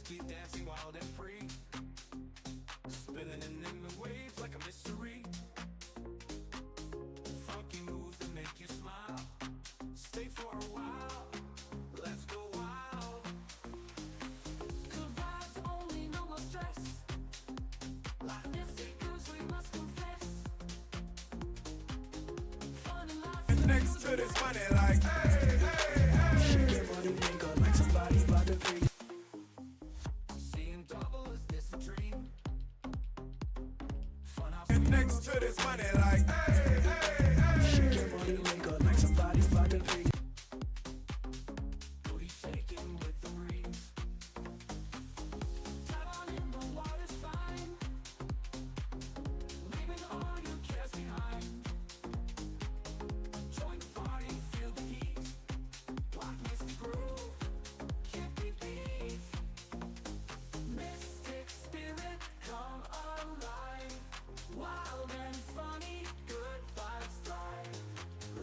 keep dancing wild and free, spinning in the waves like a mystery. Funky moves that make you smile, stay for a while, let's go wild. Good vibes only, no more stress. Like this because we must confess. Fun and life Next to this money like hey, hey, hey. Shake your body, make up like somebody about to pay. seeing double, is this a dream? Fun house Next to this money like hey, hey, hey. Shake your body, make up like somebody about to pay. booty shaking with the breeze. Dive on in, the water's fine, leaving all your cares behind. Join the party, feel the heat, like misty groove, can't be beat. Mystic spirit, come alive, wild and funny, good vibes thrive.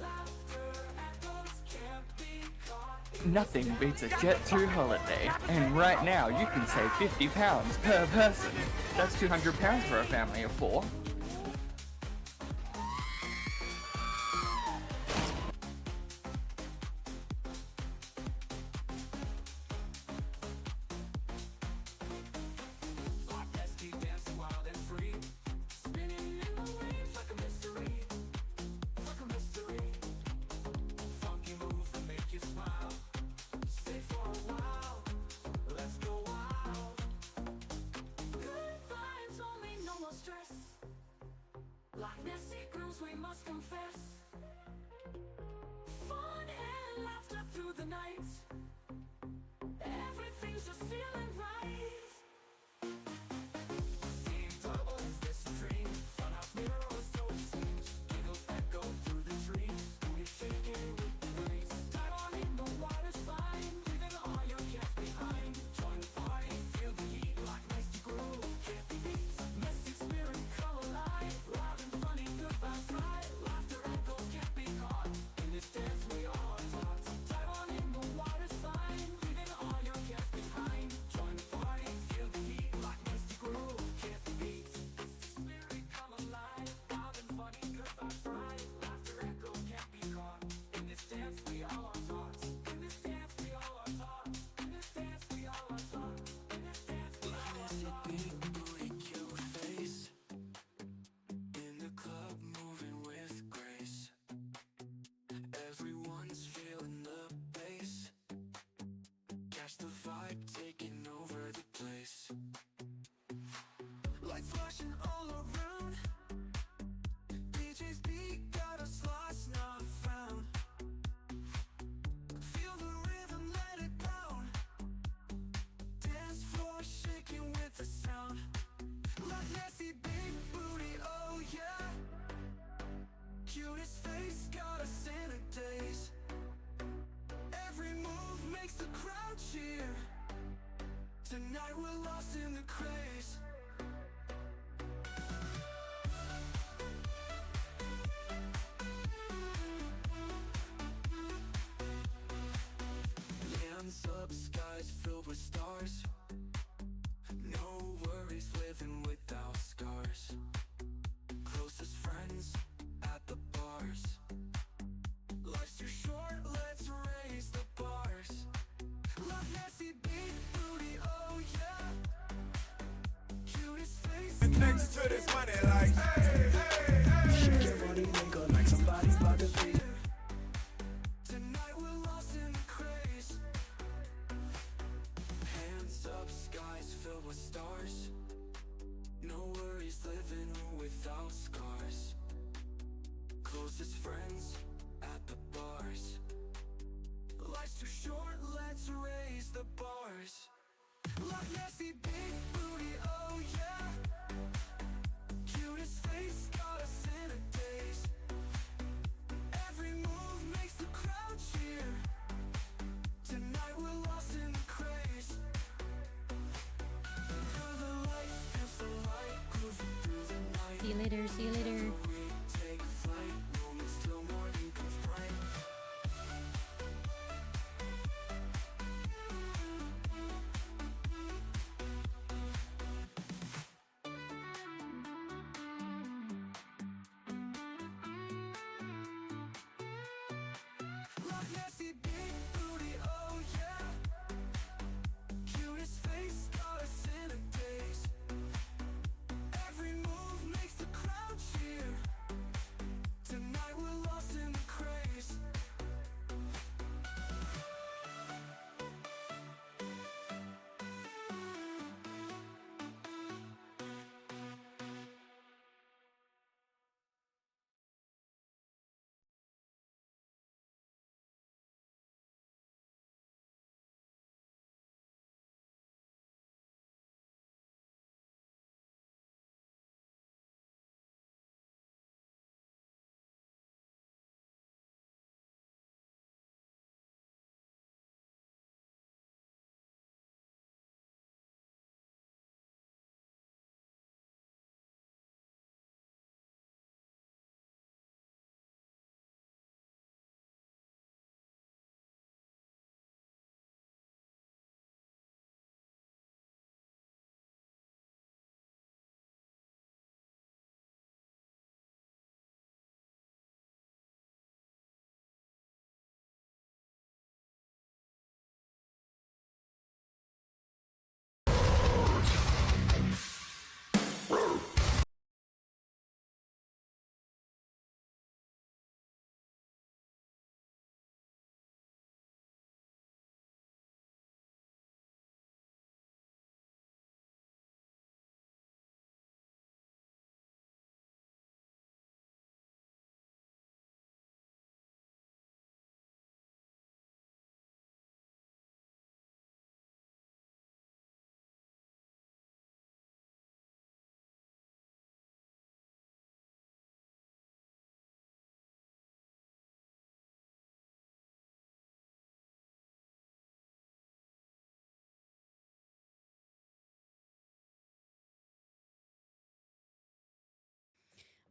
Laughter echoes, can't be caught. Nothing beats a Jet2 holiday, and right now you can save £50 per person. That's £200 for a family of 4. Let's keep dancing wild and free, spinning in the waves like a mystery, like a mystery. Funky moves that make you smile, stay for a while, let's go wild. Good vibes only, no more stress. Like messy grooves we must confess. Fun and laughter through the night, everything's just feeling right. Seeing double, is this a dream? Fun house mirrors, so it seems. Giggles echo through the trees, booty shaking with the breeze. Dive on in, the water's fine, leaving all your cares behind. Join the party, feel the heat, like misty groove, can't be beat. Mystic spirit, come alive, loud and funny, good vibes right. Laughter echoes, can't be caught, in this dance we all are taught. Dive on in, the water's fine, leaving all your cares behind. Join the party, feel the heat, like misty groove, can't be beat. Spirit, come alive, loud and funny, good vibes right. Laughter echoes, can't be caught, in this dance we all are taught. In this dance we all are taught. In this dance we all are taught. In this dance we all are taught. Big booty, cute face. In the club, moving with grace. Everyone's feeling the bass. Catch the vibe, taking over the place. Lights flashing all around. DJ's beat got us lost, not found. Feel the rhythm, let it pound. Dance floor shaking with the sound. Like Nessie, big booty, oh yeah. Cutest face, got us in a daze. Every move makes the crowd cheer. Tonight we're lost in the craze. Hands up, skies filled with stars. No worries, living without scars. Closest friends at the bars. Life's too short, let's raise the bars. Love Nessie, big booty, oh yeah. Cutest face. Next to this money like hey, hey, hey. Shake your body, make up like somebody about to pay. Tonight we're lost in the craze. Hands up, skies filled with stars. No worries, living without scars. Closest friends at the bars. Life's too short, let's raise the bars. Like Nessie, big booty, oh yeah. Cutest face, got us in a daze. Every move makes the crowd cheer. Tonight we're lost in the craze. Through the light, feels so light, grooving through the night. See you later, see you later. We take flight, moments till morning comes bright.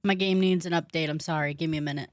My game needs an update. I'm sorry. Give me a minute.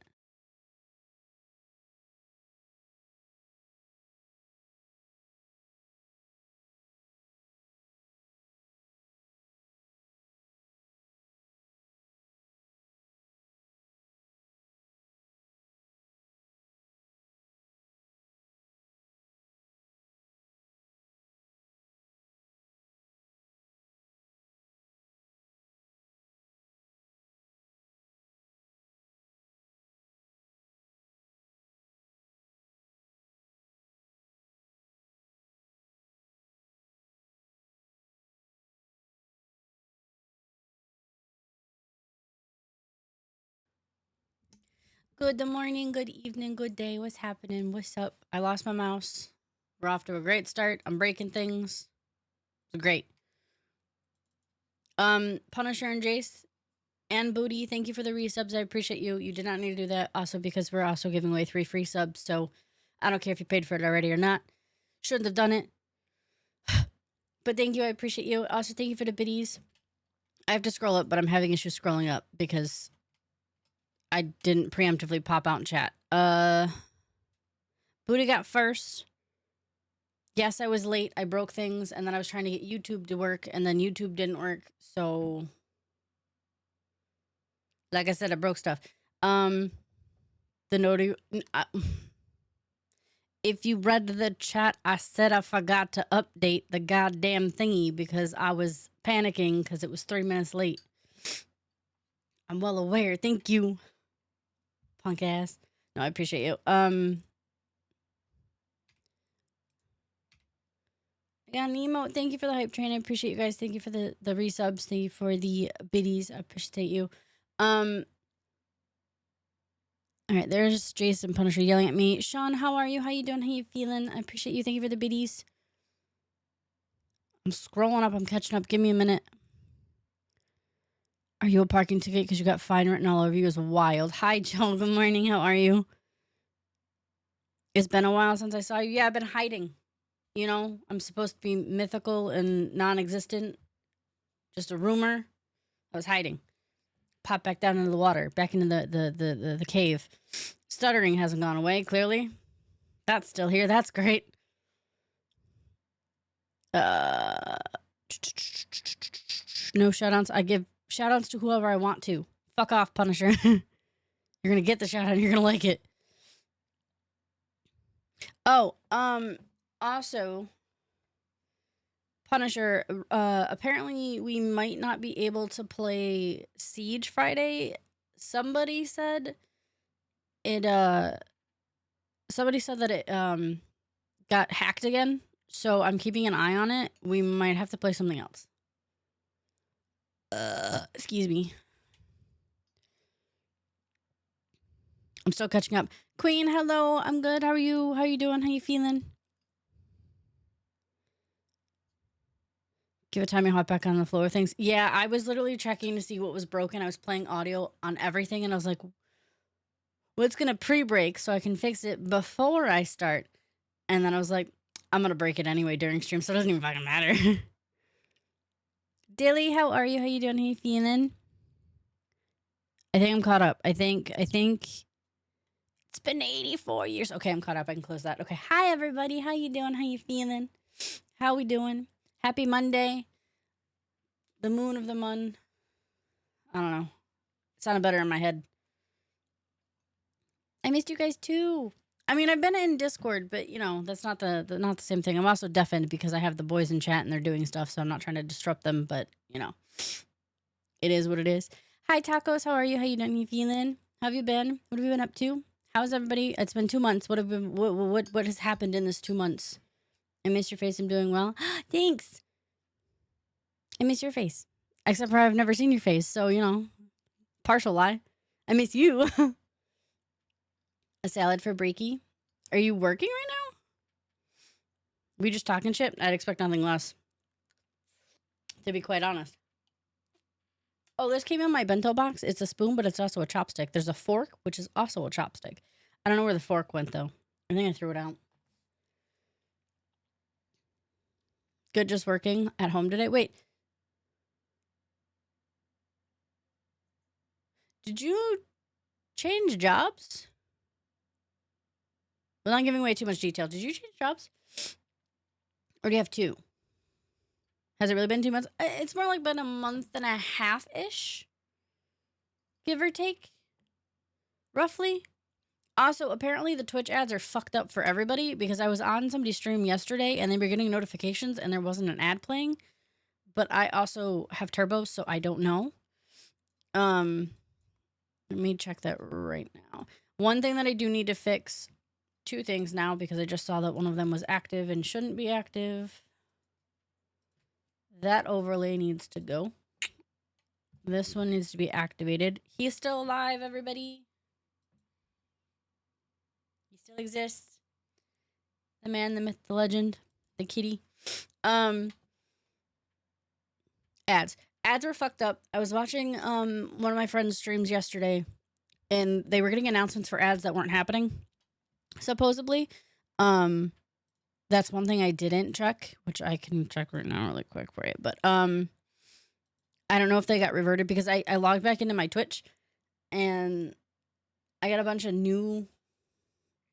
Good morning, good evening, good day. What's happening? What's up? I lost my mouse. We're off to a great start. I'm breaking things. It's great. Punisher and Jace and Booty, thank you for the resubs. I appreciate you. You did not need to do that. Also, because we're also giving away 3 free subs. So I don't care if you paid for it already or not. Shouldn't have done it. But thank you. I appreciate you. Also, thank you for the biddies. I have to scroll up, but I'm having issues scrolling up because I didn't preemptively pop out in chat. Booty got first. Yes, I was late. I broke things, and then I was trying to get YouTube to work, and then YouTube didn't work. So, like I said, I broke stuff. The notary. If you read the chat, I said I forgot to update the goddamn thingy because I was panicking because it was 3 minutes late. I'm well aware. Thank you, punk ass. No, I appreciate you. I got an emote. Thank you for the hype train. I appreciate you guys. Thank you for the resubs. Thank you for the biddies. I appreciate you. All right, there's Jason Punisher yelling at me. Sean, how are you? How you doing? How you feeling? I appreciate you. Thank you for the biddies. I'm scrolling up. I'm catching up. Give me a minute. Are you a parking ticket because you got fine written all over you? Is wild. Hi, Joe. Good morning. How are you? It's been a while since I saw you. Yeah, I've been hiding. You know, I'm supposed to be mythical and non-existent. Just a rumor. I was hiding. Pop back down into the water. Back into the cave. Stuttering hasn't gone away, clearly. That's still here. That's great. No shoutouts. I give shoutouts to whoever I want to. Fuck off, Punisher. You're gonna get the shoutout and you're gonna like it. Oh, also, Punisher, apparently we might not be able to play Siege Friday. Somebody said it, somebody said that it, got hacked again. So I'm keeping an eye on it. We might have to play something else. Excuse me. I'm still catching up. Queen, hello. I'm good. How are you? How you doing? How you feeling? Give it time and hop back on the floor of things. Yeah, I was literally checking to see what was broken. I was playing audio on everything, and I was like, what's going to pre-break so I can fix it before I start? And then I was like, I'm going to break it anyway during stream, so it doesn't even fucking matter. Dilly, how are you? How you doing? How you feeling? I think I'm caught up. I think it's been 84 years. Okay, I'm caught up. I can close that. Okay. Hi, everybody. How you doing? How you feeling? How we doing? Happy Monday. The moon of the month. I don't know. It sounded better in my head. I missed you guys too. I mean, I've been in Discord, but you know, that's not the not the same thing. I'm also deafened because I have the boys in chat and they're doing stuff, so I'm not trying to disrupt them, but you know. It is what it is. Hi Tacos, how are you? How you doing? You feeling? How have you been? What have you been up to? How's everybody? It's been 2 months. What has happened in this 2 months? I miss your face. I'm doing well. Thanks. I miss your face. Except for I've never seen your face, so you know, partial lie. I miss you. A salad for Breaky. Are you working right now? We just talking shit? I'd expect nothing less. To be quite honest. Oh, this came in my bento box. It's a spoon, but it's also a chopstick. There's a fork, which is also a chopstick. I don't know where the fork went, though. I think I threw it out. Good, just working at home today. Wait. did you change jobs? Without giving away too much detail, did you change jobs? Or do you have 2? Has it really been 2 months? It's more like been a month and a half-ish, give or take, roughly. Also, apparently the Twitch ads are fucked up for everybody because I was on somebody's stream yesterday and they were getting notifications and there wasn't an ad playing. But I also have turbo, so I don't know. Let me check that right now. One thing that I do need to fix, 2 things now because I just saw that one of them was active and shouldn't be active. That overlay needs to go. This one needs to be activated. He's still alive, everybody. He still exists. The man, the myth, the legend, the kitty. Ads. Ads were fucked up. I was watching one of my friends' streams yesterday, and they were getting announcements for ads that weren't happening, supposedly. That's one thing I didn't check, which I can check right now really quick for you. But I don't know if they got reverted because I logged back into my Twitch, and I got a bunch of new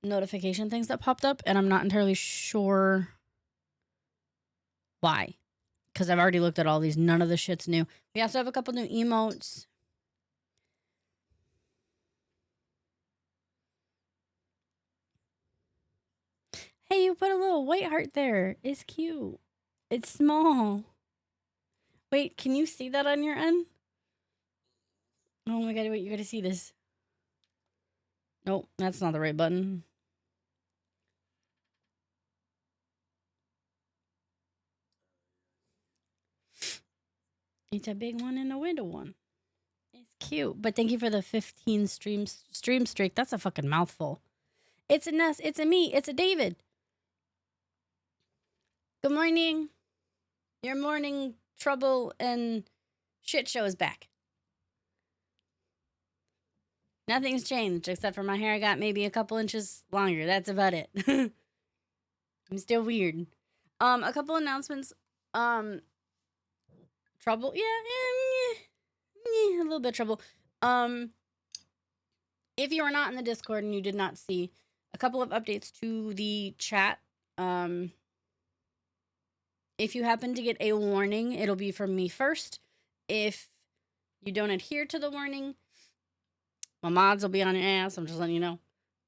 notification things that popped up, and I'm not entirely sure why. Because I've already looked at all these. None of the shit's new. We also have a couple new emotes. Hey, you put a little white heart there. It's cute. It's small. Wait, can you see that on your end? Oh my god, wait, you gotta see this. Nope, that's not the right button. It's a big one and a little one. It's cute. But thank you for the 15 stream streak. That's a fucking mouthful. It's a Ness. It's a me. It's a David. Good morning. Your morning trouble and shit show is back. Nothing's changed except for my hair got maybe a couple inches longer. That's about it. I'm still weird. A couple announcements. Trouble. Yeah, a little bit of trouble. If you are not in the Discord and you did not see a couple of updates to the chat, if you happen to get a warning, it'll be from me first. If you don't adhere to the warning, my mods will be on your ass. I'm just letting you know.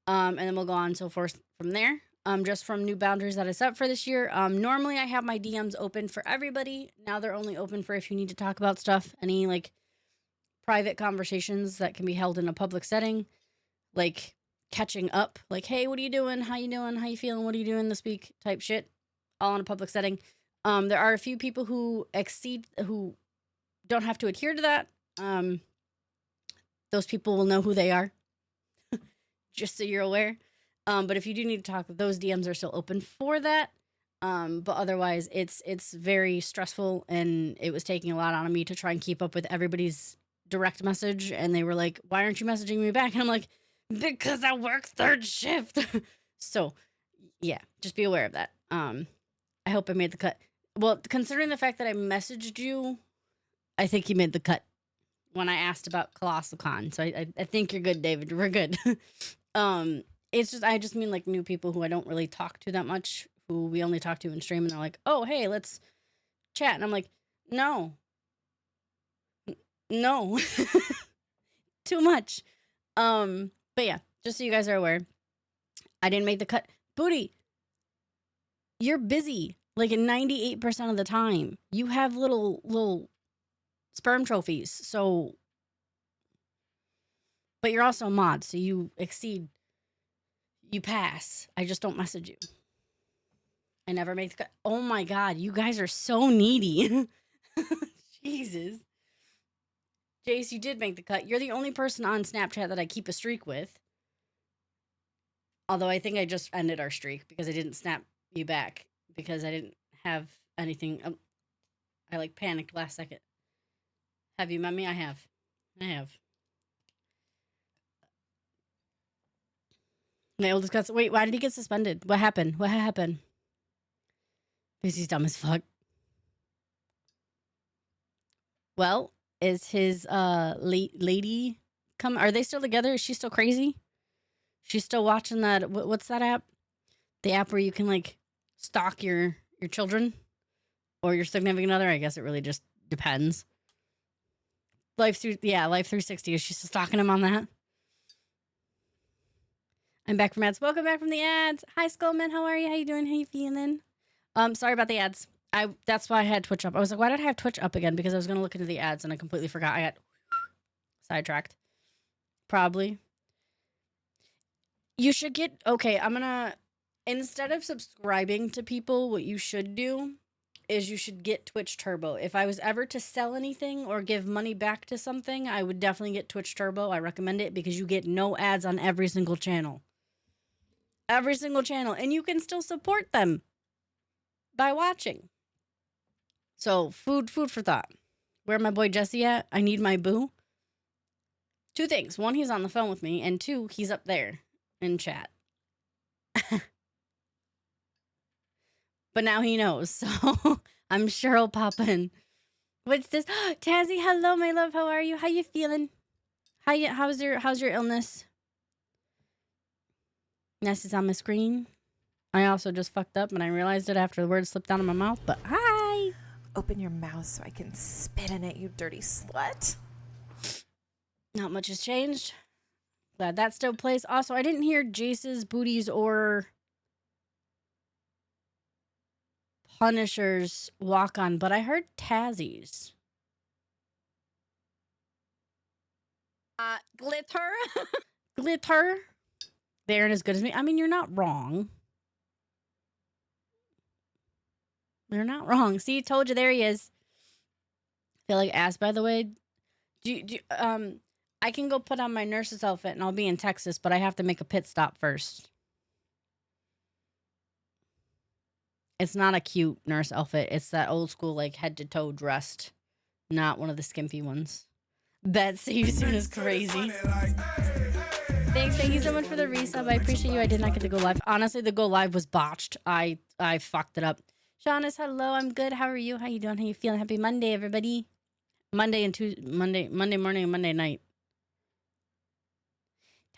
And then we'll go on and so forth from there. Just from new boundaries that I set for this year. Normally I have my DMs open for everybody. Now they're only open for if you need to talk about stuff. Any like private conversations that can be held in a public setting, like catching up, like, hey, what are you doing? How you doing? How you feeling? What are you doing this week? Type shit, all in a public setting. There are a few people who don't have to adhere to that. Those people will know who they are, just so you're aware. But if you do need to talk, those DMs are still open for that. But otherwise, it's very stressful, and it was taking a lot out of me to try and keep up with everybody's direct message. And they were like, "Why aren't you messaging me back?" And I'm like, "Because I work third shift." So, yeah, just be aware of that. I hope I made the cut. Well, considering the fact that I messaged you, I think you made the cut when I asked about Colossal Con. So I think you're good, David. We're good. It's just, I just mean like new people who I don't really talk to that much, who we only talk to in stream, and they're like, "Oh, hey, let's chat." And I'm like, no, too much. But yeah, just so you guys are aware, I didn't make the cut. Booty, you're busy like 98% of the time. You have little sperm trophies. So, but you're also a mod, so you pass. I just don't message you. I never make the cut. Oh my god, you guys are so needy. Jesus. Jace, you did make the cut. You're the only person on Snapchat that I keep a streak with. Although I think I just ended our streak because I didn't snap you back because I didn't have anything. I like panicked last second. Have you met me? I have. My oldest got. Wait, why did he get suspended? What happened? Because he's dumb as fuck. Well, is his lady come. Are they still together? Is she still crazy? She's still watching that. What's that app? The app where you can like stalk your children or your significant other. I guess it really just depends. Life 360. Is she still stalking him on that? I'm back from ads. Welcome back from the ads. Hi, Skullman. How are you? How you doing? How you feeling? Sorry about the ads. That's why I had Twitch up. I was like, why did I have Twitch up again? Because I was gonna look into the ads and I completely forgot. I got sidetracked. Probably. You should get instead of subscribing to people, what you should do is you should get Twitch Turbo. If I was ever to sell anything or give money back to something, I would definitely get Twitch Turbo. I recommend it because you get no ads on every single channel. Every single channel. And you can still support them by watching. So, food for thought. Where my boy Jesse at? I need my boo. 2 things. 1, he's on the phone with me. And 2, he's up there in chat. But now he knows. So, I'm sure he'll pop in. What's this? Tazzy, hello, my love. How are you? How you feeling? How's your illness? Ness is on my screen. I also just fucked up and I realized it after the words slipped out of my mouth. But hi. Open your mouth so I can spit in it, you dirty slut. Not much has changed. Glad that still plays. Also, I didn't hear Jace's, Booties, or Punisher's walk on, but I heard Tazzy's. Glitter. Glitter. They aren't as good as me. I mean, you're not wrong. You're not wrong. See, told you. There he is. Feel like ass, by the way. I can go put on my nurse's outfit and I'll be in Texas, but I have to make a pit stop first. It's not a cute nurse outfit. It's that old school, like, head to toe dressed. Not one of the skimpy ones. Bet see you soon is crazy. Thanks, thank you so much for the resub. I appreciate you. I did not get to go live. Honestly, the go live was botched. I fucked it up. Shaunis, hello. I'm good. How are you? How you doing? How you feeling? Happy Monday, everybody. Monday morning and Monday night.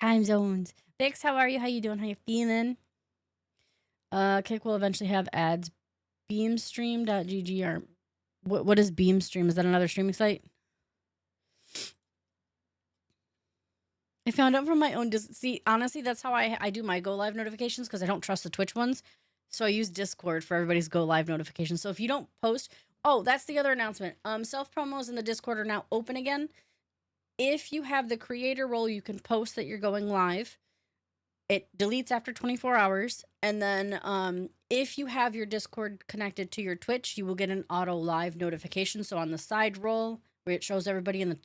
Time zones. Vix, how are you? How you doing? How you feeling? Kick will eventually have ads. Beamstream.gg or what is Beamstream? Is that another streaming site? I found out from my own. See, honestly, that's how I do my go live notifications because I don't trust the Twitch ones. So I use Discord for everybody's go live notifications. So if you don't post, that's the other announcement. Self promos in the Discord are now open again. If you have the creator role, you can post that you're going live. It deletes after 24 hours. And then if you have your Discord connected to your Twitch, you will get an auto live notification. So on the side roll where it shows everybody in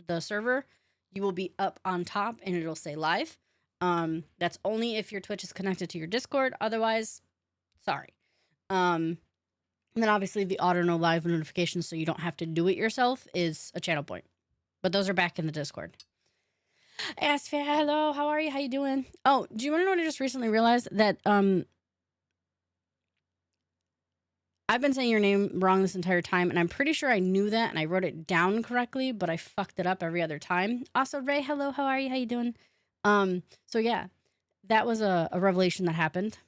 the server, you will be up on top and it'll say live. That's only if your Twitch is connected to your Discord. Otherwise, sorry. And then obviously the auto no live notifications so you don't have to do it yourself is a channel point. But those are back in the Discord. Ask hello, how are you? How you doing? Oh, do you want to know what I just recently realized? That I've been saying your name wrong this entire time, and I'm pretty sure I knew that and I wrote it down correctly, but I fucked it up every other time. Also, Ray, hello, how are you? How you doing? So yeah, that was a revelation that happened.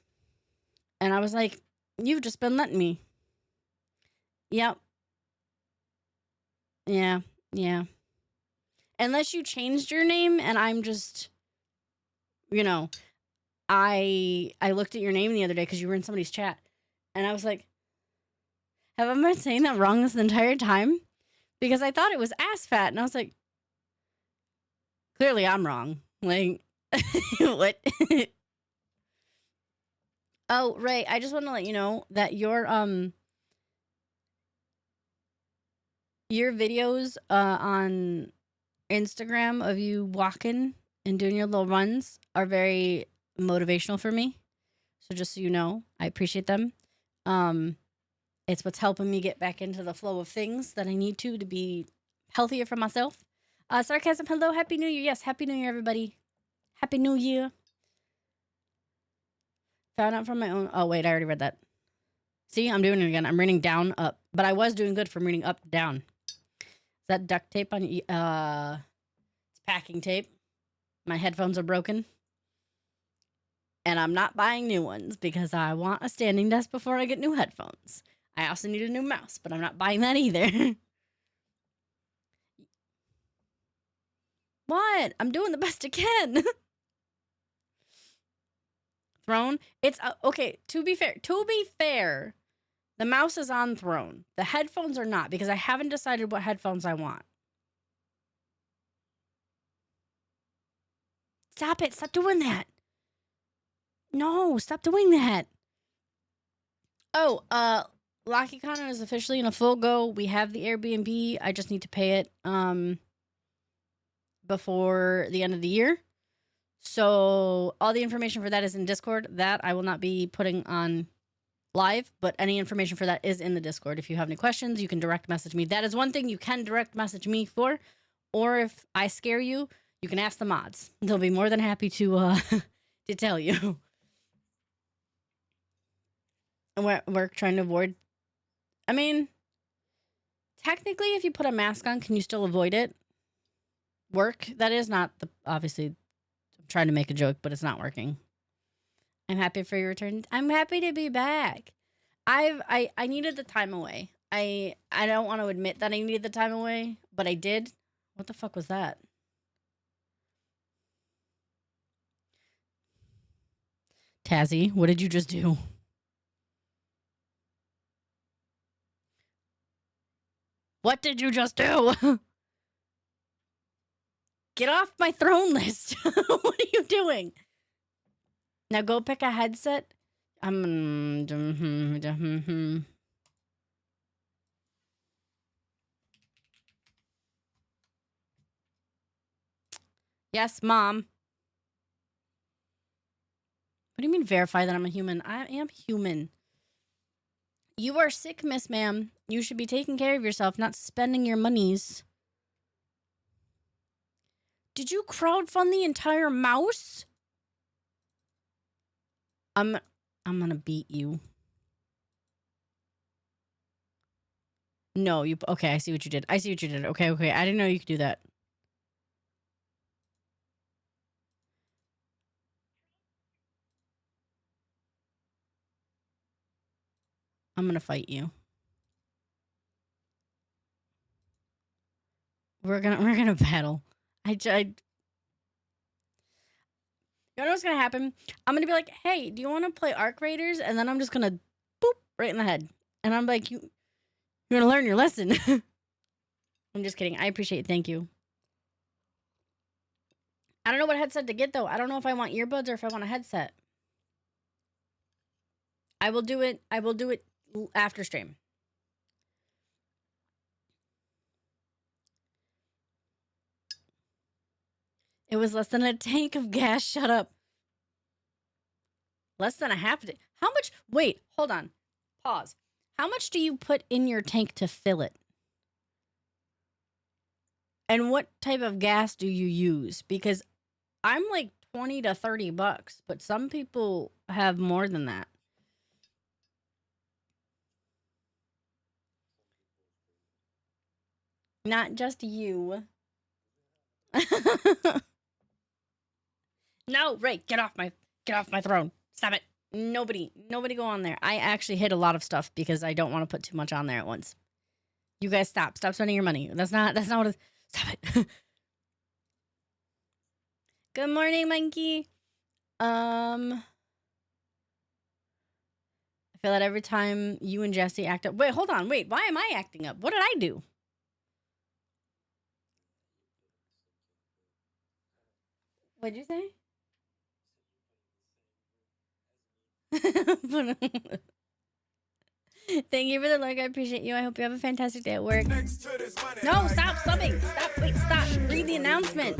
And I was like, you've just been letting me. Yep. Yeah. Unless you changed your name and I'm just, I looked at your name the other day because you were in somebody's chat. And I was like, have I been saying that wrong this entire time? Because I thought it was ass fat. And I was like, clearly I'm wrong. Like, what? Oh, Ray, I just want to let you know that your videos on Instagram of you walking and doing your little runs are very motivational for me. So just so you know, I appreciate them. It's what's helping me get back into the flow of things that I need to be healthier for myself. Sarcasm, hello, Happy New Year. Yes, Happy New Year, everybody. Happy New Year. Found out from my own. Oh, wait, I already read that. See, I'm doing it again. I'm reading down, up. But I was doing good from reading up, down. Is that duct tape on you? It's packing tape. My headphones are broken. And I'm not buying new ones because I want a standing desk before I get new headphones. I also need a new mouse, but I'm not buying that either. What? I'm doing the best I can. Throne? It's okay, to be fair, the mouse is on Throne. The headphones are not because I haven't decided what headphones I want. Stop it. Stop doing that. No, stop doing that. Oh, LockyCon is officially in a full go. We have the Airbnb. I just need to pay it before the end of the year. So all the information for that is in Discord. That I will not be putting on live, but any information for that is in the Discord. If you have any questions, you can direct message me. That is one thing you can direct message me for. Or if I scare you, you can ask the mods. They'll be more than happy to to tell you. And we're trying to avoid. I mean, technically, if you put a mask on, can you still avoid it? Work, that is not the obviously. I'm trying to make a joke, but it's not working. I'm happy for your return. I'm happy to be back. I needed the time away. I don't want to admit that I needed the time away, but I did. What the fuck was that? Tazzy, what did you just do? What did you just do? Get off my throne list. What are you doing? Now go pick a headset. Yes, Mom. What do you mean verify that I'm a human? I am human. You are sick, Miss Ma'am. You should be taking care of yourself, not spending your monies. Did you crowdfund the entire mouse? I'm gonna beat you. No, you okay, I see what you did. Okay. I didn't know you could do that. I'm gonna fight you. We're gonna battle. You know what's gonna happen? I'm gonna be like, hey, do you wanna play Arc Raiders? And then I'm just gonna boop right in the head. And I'm like, you're gonna learn your lesson. I'm just kidding. I appreciate it. Thank you. I don't know what headset to get though. I don't know if I want earbuds or if I want a headset. I will do it after stream. It was less than a tank of gas. Shut up. Less than a half. How much? Wait, hold on. Pause. How much do you put in your tank to fill it? And what type of gas do you use? Because I'm like $20 to $30, but some people have more than that. Not just you. No, Ray, get off my throne. Stop it. Nobody go on there. I actually hid a lot of stuff because I don't want to put too much on there at once. You guys stop spending your money. That's not what it's. Stop it. Good morning, monkey. I feel that every time you and Jesse act up. Wait, hold on. Wait, why am I acting up? What did I do? What'd you say? Thank you for the like. I appreciate you. I hope you have a fantastic day at work. No, stop subbing. Stop. Read the announcement.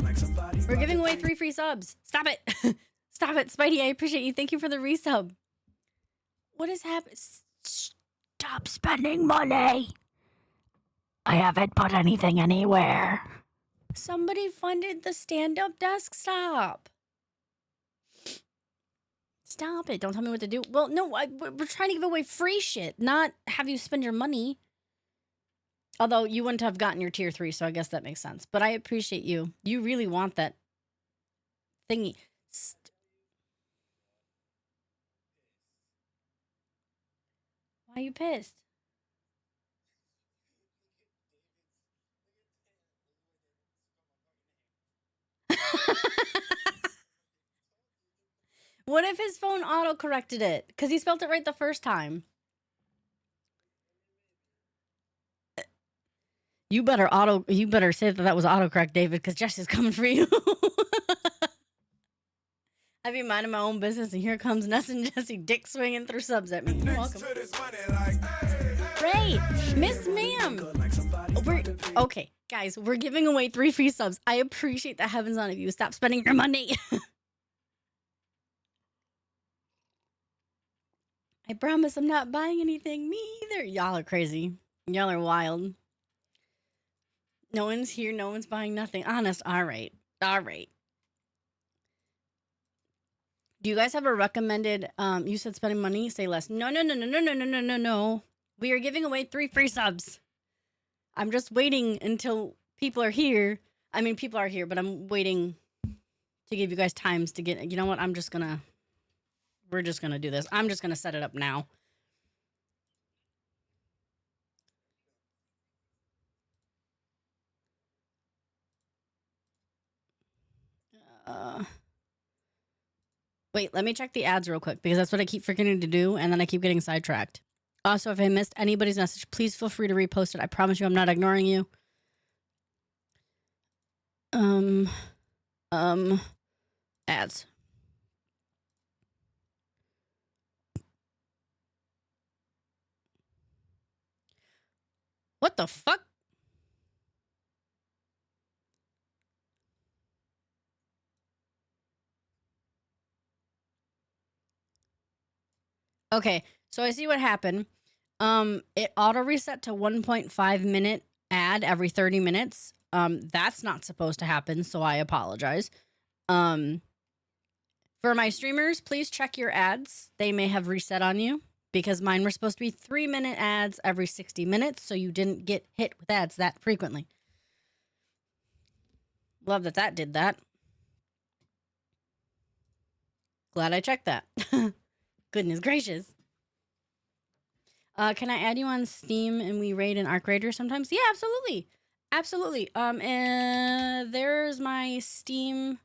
We're giving away 3 free subs. Stop it. Stop it, Spidey. I appreciate you. Thank you for the resub. What is happening? Stop spending money. I haven't put anything anywhere. Somebody funded the stand-up desk. Stop it. Don't tell me what to do. Well, no, we're trying to give away free shit, not have you spend your money. Although you wouldn't have gotten your tier 3, so I guess that makes sense. But I appreciate you. You really want that thingy. Why are you pissed? What if his phone auto-corrected it? Because he spelled it right the first time. You better say that was autocorrect, David, because Jesse's coming for you. I'd be minding my own business, and here comes Ness and Jesse dick swinging through subs at me. You're welcome. To this money, like, Ray, Miss Ma'am. Okay, guys, we're giving away 3 free subs. I appreciate the heavens on of you. Stop spending your money. I promise I'm not buying anything. Me either. Y'all are crazy. Y'all are wild. No one's here. No one's buying nothing. Honest. All right. All right. Do you guys have a recommended, you said spending money, say less. No. We are giving away 3 free subs. I'm just waiting until people are here. I mean, people are here, but I'm waiting to give you guys times to get, you know what? We're just going to do this. I'm just going to set it up now. Wait, let me check the ads real quick because that's what I keep forgetting to do, and then I keep getting sidetracked. Also, if I missed anybody's message, please feel free to repost it. I promise you I'm not ignoring you. Ads. What the fuck? Okay, so I see what happened. It auto reset to 1.5 minute ad every 30 minutes. That's not supposed to happen, so I apologize. For my streamers, please check your ads. They may have reset on you because mine were supposed to be 3-minute ads every 60 minutes, so you didn't get hit with ads that frequently. Love that did that. Glad I checked that. Goodness gracious. Can I add you on Steam and we raid an Arc Raider sometimes? Yeah, absolutely. Absolutely. There's my Steam.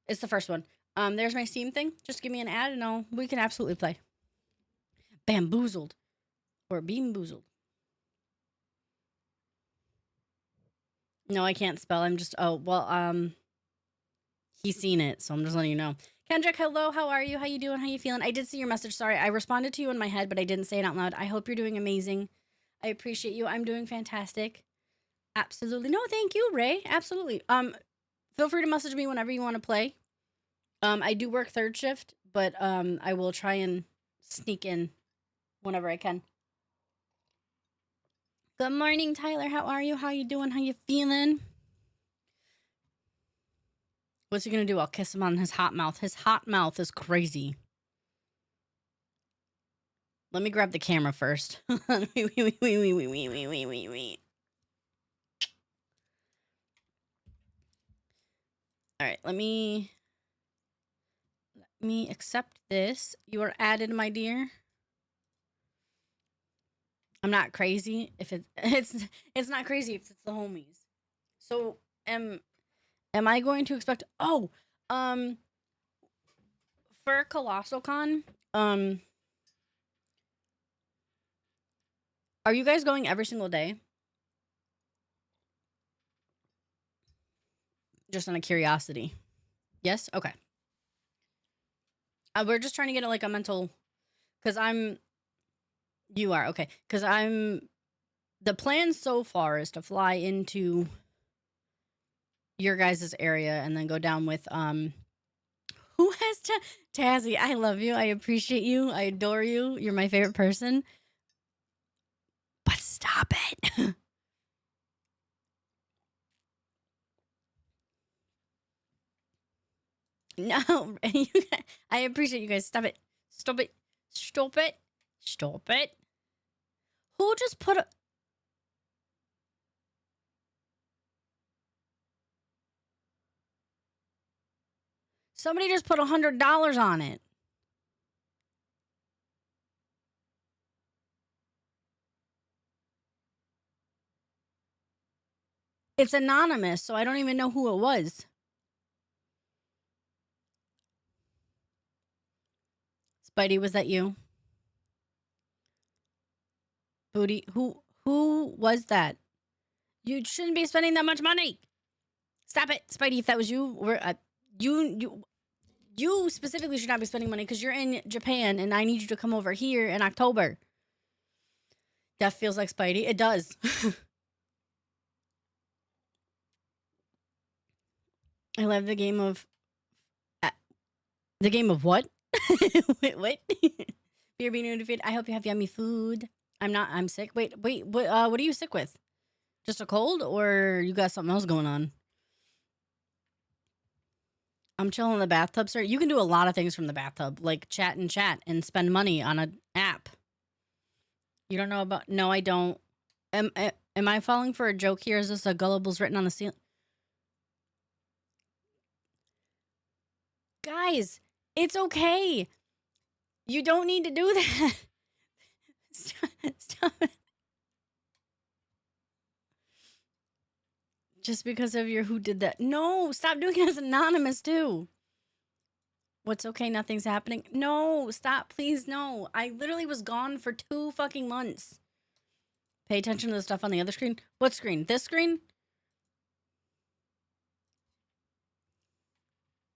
It's the first one. There's my Steam thing. Just give me an ad and we can absolutely play. Bamboozled. Or beamboozled. No, I can't spell. I'm just, he's seen it, so I'm just letting you know. Kendrick, hello, how are you? How you doing? How you feeling? I did see your message. Sorry, I responded to you in my head, but I didn't say it out loud. I hope you're doing amazing. I appreciate you. I'm doing fantastic. Absolutely. No, thank you, Ray. Absolutely. Feel free to message me whenever you want to play. I do work third shift, but I will try and sneak in whenever I can. Good morning, Tyler. How are you? How you doing? How you feeling? What's he gonna do? I'll kiss him on his hot mouth. His hot mouth is crazy. Let me grab the camera first. All right, let me accept this. You are added, my dear. I'm not crazy if it's not crazy if it's the homies. So am I going to expect for Colossal Con, are you guys going every single day? Just on a curiosity. Yes? Okay. We're just trying to get it like a mental, because you are, okay. Because the plan so far is to fly into your guys' area and then go down with, who has Tazzy, I love you. I appreciate you. I adore you. You're my favorite person. But stop it. No, I appreciate you guys. Stop it. Stop it. Stop it. Stop it. Who just put a... Somebody just put $100 on it. It's anonymous, so I don't even know who it was. Spidey, was that you? Booty, who was that? You shouldn't be spending that much money. Stop it, Spidey. If that was you, you specifically should not be spending money because you're in Japan and I need you to come over here in October. That feels like Spidey. It does. I love the game of what? Wait, what? You're being notified. I hope you have yummy food. I'm sick. Wait, what are you sick with? Just a cold or you got something else going on? I'm chilling in the bathtub, sir. You can do a lot of things from the bathtub, like chat and spend money on an app. You don't know about... No, I don't. Am I falling for a joke here? Is this a Gullible's written on the ceiling? Guys, it's okay. You don't need to do that. Stop it. Just because of your who did that. No, stop doing it as anonymous too. What's okay? Nothing's happening. No, stop, please. No, I literally was gone for 2 fucking months. Pay attention to the stuff on the other screen. What screen? This screen?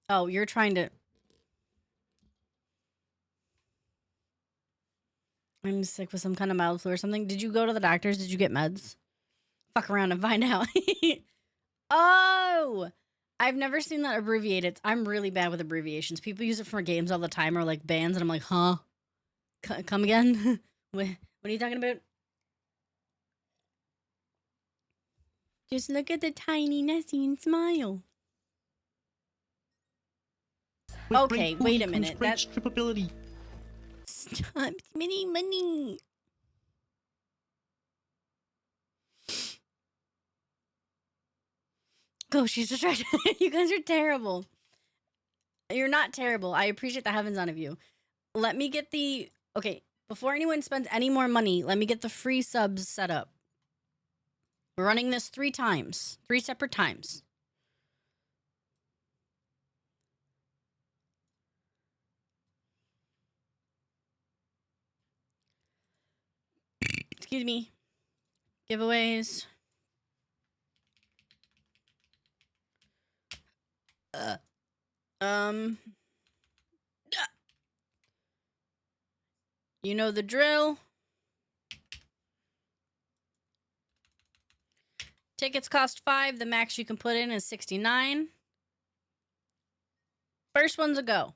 Oh, you're trying to... I'm sick with some kind of mild flu or something. Did you go to the doctors? Did you get meds? Fuck around and find out. Oh, I've never seen that abbreviated. I'm really bad with abbreviations. People use it for games all the time or like bands, and I'm like, huh? Come again? What are you talking about? Just look at the tiny Nessie and smile. Okay, wait a minute. That's strippability. Stop spending money. Go, she's distracted. You guys are terrible. You're not terrible. I appreciate the heavens out of you. Let me get the... Okay, before anyone spends any more money, let me get the free subs set up. We're running this 3 times. 3 separate times. Excuse me. Giveaways. You know the drill. Tickets cost $5. The max you can put in is $69. First one's a go.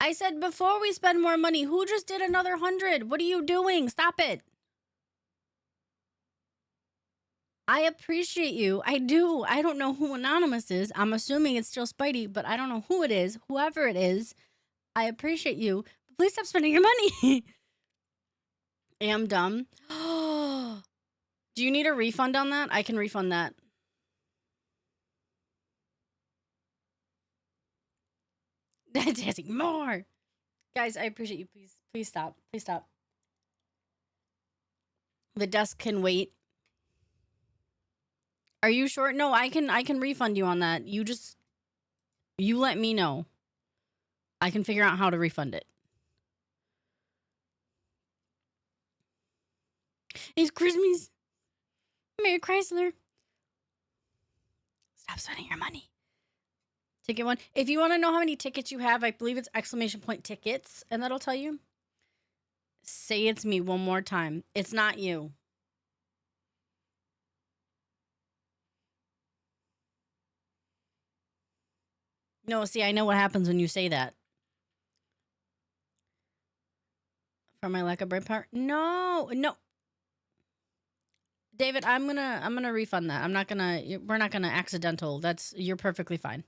I said before we spend more money, who just did another 100? What are you doing? Stop it. I appreciate you. I do. I don't know who Anonymous is. I'm assuming it's still Spidey, but I don't know who it is. Whoever it is, I appreciate you. But please stop spending your money. Am dumb. Do you need a refund on that? I can refund that. That's asking more. Guys, I appreciate you. Please stop. Please stop. The desk can wait. Are you sure? No, I can refund you on that. You let me know. I can figure out how to refund it. It's Christmas. Merry Chrysler. Stop spending your money. Ticket 1. If you want to know how many tickets you have, I believe it's !tickets, and that'll tell you. Say it's me one more time. It's not you. No, see, I know what happens when you say that. For my lack of brain power? No. David, I'm gonna refund that. We're not gonna accidental. You're perfectly fine.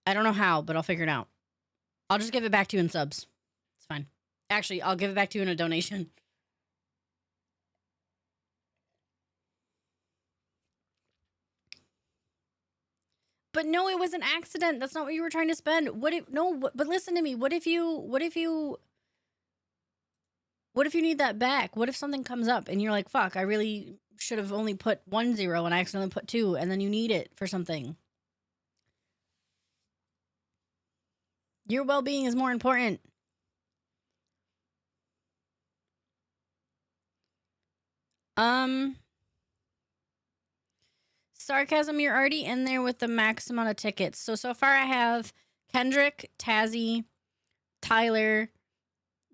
I don't know how, but I'll figure it out. I'll just give it back to you in subs. It's fine. Actually, I'll give it back to you in a donation. But no, it was an accident. That's not what you were trying to spend. What if no? But listen to me. What if you need that back? What if something comes up and you're like, "Fuck, I really should have only put 1 0 and I accidentally put 2, and then you need it for something." Your well-being is more important. Sarcasm, you're already in there with the max amount of tickets. So far I have Kendrick, Tazzy, Tyler.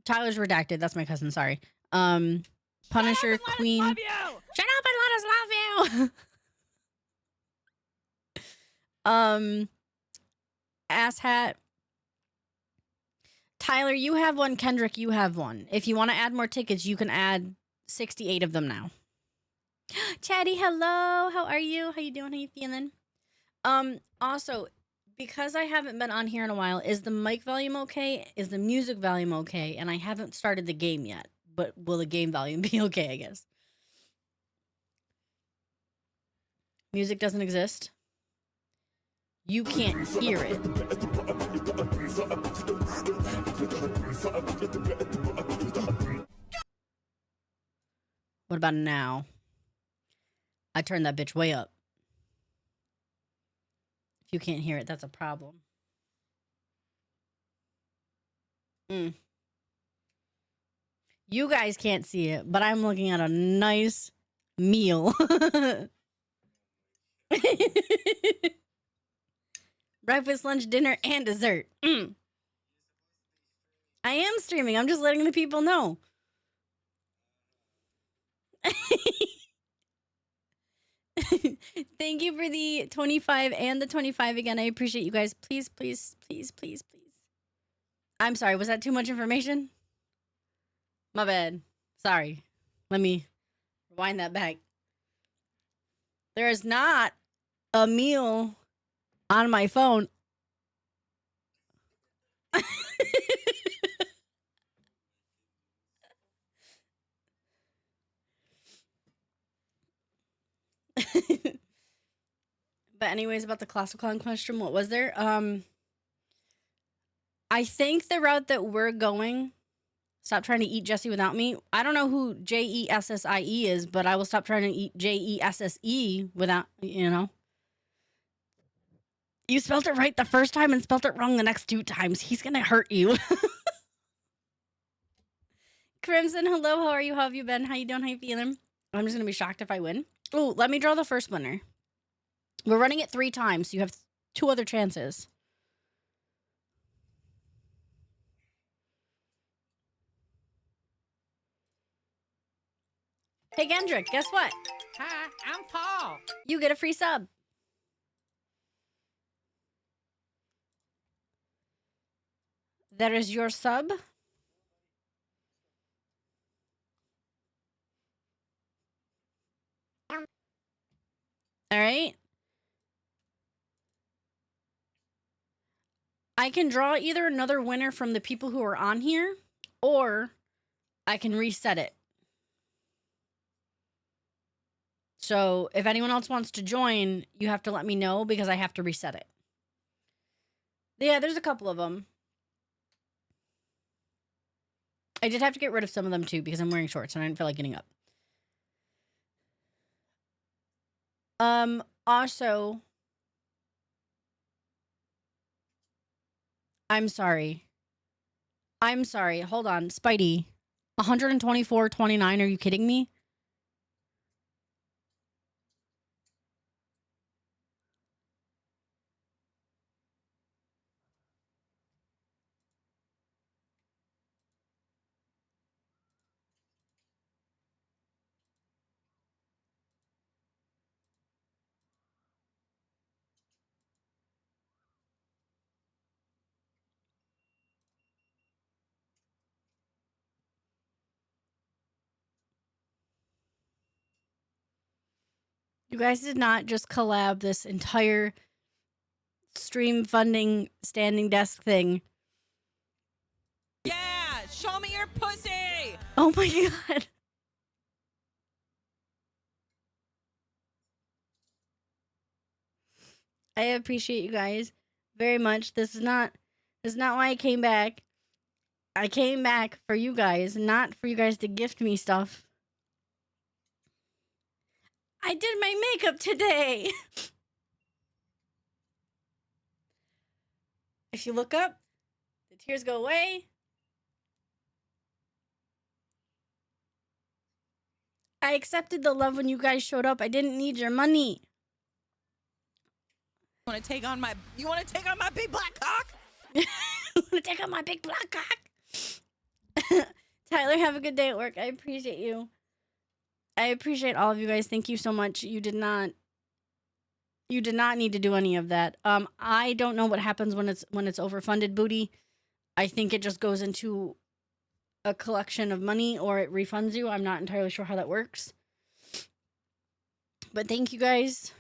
Tyler's redacted. That's my cousin. Sorry. Punisher, Queen. Shut up and let us love you. Asshat. Tyler, you have one. Kendrick, you have one. If you want to add more tickets, you can add 68 of them now. Chatty, hello. How are you? How you doing? How you feeling? Also, because I haven't been on here in a while, is the mic volume okay? Is the music volume okay? And I haven't started the game yet, but will the game volume be okay, I guess? Music doesn't exist. You can't hear it. What about now? I turned that bitch way up. If you can't hear it, that's a problem. You guys can't see it, but I'm looking at a nice meal. Breakfast, lunch, dinner, and dessert. I am streaming. I'm just letting the people know. Thank you for the 25 and the 25 again. I appreciate you guys. Please, please, please, please, please. I'm sorry. Was that too much information? My bad. Sorry. Let me rewind that back. There is not a meal on my phone. But anyways, about the classical clown question, what was there? I think the route that we're going, stop trying to eat Jesse without me. I don't know who Jessie is, but I will stop trying to eat Jesse without, you know. You spelled it right the first time and spelled it wrong the next 2 times. He's gonna hurt you. Crimson, hello, how are you? How have you been? How you doing? How you feeling? I'm just gonna be shocked if I win. Oh, let me draw the first winner. We're running it 3 times, so you have 2 other chances. Hey, Kendrick, guess what? Hi, I'm Paul. You get a free sub. There is your sub. All right. I can draw either another winner from the people who are on here, or I can reset it. So if anyone else wants to join, you have to let me know because I have to reset it. Yeah, there's a couple of them. I did have to get rid of some of them too because I'm wearing shorts and I didn't feel like getting up. Also, I'm sorry. Hold on, Spidey. 124.29. Are you kidding me? You guys did not just collab this entire stream funding standing desk thing. Yeah, show me your pussy. Oh my god. I appreciate you guys very much. This is not why I came back. I came back for you guys, not for you guys to gift me stuff. I did my makeup today. If you look up, the tears go away. I accepted the love when you guys showed up. I didn't need your money. You want to take on my big black cock? Want to take on my big black cock? Tyler, have a good day at work. I appreciate you. I appreciate all of you guys. Thank you so much. You did not need to do any of that. I don't know what happens when it's overfunded booty. I think it just goes into a collection of money or it refunds you. I'm not entirely sure how that works. But thank you guys.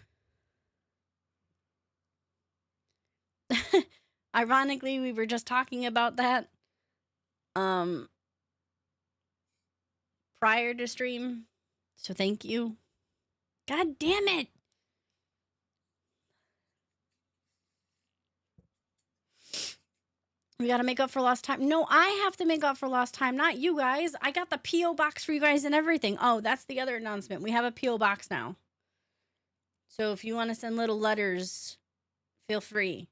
Ironically, we were just talking about that prior to stream. So thank you. God damn it. We got to make up for lost time. No, I have to make up for lost time, not you guys. I got the P.O. box for you guys and everything. Oh, that's the other announcement. We have a P.O. box now. So if you want to send little letters, feel free.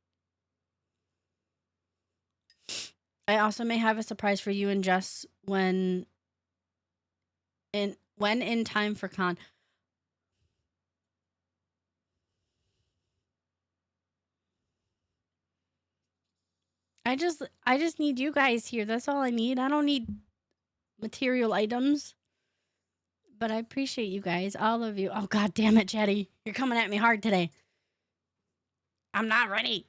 I also may have a surprise for you and Jess when in time for con. I just need you guys here. That's all I need. I don't need material items. But I appreciate you guys, all of you. Oh, God damn it, Jetty. You're coming at me hard today. I'm not ready.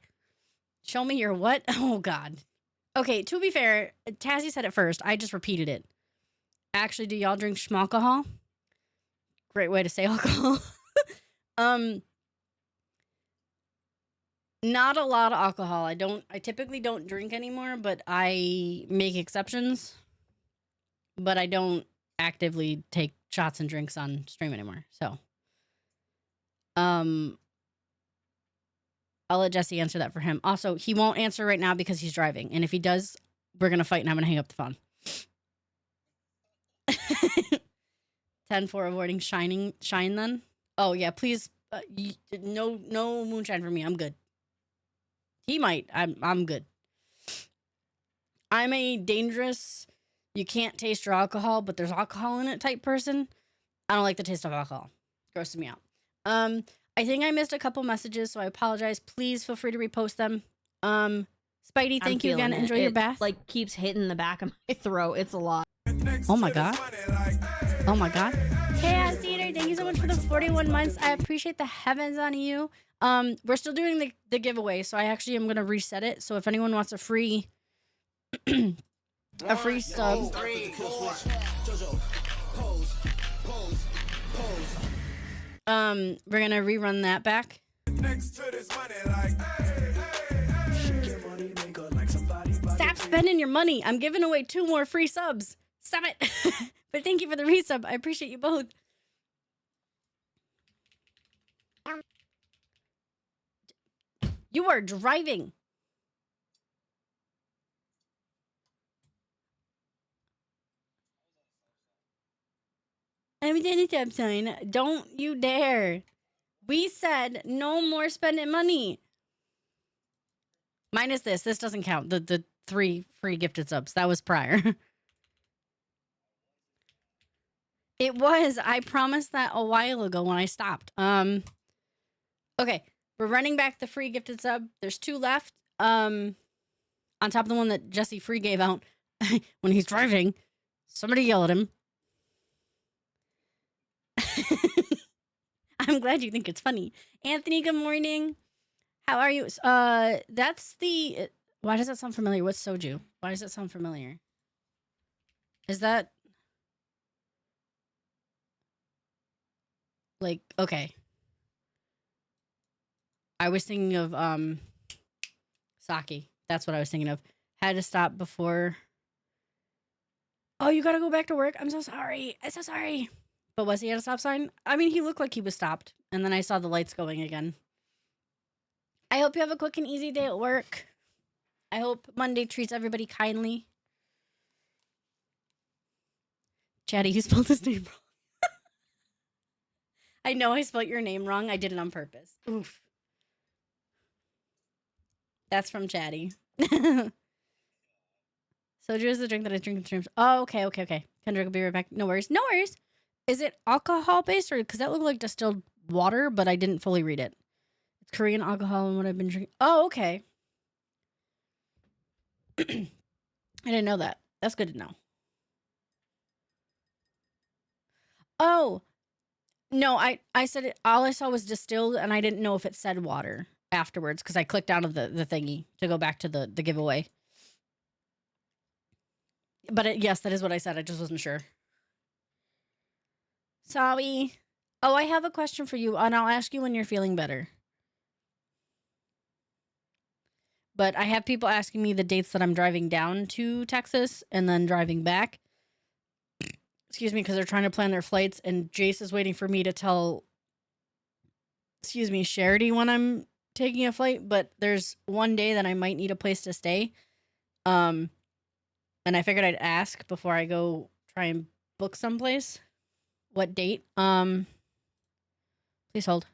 Show me your what? Oh, God. Okay, to be fair, Tazzy said it first. I just repeated it. Actually, do y'all drink schmalcohol? Great way to say alcohol. Not a lot of alcohol. I typically don't drink anymore, but I make exceptions. But I don't actively take shots and drinks on stream anymore. So, I'll let Jesse answer that for him. Also, he won't answer right now because he's driving. And if he does, we're going to fight and I'm going to hang up the phone. 10 for avoiding shine then. Oh, yeah, please. No moonshine for me. I'm good. He might. I'm good. I'm a dangerous, you can't taste your alcohol, but there's alcohol in it type person. I don't like the taste of alcohol. Grosses me out. I think I missed a couple messages, so I apologize. Please feel free to repost them. Spidey, thank you again. Enjoy your bath. Like keeps hitting the back of my throat. It's a lot. Oh my god. Oh my god. Hey, Theater, thank you so much for the 41 months. I appreciate the heavens on you. We're still doing the giveaway, so I actually am gonna reset it. So if anyone wants a free a free sub. We're gonna rerun that back. Stop spending your money. I'm giving away 2 more free subs. Stop it. But thank you for the resub. I appreciate you both. You are driving. I'm doing a stop sign. Don't you dare. We said no more spending money. Minus this. This doesn't count. The 3 free gifted subs. That was prior. It was. I promised that a while ago when I stopped. Okay. We're running back the free gifted sub. There's 2 left. On top of the one that Jesse Free gave out when he's driving. Somebody yell at him. I'm glad you think it's funny. Anthony, good morning. How are you? That's the... Why does that sound familiar? What's soju? Why does that sound familiar? Is that... Like, okay. I was thinking of, sake. That's what I was thinking of. Had to stop before... Oh, you gotta go back to work? I'm so sorry. I'm so sorry. But was he at a stop sign? I mean, he looked like he was stopped. And then I saw the lights going again. I hope you have a quick and easy day at work. I hope Monday treats everybody kindly. Chatty, you spelled his name wrong. I know I spelled your name wrong. I did it on purpose. Oof. That's from Chatty. Soju is the drink that I drink in streams. Oh, okay. Kendrick will be right back. No worries. Is it alcohol based or because that looked like distilled water, but I didn't fully read it. It's Korean alcohol and what I've been drinking. Oh, okay. I didn't know that. That's good to know. Oh, no, I said it. All I saw was distilled, and I didn't know if it said water afterwards because I clicked out of the thingy to go back to the giveaway. But yes, that is what I said. I just wasn't sure. Sorry. Oh, I have a question for you, and I'll ask you when you're feeling better. But I have people asking me the dates that I'm driving down to Texas and then driving back. Excuse me, because they're trying to plan their flights, and Jace is waiting for me to tell, Charity when I'm taking a flight, but there's one day that I might need a place to stay. And I figured I'd ask before I go try and book someplace. What date? Please hold.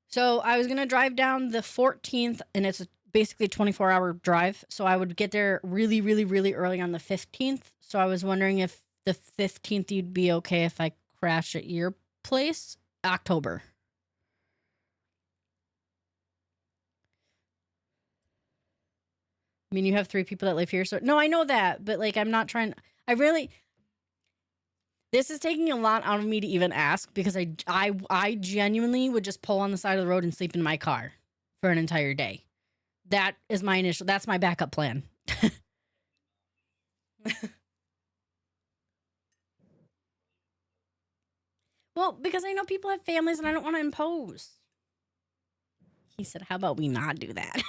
So I was going to drive down the 14th, and it's basically a 24-hour drive. So I would get there really, really, really early on the 15th. So I was wondering if the 15th you'd be okay if I crash at your place. October. I mean, you have 3 people that live here. So no, I know that. But like, I'm not trying. This is taking a lot out of me to even ask because I genuinely would just pull on the side of the road and sleep in my car for an entire day. That is that's my backup plan. Well, because I know people have families and I don't want to impose. He said, how about we not do that?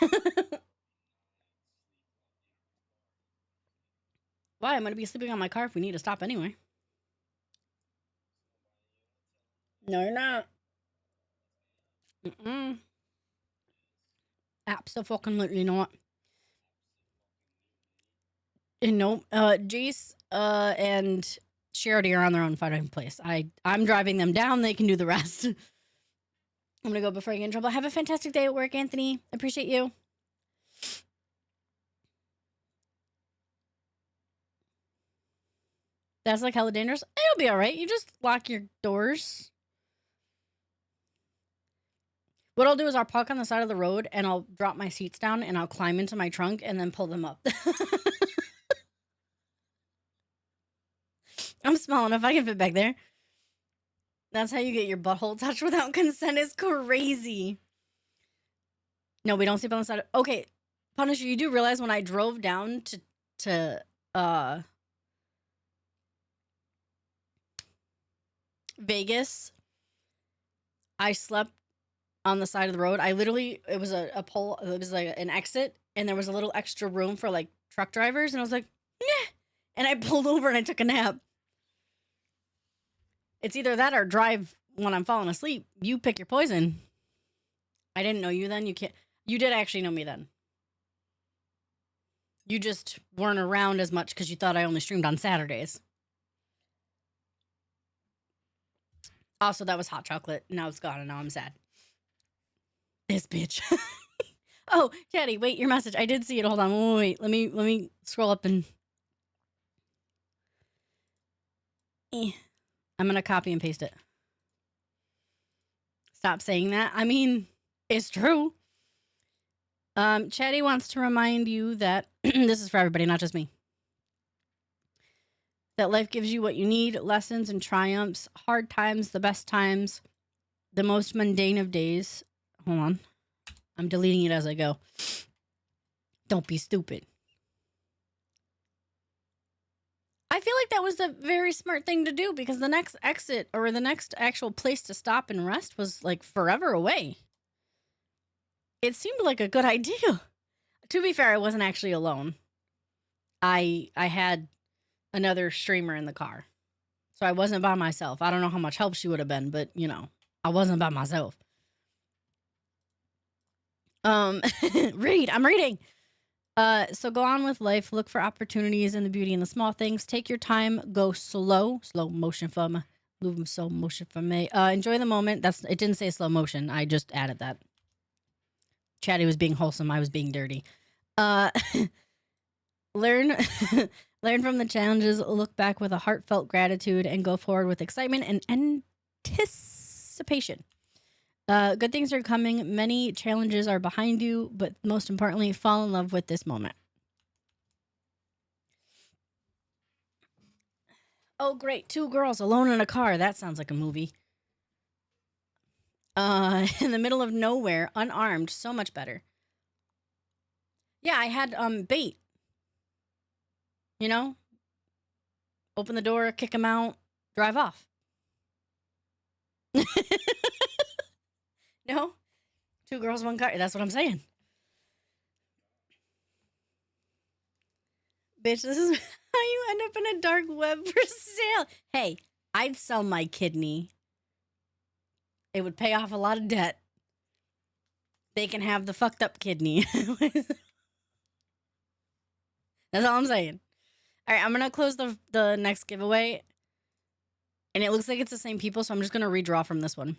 Why? I'm going to be sleeping on my car if we need to stop anyway. No, you're not. Mm-mm. Absolutely not. And no, Jace and Charity are on their own fighting place. I'm driving them down. They can do the rest. I'm going to go before I get in trouble. Have a fantastic day at work, Anthony. Appreciate you. That's like hella dangerous. It'll be all right. You just lock your doors. What I'll do is I'll park on the side of the road and I'll drop my seats down and I'll climb into my trunk and then pull them up. I'm small enough. I can fit back there. That's how you get your butthole touched without consent. It's crazy. No, we don't sleep on the side. Okay, Punisher, you do realize when I drove down to Vegas, I slept on the side of the road. It was a pole, it was like an exit, and there was a little extra room for like truck drivers, and I was like, nah. And I pulled over and I took a nap. It's either that or drive when I'm falling asleep. You pick your poison. I didn't know you then. You did actually know me then. You just weren't around as much because you thought I only streamed on Saturdays. Also, that was hot chocolate. Now it's gone and now I'm sad. This bitch. Oh, Chatty, wait, your message. I did see it. Hold on. Wait. Let me scroll up and I'm going to copy and paste it. Stop saying that. I mean, it's true. Chatty wants to remind you that this is for everybody, not just me. That life gives you what you need, lessons and triumphs, hard times, the best times, the most mundane of days. Hold on. I'm deleting it as I go. Don't be stupid. I feel like that was a very smart thing to do because the next exit or the next actual place to stop and rest was like forever away. It seemed like a good idea. To be fair, I wasn't actually alone. I had another streamer in the car. So I wasn't by myself. I don't know how much help she would have been, but you know, I wasn't by myself. Read. I'm reading. So go on with life. Look for opportunities and the beauty in the small things. Take your time. Go slow. Slow motion for me. Move slow motion for me. Enjoy the moment. It didn't say slow motion. I just added that. Chatty was being wholesome. I was being dirty. Learn learn from the challenges. Look back with a heartfelt gratitude and go forward with excitement and anticipation. Good things are coming. Many challenges are behind you, but most importantly, fall in love with this moment. Oh, great. 2 girls alone in a car. That sounds like a movie. In the middle of nowhere, unarmed. So much better. Yeah, I had bait. You know? Open the door, kick them out, drive off. No? 2 girls, 1 car. That's what I'm saying. Bitch, this is how you end up in a dark web for sale. Hey, I'd sell my kidney. It would pay off a lot of debt. They can have the fucked up kidney. That's all I'm saying. All right, I'm going to close the next giveaway. And it looks like it's the same people, so I'm just going to redraw from this one.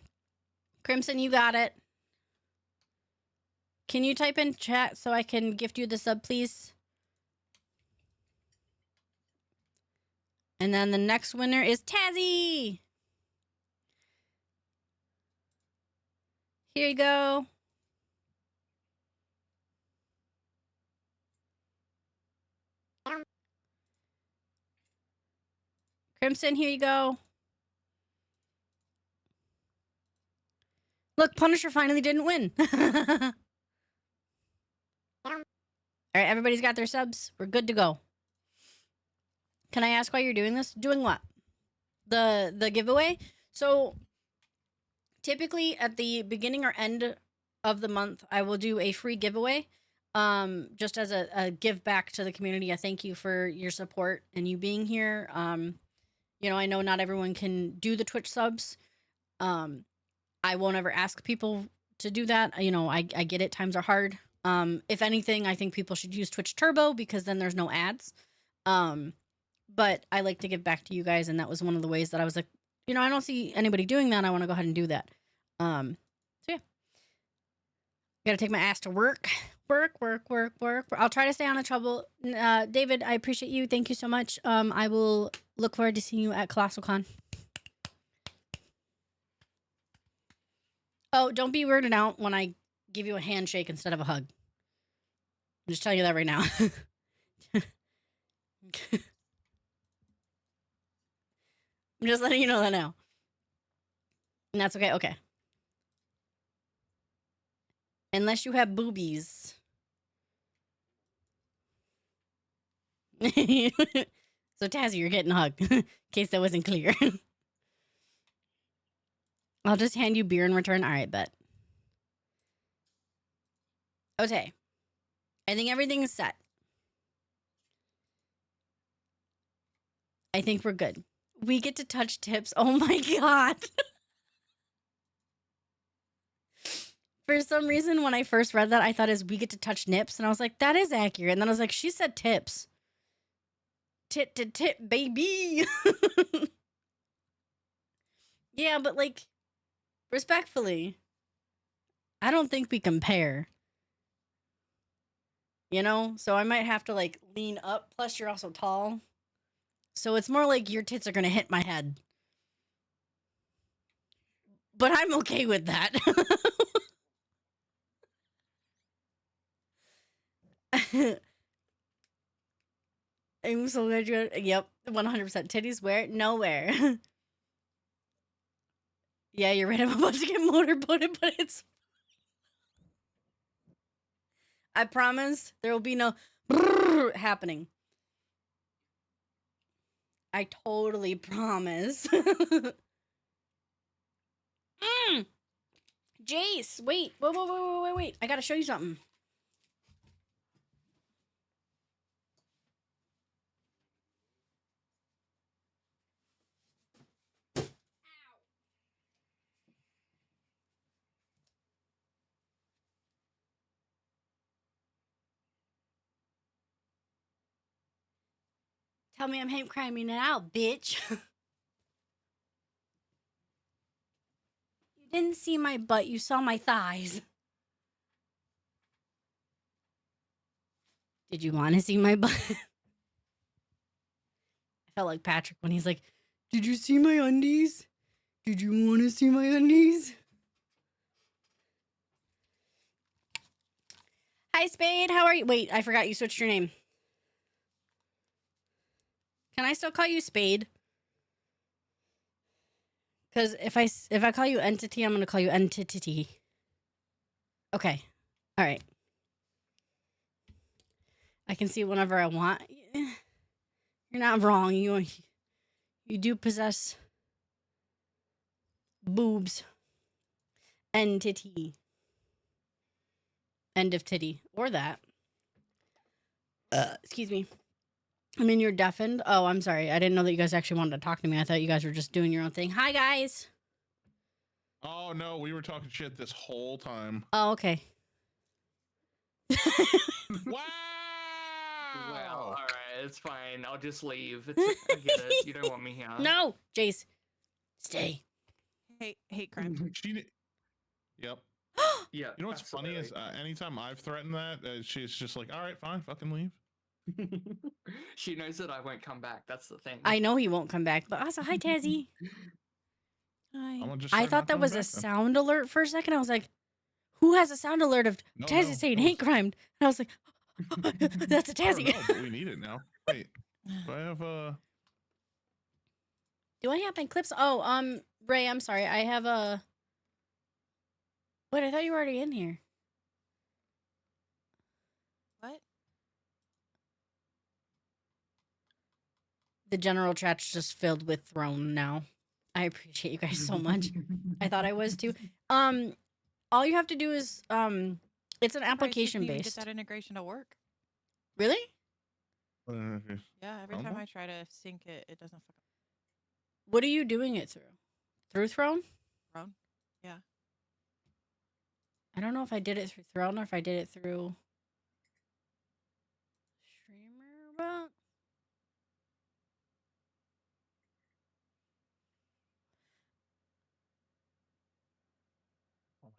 Crimson, you got it. Can you type in chat so I can gift you the sub, please? And then the next winner is Tazzy. Here you go. Crimson, here you go. Look, Punisher finally didn't win. All right, everybody's got their subs. We're good to go. Can I ask why you're doing this? Doing what? The giveaway? So typically at the beginning or end of the month, I will do a free giveaway. Just as a give back to the community. I thank you for your support and you being here. You know, I know not everyone can do the Twitch subs. I won't ever ask people to do that. You know, I get it. Times are hard. If anything, I think people should use Twitch Turbo because then there's no ads. But I like to give back to you guys, and that was one of the ways that I was like, you know, I don't see anybody doing that. I want to go ahead and do that. So yeah, gotta take my ass to work. Work. I'll try to stay on the trouble. David, I appreciate you. Thank you so much. I will look forward to seeing you at Colossal Con. Oh, don't be weirded out when I give you a handshake instead of a hug. I'm just telling you that right now. I'm just letting you know that now. And that's okay. Okay. Unless you have boobies. So, Tazzy, you're getting a hug. In case that wasn't clear. I'll just hand you beer in return. All right, bet. Okay. I think everything is set. I think we're good. We get to touch tips. Oh my God. For some reason, when I first read that, I thought we get to touch nips. And I was like, that is accurate. And then I was like, she said tips. Tit to tip, baby. Yeah, but like, respectfully, I don't think we compare. You know? So I might have to like lean up. Plus, you're also tall. So it's more like your tits are going to hit my head. But I'm okay with that. I'm so glad you. Yep, 100%. Titties where? Nowhere. Yeah, you're right. I'm about to get motorboated, but it's. I promise there will be no happening. I totally promise. Jace, wait. Wait. I gotta show you something. Tell me I'm hate criming now, bitch. You didn't see my butt, you saw my thighs. Did you want to see my butt? I felt like Patrick when he's like, did you see my undies? Did you want to see my undies? Hi, Spade. How are you? Wait, I forgot you switched your name. Can I still call you Spade? Because if I call you Entity, I'm going to call you Entity. Okay. All right. I can see it whenever I want. You're not wrong. You do possess boobs. Entity. End of titty. Or that. Excuse me. I mean, you're deafened. Oh, I'm sorry. I didn't know that you guys actually wanted to talk to me. I thought you guys were just doing your own thing. Hi, guys. Oh no, we were talking shit this whole time. Oh, okay. Wow. Well, all right, it's fine. I'll just leave. I get it. You don't want me here. No, Jace, stay. Hate crime. Yep. Yeah. You know what's funny is anytime I've threatened that, she's just like, all right, fine, fucking leave. She knows that I won't come back. That's the thing. I know he won't come back, but also, hi, Tazzy. Hi. I thought that was a sound alert for a second. I was like, who has a sound alert of Tazzy saying hate crime? And I was like, that's a Tazzy. No, but we need it now. Wait, do I have Do I have my clips? Oh, Ray, I'm sorry. I have a. Wait, I thought you were already in here. What? The general chat's just filled with throne now. I appreciate you guys so much. I thought I was too. All you have to do is it's an application Get based. that integration to work. Really? Yeah, every time I try to sync it, it doesn't fuck up. What are you doing it through? Through Throne? Throne? Yeah. I don't know if I did it through Throne or if I did it through Streamer.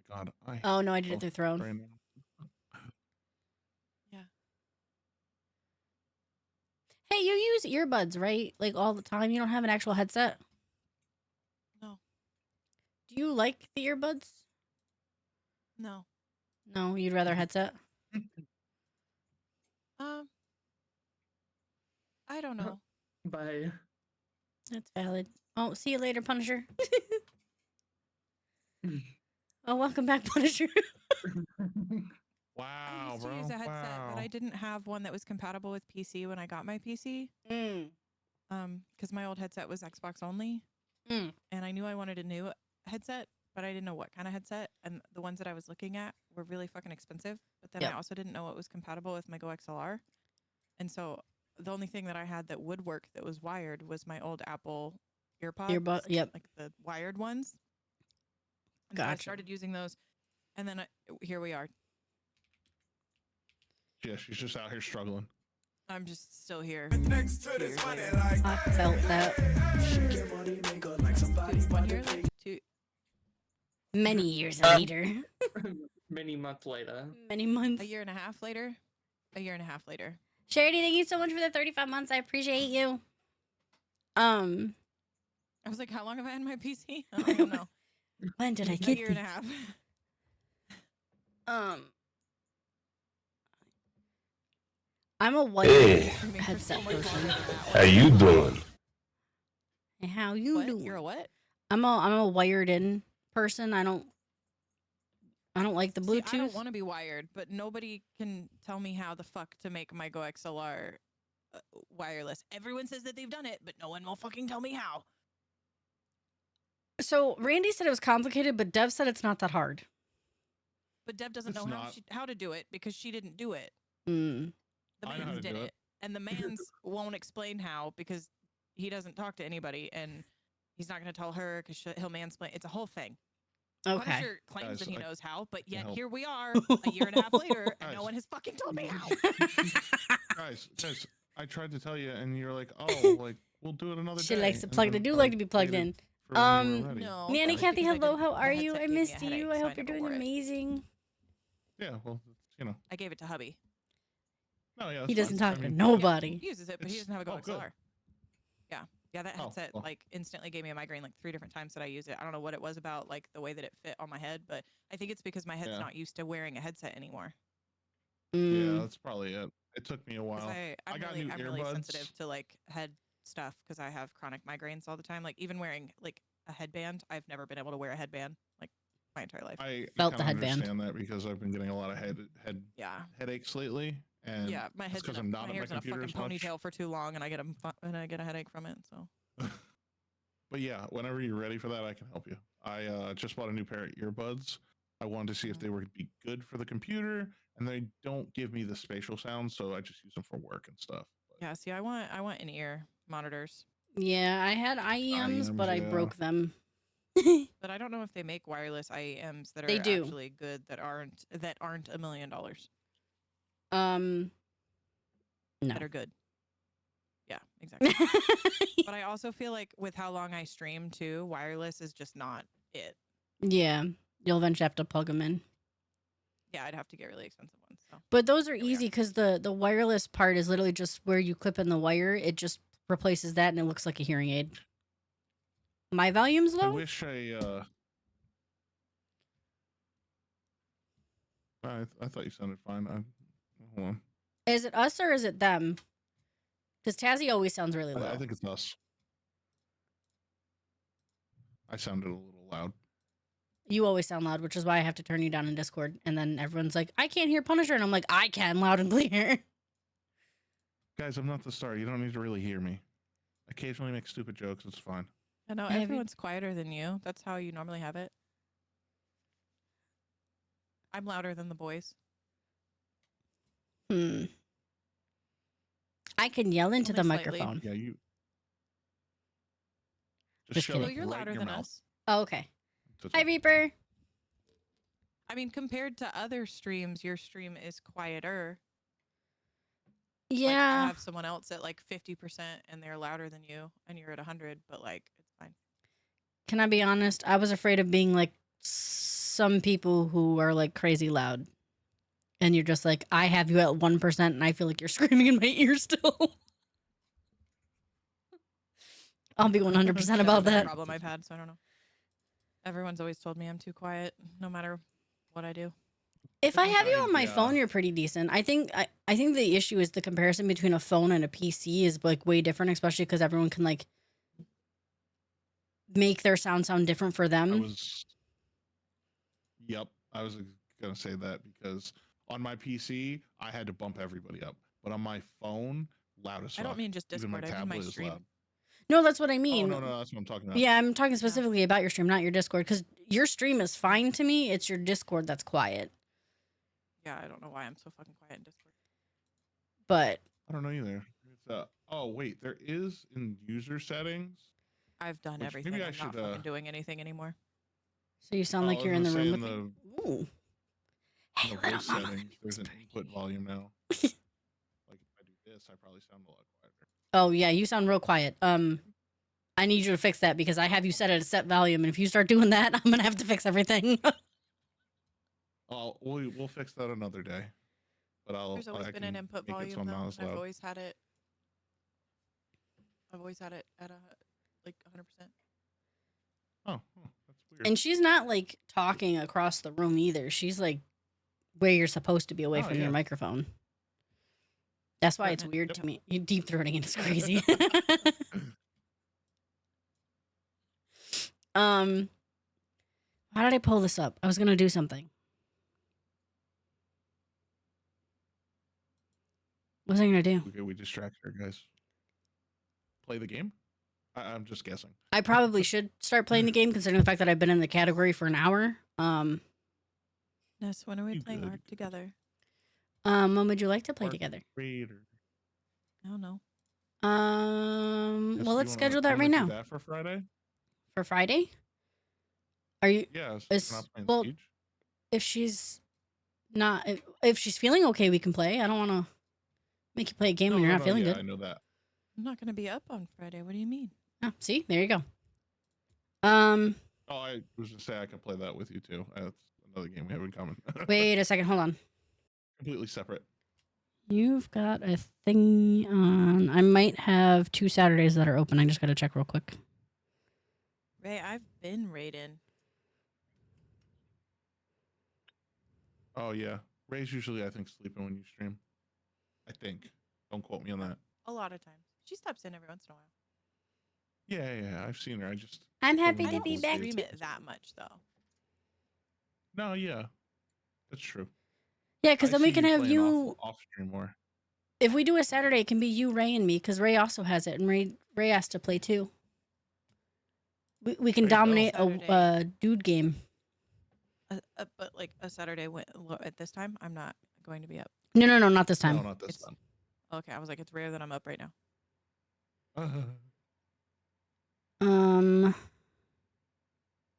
But oh my god. oh no, I did it through Throne. Right now. Yeah. Hey, you use earbuds, right? Like all the time. You don't have an actual headset? No. Do you like the earbuds? No. No, you'd rather headset? I don't know. Bye. That's valid. Oh, see you later, Punisher. Oh, welcome back, Punisher. Wow, I used bro. to use a headset, wow. but I didn't have one that was compatible with PC when I got my PC. Because my old headset was Xbox only. And I knew I wanted a new headset, but I didn't know what kind of headset. And the ones that I was looking at were really fucking expensive. But then I also didn't know what was compatible with my Go XLR. And so the only thing that I had that would work that was wired was my old Apple earpods. Yep. Like the wired ones. And Gotcha. so I started using those. And then here we are. Yeah, she's just out here struggling. I'm just still here. Next to this money like I felt that. Many years later. Many months later. Many months. A year and a half later. Charity, thank you so much for the 35 months. I appreciate you. I was like, how long have I had my PC? I don't know. When did I A get year and a half. I'm a white headset person. How you doing? Hey, how you What? doing? You're a what? I'm a wired in person. I don't like the Bluetooth. See, I don't want to be wired, but nobody can tell me how the fuck to make my Go XLR wireless. Everyone says that they've done it, but no one will fucking tell me how. So Randy said it was complicated, but Dev said it's not that hard. But Deb doesn't It's know not. how to do it because she didn't do it. Mm. The I know how mans to did do it. it. And the mans won't explain how because he doesn't talk to anybody and he's not going to tell her because he'll mansplain. It's a whole thing. Okay. Punisher claims Guys, that he I knows how, but yet help. here we are a year and a half later and no Guys. one has fucking told me how. guys, I tried to tell you, and you're like, oh, like we'll do it another She day. likes to and plug. I then do I like to be plugged waited in. for when you were ready. No, Nanny that's Kathy, because I hello. didn't- How the are you? headset I gave me a missed headache, you. I so hope you're never doing wore it. amazing. Yeah, well, you know. I gave it to hubby. No, yeah. He that's doesn't fine. talk I to mean, nobody. He uses it, but he It's- doesn't have a oh, good good. XLR. Yeah, that Oh, headset well. like instantly gave me a migraine like 3 different times that I use it. I don't know what it was about like the way that it fit on my head, but I think it's because my head's Yeah. not used to wearing a headset anymore. Yeah, Mm. that's probably it. It took me a Because while. I'm got really new I'm really earbuds. sensitive to like head stuff because I have chronic migraines all the time. Like even wearing like a headband, I've never been able to wear a headband like my entire life. I Felt the kinda headband. understand that because I've been getting a lot of Yeah, headaches lately, and yeah. My it's head's because in a, I'm not my at my hair's in a computer fucking as much. ponytail for too long, and I get a headache from it. So But yeah, whenever you're ready for that, I can help you. I just bought a new pair of earbuds. I wanted to see if they would be good for the computer, and they don't give me the spatial sound, so I just use them for work and stuff. But yeah. See, I want in ear monitors, Yeah, I had IEMs, but I yeah. broke them. but I don't know if they make wireless IEMs that are They do. actually good that aren't $1 million. No. That are good. Yeah, exactly. But I also feel like with how long I stream too, wireless is just not it. Yeah, you'll eventually have to plug them in. Yeah, I'd have to get really expensive ones. So But those are Here we easy because the wireless part is literally just where you clip in the wire. It just replaces that and it looks like a hearing aid. My volume's I low? wish I thought you sounded fine. Hold on. Is it us or is it them? Because Tazzy always sounds really low. I think it's us. I sounded a little loud. You always sound loud, which is why I have to turn you down in Discord. And then everyone's like, I can't hear Punisher. And I'm like, I can, loud and clear. Guys, I'm not the star. You don't need to really hear me. Occasionally make stupid jokes. It's fine. I know Have you- everyone's quieter than you. That's how you normally have it. I'm louder than the boys. I can yell into Only the slightly. microphone. Yeah, you. Just shove kidding. it Well, you're right in louder your than mouth us. Oh, okay. to Hi, talk. Reaper. I mean, compared to other streams, your stream is quieter. Like, I Yeah. have someone else at like 50% and they're louder than you, and you're at 100, but like it's fine. Can I be honest? I was afraid of being like some people who are like crazy loud. And you're just like, I have you at 1% and I feel like you're screaming in my ear still. I'll be 100% That's about never a that. problem I've had, so I don't know. Everyone's always told me I'm too quiet, no matter what I do. If I have you I- on my yeah. phone, you're pretty decent. I think the issue is the comparison between a phone and a PC is like way different, especially because everyone can like make their sound different for them. Yep, I was gonna say that because on my PC I had to bump everybody up, but on my phone, loud as I fuck. don't mean just Even my Discord, I mean my tablet is stream. loud. No, that's what I Oh mean. no, that's what I'm talking about. Yeah, I'm talking specifically about your stream, not your Discord, because your stream is fine to me. It's your Discord that's quiet. Yeah, I don't know why I'm so fucking quiet in Discord. But I don't know either. It's oh wait, there is in user settings. I've done Which everything. maybe I I'm not should, fucking doing anything anymore. so you sound Oh, like I you're was in the gonna room say with in me. Ooh. In Hey, the little voice mama. settings, there's an Whispering. input volume now. Like if I do this, I probably sound a lot quieter. Oh yeah, you sound real quiet. I need you to fix that because I have you set at a set volume, and if you start doing that, I'm gonna have to fix everything. Oh, we'll fix that another day. But There's always I been can an input make it so volume I'm though. not as and I've loud. always had it. I've always had it at like 100%. Oh, that's weird. And she's not like talking across the room either. She's like where you're supposed to be away Oh, from yeah. your microphone. That's why it's Throating it. weird Yep. to me. You deep throating it is crazy. How did I pull this up? I was gonna do something. What was I gonna do? Okay, we distract her, guys. Play the game? I'm just guessing. I probably should start playing the game considering the fact that I've been in the category for an hour. Ness, when are we You playing good, Ark you good. together? When would you like to play Arc together? Raider. I don't know. Yes, Well, you let's wanna- schedule that wanna right do now that for Friday? for Friday. Are you? Yes. Is- We're not playing well, Siege. If she's not, if she's feeling okay, we can play. I don't want to Make you play a game No, when you're no, not no, feeling yeah, good. I know that. I'm not gonna be up on Friday. What do you mean? Oh, see, there you go. Oh, I was gonna say I can play that with you too. That's another game we have in common. Wait a second. Hold on. Completely separate. You've got a thing on. I might have 2 Saturdays that are open. I just gotta check real quick. Ray, I've been raiding Oh yeah, Ray's usually I think sleeping when you stream. I think. Don't quote me on that. a lot of times. She steps in every once in a while. Yeah, I've seen her. I just. I'm don't happy I to remember be don't what back. days stream it it is. that much though. No, yeah, that's true. Yeah, because I then we see can you have playing you. off stream more. If we do a Saturday, it can be you, Ray, and me, because Ray also has it, and Ray has to play too. We can There you go. dominate Saturday. a dude game. But like a Saturday at this time, I'm not going to be up. No, not this time. No, not this It's- time. Okay, I was like, it's rare that I'm up right now.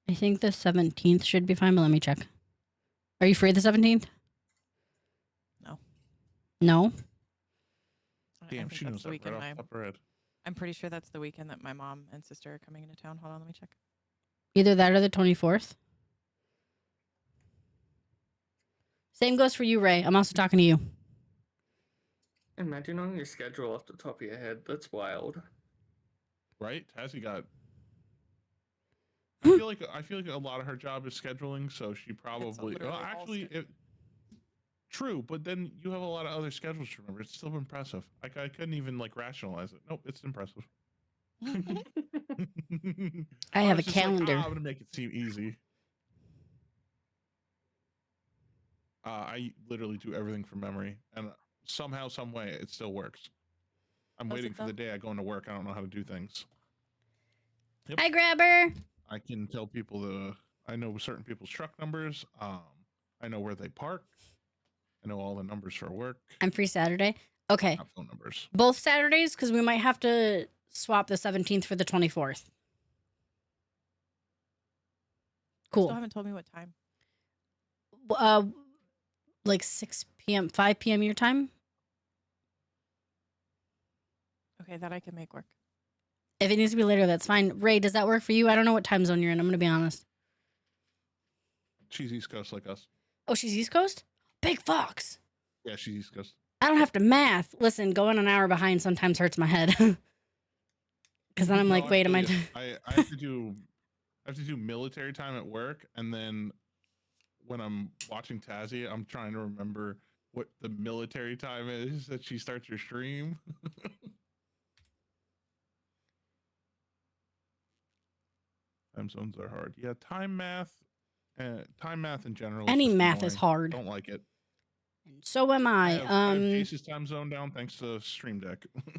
I think the 17th should be fine, but let me check. Are you free the 17th? No. No? I Damn, think she that's knows the that weekend. right off the top of her head. I'm pretty sure that's the weekend that my mom and sister are coming into town. Hold on, let me check. Either that or the 24th. Same goes for you, Ray. I'm also talking to you. Imagine on your schedule off the top of your head. That's wild. Right? Tassie got. I feel like a lot of her job is scheduling, so she probably. literally Well, all actually, true, but then you have a lot of other schedules to remember. It's still impressive. I couldn't even like rationalize it. Nope, it's impressive. I have a was just like, calendar. I'm gonna make it seem easy. I literally do everything from memory, and somehow, some way, it still works. I'm Does waiting it for the though? day I go into work. I don't know how to do things. Hi, Grabber. I can tell people I know certain people's truck numbers. I know where they park. I know all the numbers for work. I'm free Saturday. Okay. Not phone numbers. Both Saturdays, because we might have to swap the 17th for the 24th. Still Cool. haven't told me what time. Like 6 p.m., 5 p.m. your time. Okay, that I can make work. If it needs to be later, that's fine. Ray, does that work for you? I don't know what time zone you're in. I'm going to be honest. She's East Coast like us. Oh, she's East Coast? Big Fox. Yeah, she's East Coast. I don't have to math. Listen, going an hour behind sometimes hurts my head. Because then I'm No, like, wait, am I... feel you. I have to do military time at work, and then when I'm watching Tassie, I'm trying to remember what the military time is that she starts her stream. Time zones are hard. Yeah, time math in general. Any just math is annoying. hard. Don't like it. So am I. I have Jace's time zone down thanks to Stream Deck. Do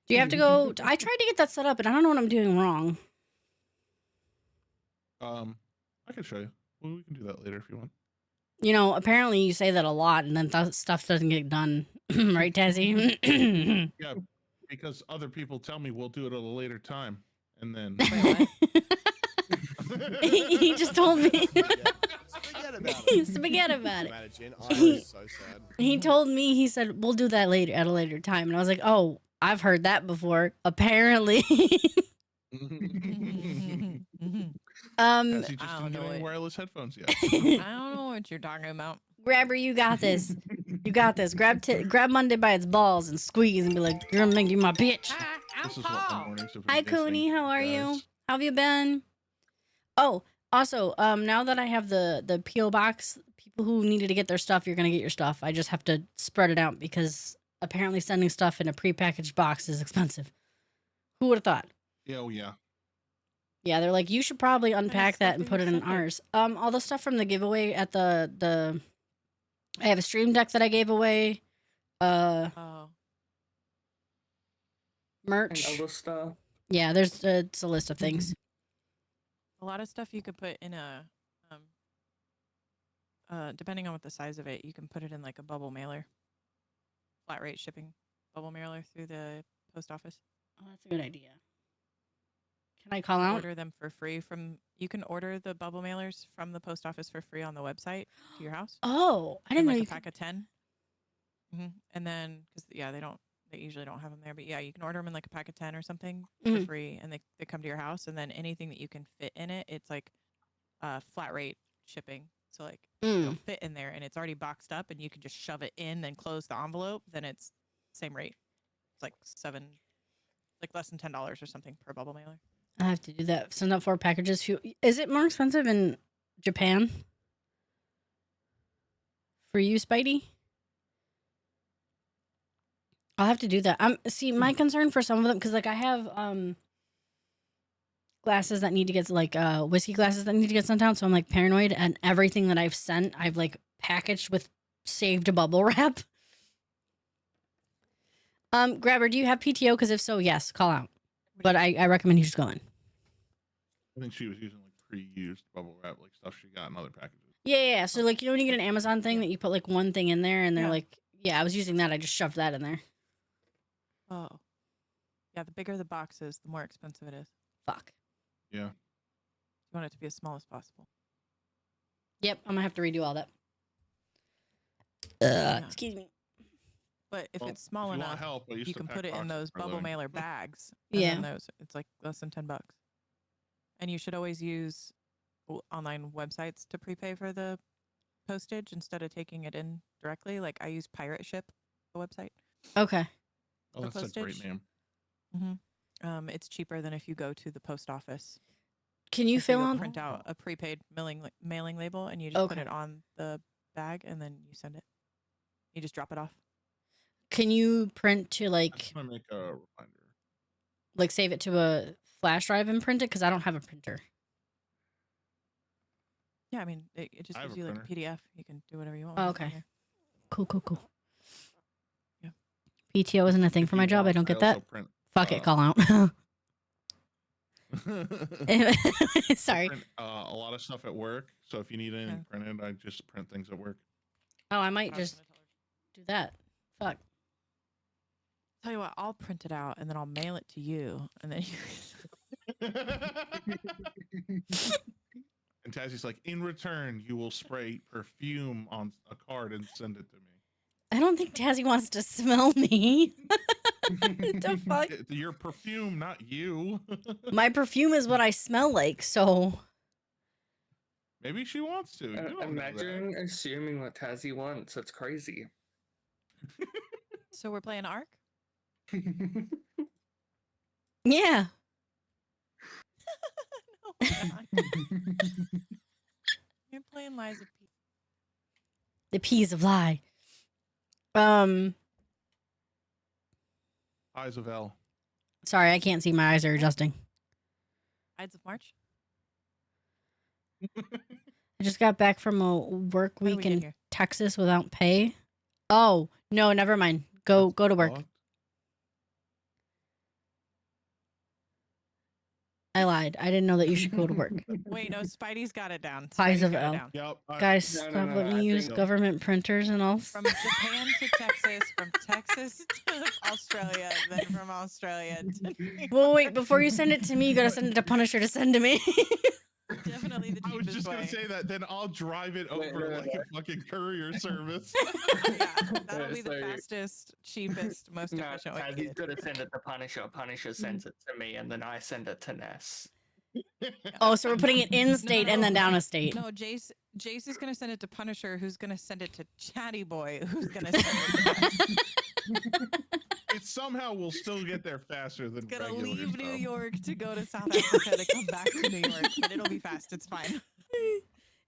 you have to go... I tried to get that set up, and I don't know what I'm doing wrong. I can show you. Well, we can do that later if you want. You know, apparently you say that a lot, and then stuff doesn't get done. Right, Tassie? Yeah, because other people tell me we'll do it at a later time, and then He just told me. Forget about it. Forget about it. Imagine, I was so sad. He told me, he said, we'll do that later at a later time. And I was like, oh, I've heard that before. Apparently. Has he just I don't didn't get know any it. wireless headphones yet? I don't know what you're talking about. Grabber, you got this. You got this. Grab Monday by its balls and squeeze and be like, you're gonna make you my bitch. This is what the mornings have been Hi, missing, Cooney. How are you? guys. How have you been? Oh, also, now that I have the P.O. box, people who needed to get their stuff, you're gonna get your stuff. I just have to spread it out because apparently sending stuff in a prepackaged box is expensive. Who would have thought? Yeah, oh yeah. Yeah, they're like, you should probably unpack stuff that and that put you it in sent her? ours. All the stuff from the giveaway at the I have a stream deck that I gave away. Oh, Merch. And other stuff. Yeah, there's it's a list of things. a lot of stuff you could put in a, depending on what the size of it, you can put it in like a bubble mailer, flat rate shipping bubble mailer through the post office. Oh, that's a good idea. Can I call out? Order them for free from. You can order the bubble mailers from the post office for free on the website to your house. Oh, I in didn't know like you a pack of 10. And then, because they don't They usually don't have them there, but yeah, you can order them in like a pack of 10 or something Mhm. for free, and they come to your house. And then anything that you can fit in it, it's like flat rate shipping. So like it'll Mm. fit in there, and it's already boxed up, and you can just shove it in, then close the envelope. Then it's same rate. It's like less than $10 or something per bubble mailer. I have to do that. Send out 4 packages. Is it more expensive in Japan for you, Spidey? I'll have to do that. See, my concern for some of them, because like I have glasses that need to get like whiskey glasses that need to get sent out, so I'm like paranoid, and everything that I've sent, I've like packaged with saved bubble wrap. Grabber, do you have PTO? Because if so, yes, call out. But I recommend you just go in. I think she was using like pre-used bubble wrap, like stuff she got in other packages. Yeah. So like, you know when you get an Amazon thing that you put like one thing in there, and they're Yeah. like, yeah, I was using that. I just shoved that in there. Oh, yeah. The bigger the box is, the more expensive it is. Fuck. Yeah. You want it to be as small as possible. Yep, I'm gonna have to redo all that. Yeah. Excuse me. But if Well, it's small if you want enough, help, I used you to can pack put it in boxes those for a bubble living. mailer bags. And Yeah. then it's like less than $10. And you should always use online websites to prepay for the postage instead of taking it in directly. Like I use Pirate Ship, the website. Okay. Oh, for that's a great postage. name. It's cheaper than if you go to the post office. Can you And so fill you'll out? print out a prepaid mailing label, and you just put Okay. it on the bag, and then you send it. You just drop it off. Can you print to I like just want to make a reminder. save it to a flash drive and print it? Because I don't have a printer. Yeah, I mean, it just I have gives a you like a printer. PDF. You can do whatever you want. Oh, with it on okay. there. Cool. Yeah. PTO isn't a thing If for you my job. I want, don't get also that. print, Fuck it. Call out. I Sorry. print a lot of stuff at work. So if you need anything printed, I just print things at work. Oh, I might But I was just gonna tell her, do that. Fuck. tell you what, I'll print it out and then I'll mail it to you, and then you. And Tassie's like, in return, you will spray perfume on a card and send it to me. I don't think Tazzy wants to smell me. The fuck? Your perfume, not you. My perfume is what I smell like, so Maybe she wants to. You don't know that. Imagine assuming what Tazzy wants. That's crazy. So we're playing Ark. yeah. No, we're not. You're playing Liza P. The peas of lie. Eyes of L. Sorry, I can't see. My eyes are adjusting. Ides of March. I just got back from a work How do we week get in here? Texas without pay. Oh, no, never mind. Go to work. Fuck. I lied. I didn't know that you should go to work. Wait, no, Spidey's got it down. Pies Spidey's of got L. it down. Yep. Guys, No, no, stop no, letting no, me I use think- government printers and all. From Japan to Texas, from Texas to Australia, then from Australia to New York. Well, wait, before you send it to me, you gotta send it to Punisher to send to me. Definitely the I was cheapest just way. gonna say that. Then I'll drive it Wait, over no, like a fucking courier service. Yeah, that'll be the So- fastest, cheapest, most No, efficient way to Tazzy's get it. gonna send it to Punisher. Punisher sends it to me, and then I send it to Ness. Oh, so we're putting it in state and then down a state. No, Jace is gonna send it to Punisher, who's gonna send it to Chatty Boy, who's gonna send it to us. It somehow will still get there faster than Gonna regular leave New stuff. York to go to South Africa to come back to New York, but it'll be fast. It's fine.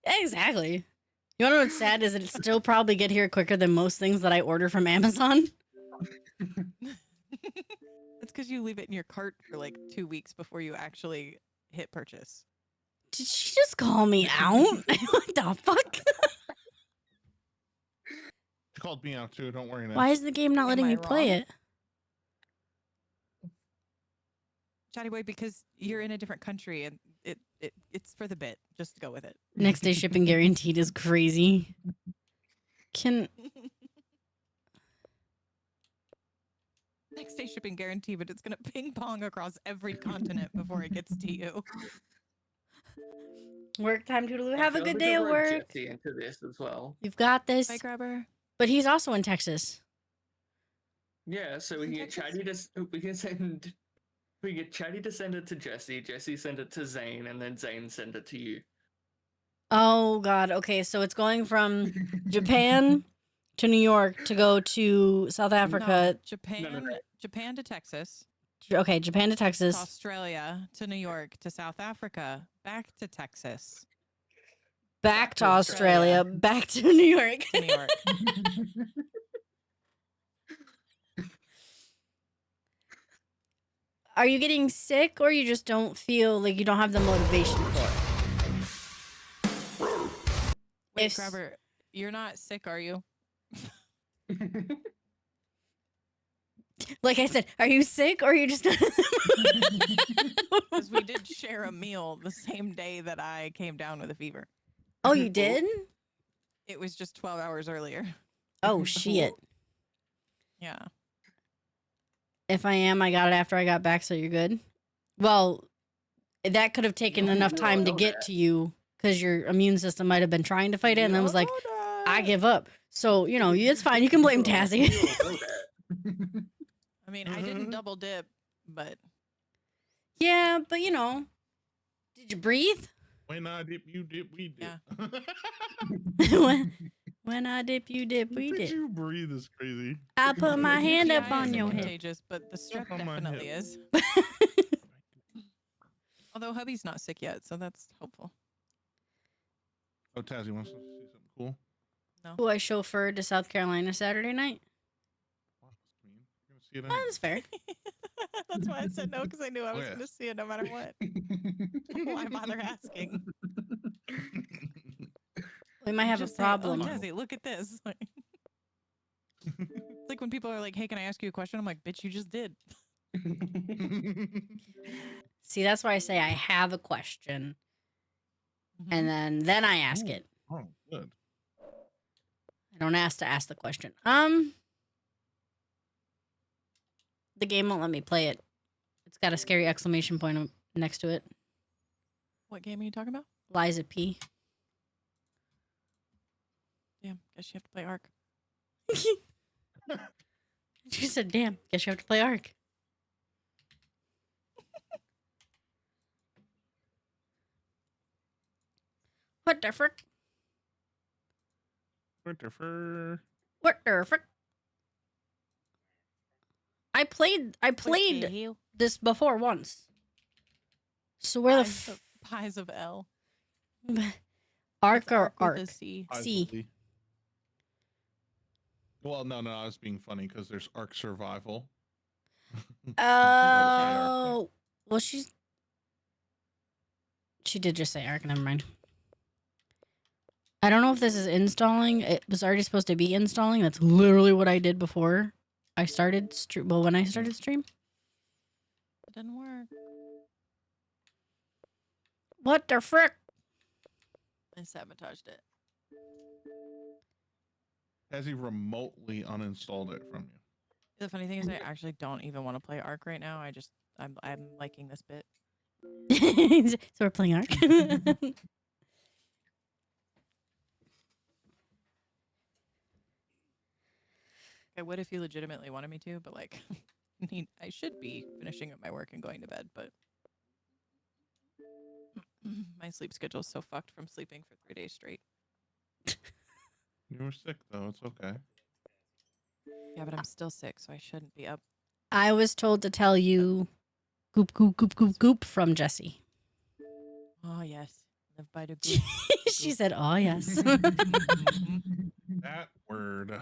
Exactly. You wanna know what's sad is that it still probably get here quicker than most things that I order from Amazon. It's because you leave it in your cart for like 2 weeks before you actually hit purchase. Did she just call me out? What the fuck? She called me out too. Don't worry, Ness. Why is the game not Am letting I me play wrong? it? Chatty Boy, because you're in a different country and it's for the bit. Just go with it. Next day shipping guaranteed is crazy. Can Next day shipping guarantee, but it's gonna ping pong across every continent before it gets to you. work time, Toodaloo. I Have a feel good like day I at brought work. Jesse into this as well. You've got this. Bike grabber. But he's also in Texas. Yeah, so we In can get Texas? Chatty we get Chatty to send it to Jesse, Jesse send it to Zane, and then Zane send it to you. Oh God. Okay, so it's going from Japan to New York to go to South No, Africa. Japan, Japan to Texas, Okay, Japan to to Texas. Australia, to New York, to South Africa, back to Texas, Back to to Australia, Australia. back to New York. to New York. Are you getting sick or you just don't feel like you don't have the motivation for it? Wait, If- Grabber, you're not sick, are you? Like I said, are you sick or are you just Because we did share a meal the same day that I came down with a fever. Oh, you did? It was just 12 hours earlier. Oh shit. Yeah. If I am, I got it after I got back, so you're good. Well, that could have taken enough time to get to you because your immune system might have been trying to fight it, and then was like, I give up. So, you know, it's fine. You can blame Tazzy. I mean, I didn't double dip, but Yeah, but you know, did you breathe? When I dip, you dip, we dip. Yeah. when I dip, you dip, we Did dip. you breathe is crazy. I put my hand up UTI on isn't your head. contagious, but the strep on my definitely hip. is. Although hubby's not sick yet, so that's hopeful. Oh, Tazzy wants to see something cool. Who I chauffeured to South Carolina Saturday night. Wow, that's mean. You're gonna see it Oh, that's fair. That's why I said no, because I knew I was Oh, going to yes. see it no matter what. Why bother asking? We might have a Just say, problem. oh, Desi, look at this. It's like when people are like, hey, can I ask you a question? I'm like, bitch, you just did. See, that's why I say I have a question, and then I ask it. Oh, good. I don't ask to ask the question. The game won't let me play it. It's got a scary exclamation point next to it. What game are you talking about? Liza P. Damn, guess you have to play Ark. She said, "Damn, guess you have to play Ark." What the frick? What the fur? What the frick? I played this before once. So where the Pies of L. Ark It's or with Ark? a C. C. Well, no, I was being funny because there's Ark Survival. Oh, well, she did just say Ark. Never mind. I don't know if this is installing. It was already supposed to be installing. That's literally what I did before I started stream. Well, when I started stream. It didn't work. What the frick? I sabotaged it. Has he remotely uninstalled it from you? The funny thing is, I actually don't even want to play Ark right now. I'm liking this bit. So we're playing Ark. I would if you legitimately wanted me to, but like, I should be finishing up my work and going to bed, but my sleep schedule is so fucked from sleeping for 3 days straight. You were sick though. It's okay. Yeah, but I'm still sick, so I shouldn't be up. I was told to tell you goop, goop, goop, goop, goop from Jessie. Oh, yes. Live by the goop. She said, oh, yes. That word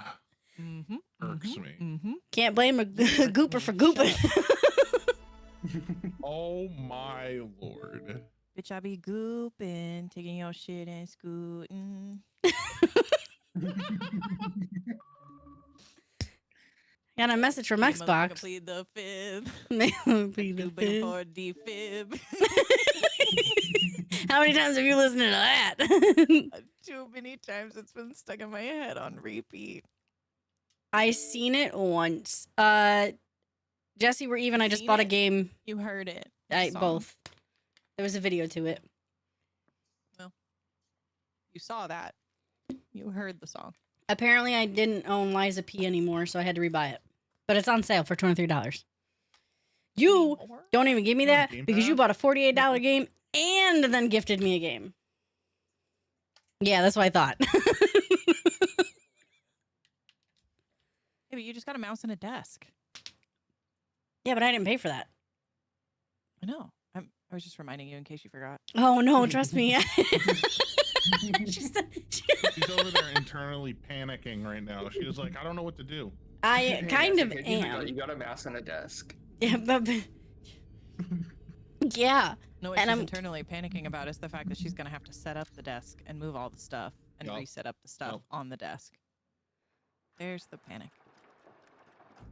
Mm-hmm. irks me. Mm-hmm. Can't blame a gooper for gooping. Oh my lord. Bitch, I be gooping, taking your shit and scooting. Got a message from Xbox. Plead the fib. Plead the Looking fib. for defib. How many times have you listened to that? Too many times it's been stuck in my head on repeat. I seen it once. Jesse, we're even. I just Seen bought a it? game. You heard it. Song. Both. There was a video to it. You saw that. You heard the song. Apparently, I didn't own Liza P anymore, so I had to rebuy it. but it's on sale for $23. You More? don't even give me You want that Game because you Pass? bought a $48 game and then gifted me a game. Yeah, that's what I thought. Hey, but you just got a mouse and a desk. Yeah, but I didn't pay for that. I know. I was just reminding you in case you forgot. Oh no, trust me. She's over there internally panicking right now. She was like, I don't know what to do. I Hey, kind of Jessica, you am. got a mouse and a desk. Yeah, but yeah. No, what And she's I'm- internally panicking about is the fact that she's going to have to set up the desk and move all the stuff and Yup. reset up the stuff Yup. on the desk. There's the panic.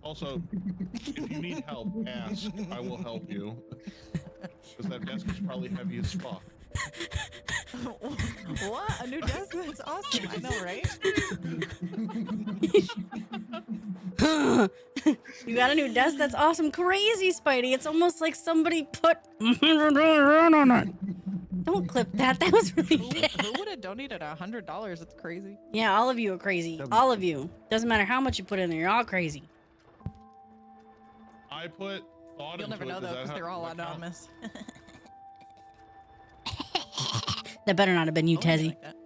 Also, if you need help, ask. I will help you. Because that desk is probably heavy as fuck. What? A new desk? That's awesome. I know, right? You got a new desk? That's awesome. Crazy, Spidey. It's almost like somebody put $100 on it. Don't clip that. That was really bad. Who would have donated $100? It's crazy. Yeah, all of you are crazy. All of you. Doesn't matter how much you put in there. You're all crazy. I put thought You'll never into it. know, Does though, that because they're all does that count? anonymous. That better not have been you, Oh, I Tezzy. like that.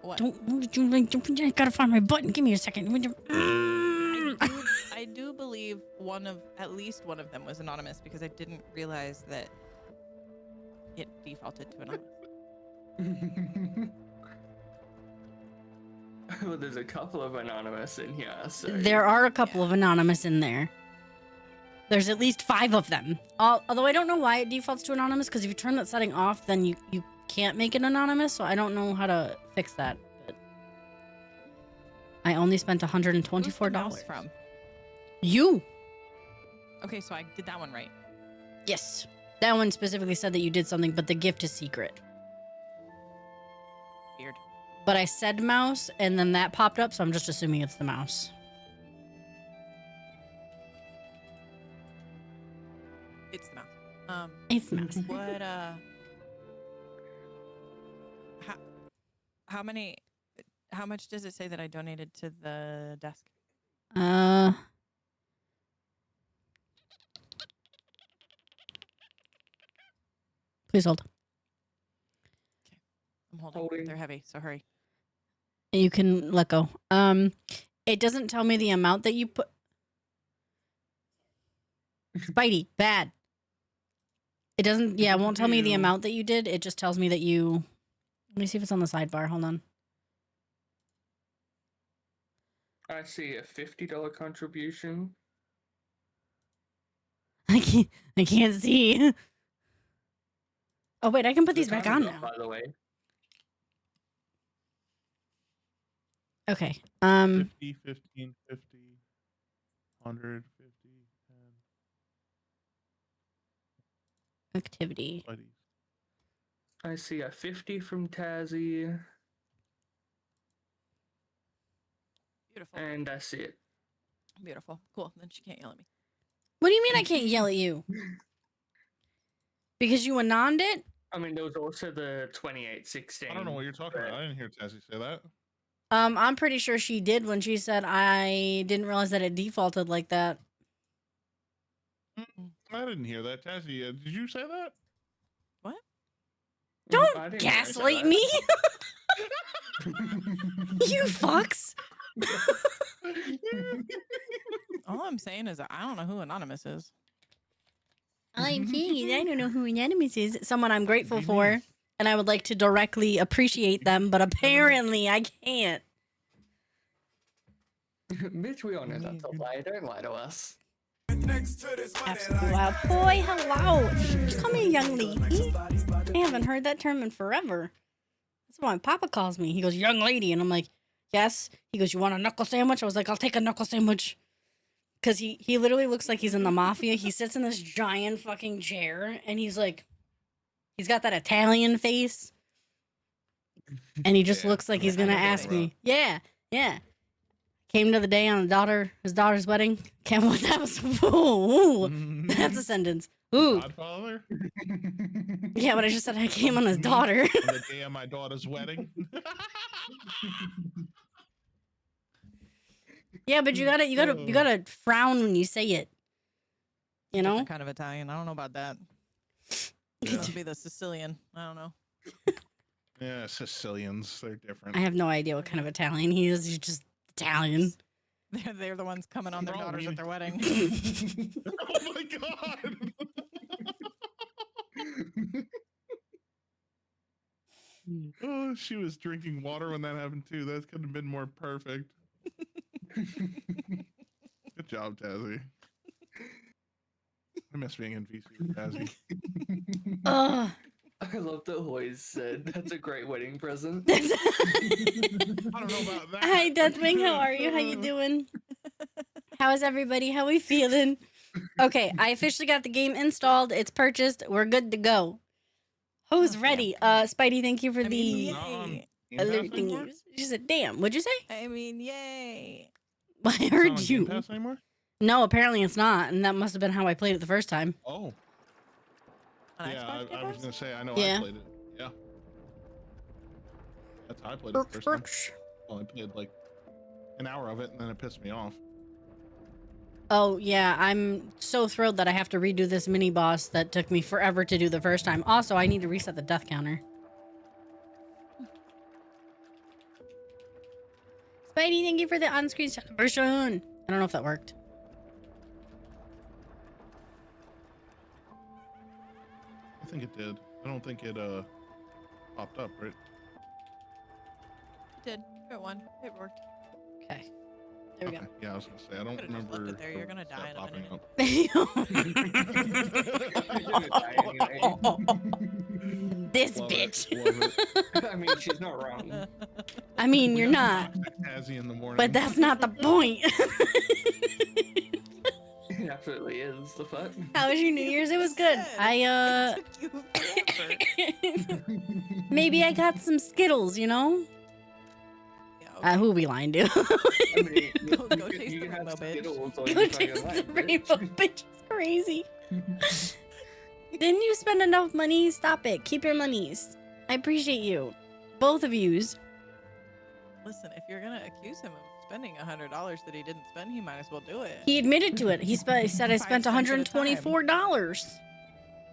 What? I gotta find my button. Give me a second. I do believe at least one of them was anonymous because I didn't realize that it defaulted to anonymous. Well, there's a couple of anonymous in here, so There are a couple of anonymous in there. There's at least 5 of them. Although I don't know why it defaults to anonymous, because if you turn that setting off, then you can't make it anonymous, so I don't know how to fix that. But I only spent Who's the $124. mouse from? You. Okay, so I did that one right. Yes. That one specifically said that you did something, but the gift is secret. Weird. But I said mouse, and then that popped up, so I'm just assuming it's the mouse. It's the mouse. It's the mouse. What, how much does it say that I donated to the desk? Please hold. I'm holding. Holding. They're heavy, so hurry. You can let go. It doesn't tell me the amount that you put. Spidey, bad. It doesn't. Yeah, it won't tell me the amount that you did. It just tells me that you. Let me see if it's on the sidebar. Hold on. I see a $50 contribution. I can't see. Oh wait, I can put these The back timer's on up, now. by the way. Okay. 50, 15, 50, 100, 50, 10. Activity. Buddies. I see a 50 from Tazzy, Beautiful. and I see it. Beautiful. Cool. Then she can't yell at me. What do you mean I can't yell at you? Because you anonned it? I mean, there was also the 2816. I don't know what you're talking about. I didn't hear Tessie say that. I'm pretty sure she did when she said I didn't realize that it defaulted like that. I didn't hear that. Tessie, did you say that? What? I Don't didn't hear gaslight that. me. You fucks. All I'm saying is I don't know who Anonymous is. I'm saying I don't know who Anonymous is. Someone I'm grateful for, and I would like to directly appreciate them, but apparently I can't. Bitch, we all know that's a lie. Don't lie to us. Next to this money Absolutely wild. Boy, hello. Just call me a young lady. I haven't heard that term in forever. That's why my papa calls me. He goes, young lady. And I'm like, yes. He goes, you want a knuckle sandwich? I was like, I'll take a knuckle sandwich. Because he literally looks like he's in the mafia. He sits in this giant fucking chair. And he's like, he's got that Italian face. And he just Yeah, looks like he's going to I know ask that. me. Yeah, yeah. Came to the day on his daughter's wedding. Can't what that was. Ooh, that's a sentence. Ooh. Godfather? Yeah, but I just said I came on his Me daughter. On the day of my daughter's wedding? Yeah, but you gotta frown when you say it. You know? Different kind of Italian. I don't know about that. It Yeah. must be the Sicilian. I don't know. Yeah, Sicilians, they're different. I have no idea what kind of Italian he is. He's just Italian. They're the ones coming on their We're all daughters at their wedding. Oh my god! Oh, she was drinking water when that happened too. That could have been more perfect. Good job, Tazzy. I miss being in VC with Tazzy. Ugh. I love that Hoy's said that's a great wedding present. I don't know about that. Hi, Deathwing. How are you? How you doing? How is everybody? How we feeling? Okay, I officially got the game installed. It's purchased. We're good to go. Who's Okay. ready? Spidey, thank you for I the mean, Yay. alert Game Pass thingies. She said, "Damn, what'd you say?" I mean, yay. I It's not heard on Game you. Pass anymore? No, apparently it's not, and that must have been how I played it the first time. Oh, On yeah. Xbox Game I was Pass? gonna say I know Yeah. I played it. Yeah, that's how I played it the first time. Perch. Well, I played like an hour of it, and then it pissed me off. Oh yeah, I'm so thrilled that I have to redo this mini boss that took me forever to do the first time. Also, I need to reset the death counter. Spidey, thank you for the on-screen celebration. I don't know if that worked. I think it did. I don't think it popped up, right? It did. It won. It worked. Okay, there we Okay. Yeah, I was gonna say I don't Could've just remember. left it there. You're gonna die stuff in a minute. go. This Love bitch. It, love it. I mean, she's not wrong. I mean, We you're got not, toxic Tazzy in the morning. but that's not the point. It absolutely is. The fuck? How was your New Year's? It was good. It took you forever. Maybe I got some Skittles, you know? Yeah, Who we lying to? I mean, Go taste the have rainbow, bitch. Skittles all Go your taste fucking the life, bitch. rainbow, bitch. Is crazy. Didn't you spend enough money? Stop it. Keep your monies. I appreciate you. Both of yous. Listen, if you're gonna accuse him of spending $100 that he didn't spend, he might as well do it. He admitted to it. He said I 5 spent cents at a time. $124.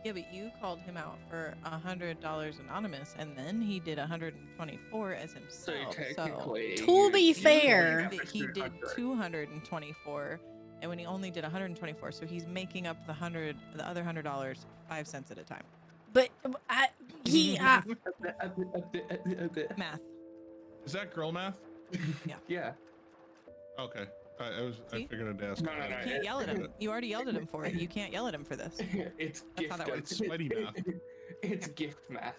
Yeah, but you called him out for $100 anonymous, and then he did 124 as So himself. technically, To be you're fair- only He did 100. 224, and when he only did 124, so he's making up the other $100 5 cents at a time. But he Math. Is that girl math? Yeah. Okay. I See? figured I'd ask. No, no, no, You can't yell at him. You already yelled at him for it. You can't yell at him for this. It's That's gift how that works. It's Spidey math. It's gift math.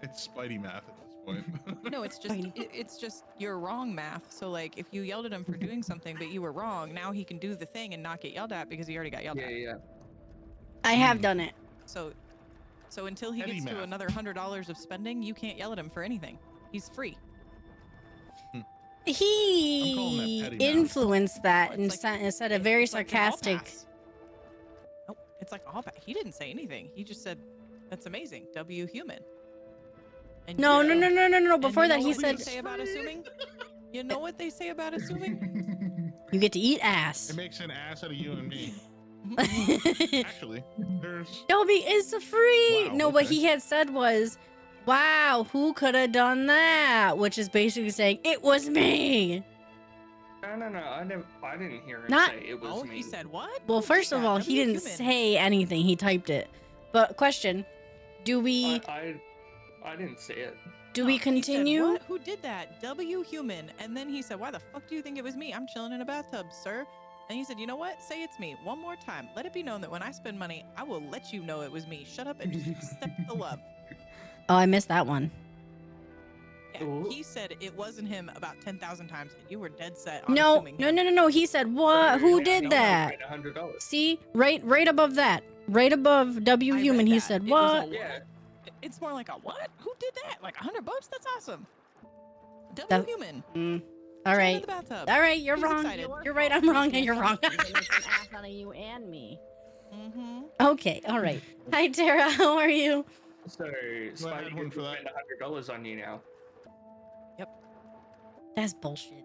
It's Spidey math at this point. No, it's just it's just you're wrong math. So like if you yelled at him for doing something but you were wrong, now he can do the thing and not get yelled at because he already got yelled Yeah, at. yeah. I have done it. So until he Petty gets to math. another $100 of spending, you can't yell at him for anything. He's free. calling He that petty math. influenced that and It's like- said a very It's like an all sarcastic. pass. Nope, it's like all pass. He didn't say anything. He just said, "That's amazing, W human." And No, you no, know- no, no, no, no. and Before you that, know he what said, they say about assuming. You know what they say about assuming? "You get to eat It ass." makes an ass out of you and me. Actually, there's. Dobby is free. Wow, No, what okay. he had said was, "Wow, who could have done that?" Which is basically saying it was me. No. I didn't hear him Not- say it was Oh, me. he said what? Well, Who did first of that? all, he W didn't human. say anything. He typed it. But question: Do we I didn't say it. do we He said, continue? "What? Who did that? W human." And then he said, "Why the fuck do you think it was me? I'm chilling in a bathtub, sir." And he said, "You know what? Say it's me one more time. Let it be known that when I spend money, I will let you know it was me. Shut up and just accept the love." Oh, I missed that one. Yeah, Ooh. he said it wasn't him about 10,000 times, and you were dead set on No, assuming no, him. no, no, no. He said, "What? Who did that?" $100. See, right above that, right above W I read human. He that. said, It was a "What?" Yeah. It's more like a what? Who did that? Like $100? That's awesome. W That- human. All Chilling in right, the bathtub. all right. You're He's wrong. excited. You're right. I'm wrong, and you're wrong. ass out of you and me. Mm-hmm. Okay, all right. Hi, Tara. How are you? So had Spidey one can for that. spend $100 on you now. That's bullshit.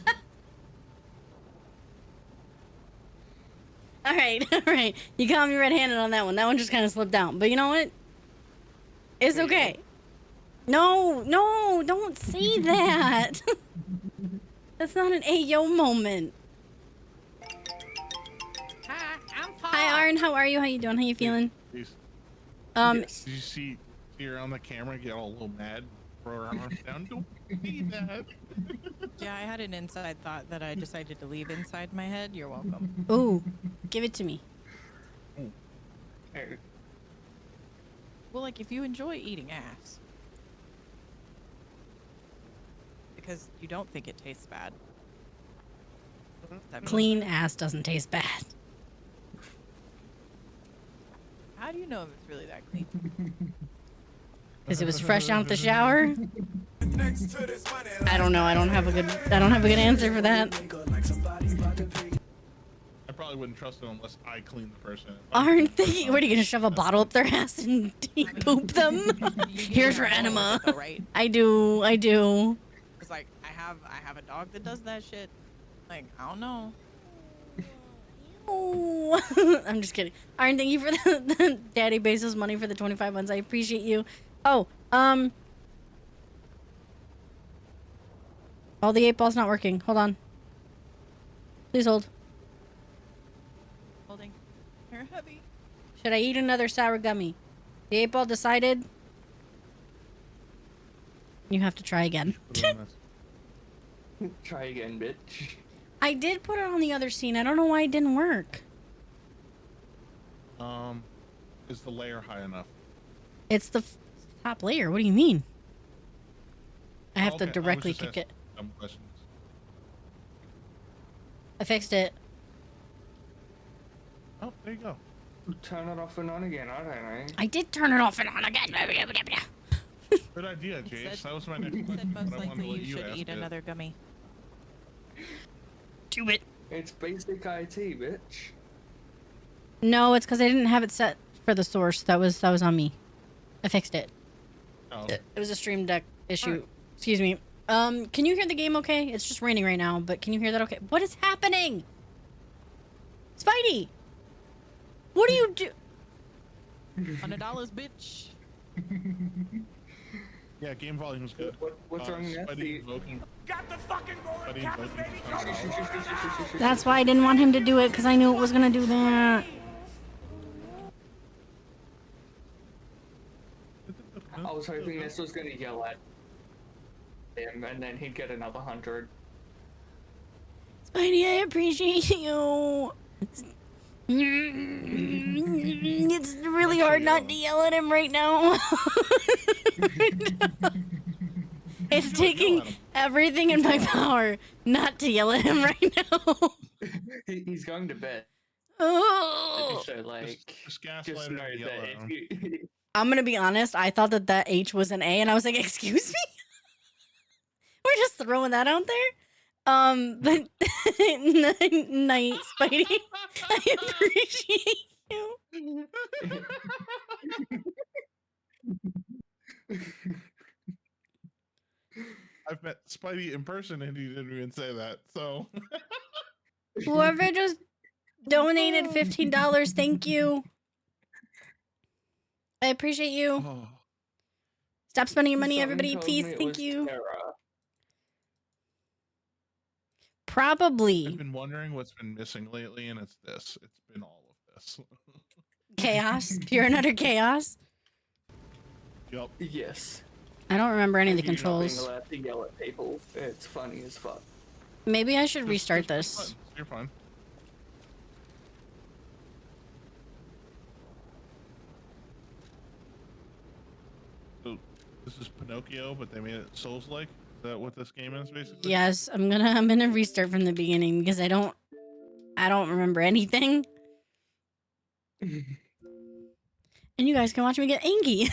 right. You caught me red-handed on that one. That one just kind of slipped out. But you know what? It's okay. No, don't say that. That's not an Ayo moment. Hi, I'm Paul. Hi, Arn. How are you? How you doing? How you feeling? Please. Yes. Did you see her on the camera get all a little mad, throw her arms down? Don't be that. Yeah, I had an inside thought that I decided to leave inside my head. You're welcome. Ooh, give it to me. Hey, Well, like, if you enjoy eating ass, because you don't think it tastes bad. that mean? Clean ass doesn't taste bad. How do you know if it's really that clean? Because it was fresh out the shower. Next to this money I don't know. I don't have a good answer for that. like somebody about to pay. I probably wouldn't trust it unless I clean the person. If I Aren't clean they? the What are you gonna person, shove a bottle up their ass and poop them? Here's your enema. Though, right? I do. It's like I have a dog that does that shit. Like, I don't know. Oh, I'm just kidding. Arn, thank you for the Daddy Bezos money for the 25 months. I appreciate you. Oh, the 8-ball's not working. Hold on. Please hold. Holding. You're heavy. Should I eat another sour gummy? The 8-ball decided. You have to try again. put it on this. try again, bitch. I did put it on the other scene. I don't know why it didn't work. Is the layer high enough? It's the top layer. What do you mean? I have to Okay, I was directly just kick asking it. dumb questions. I fixed it. Oh, there you go. Turn it off and on again. I don't know. I did turn it off and on again. Good idea, Jace. Said- That was my next Said question. most but I wanted likely to let you should ask eat it. another gummy. Do it. It's basic IT, bitch. No, it's because I didn't have it set for the source. That was on me. I fixed it. Oh, It was a stream deck issue. Alright. Excuse me. Can you hear the game okay? It's just raining right now, but can you hear that okay? What is happening? Spidey! What do you do? $100, bitch. yeah, game volume's good. What's wrong, Spidey Nessie? invoking. Got the fucking golden Spidey cabbage, invoking. baby. That's why I didn't want him to do it, because I knew it was going to do that. I was hoping this was gonna yell at him, and then he'd get another 100. Spidey, I appreciate you. It's really hard not to yell at him right now. It's taking everything in my power not to yell at him right now. He's going to bed. Oh. So, like, Just just gaslight her know and yell that at if him. you... I'm gonna be honest. I thought that H was an A, and I was like, "Excuse me." We're just throwing that out there. But night, Spidey. I appreciate you. I've met Spidey in person and he didn't even say that. So Whoever just donated $15, thank you. I appreciate you. oh, Stop spending your money, Something everybody, told please. me it Thank was you. Terra. I've Probably been wondering what's been missing lately, and it's this. It's been all of this. chaos, pure and utter chaos. Yup. Yes. I don't remember any of the And you not being controls. allowed to yell at people. It's funny as fuck. Maybe I should restart Just push this. buttons. You're fine. So this is Pinocchio, but they made it Souls-like. Is that what this game is basically? Yes, I'm gonna restart from the beginning because I don't remember anything. And you guys can watch me get angry.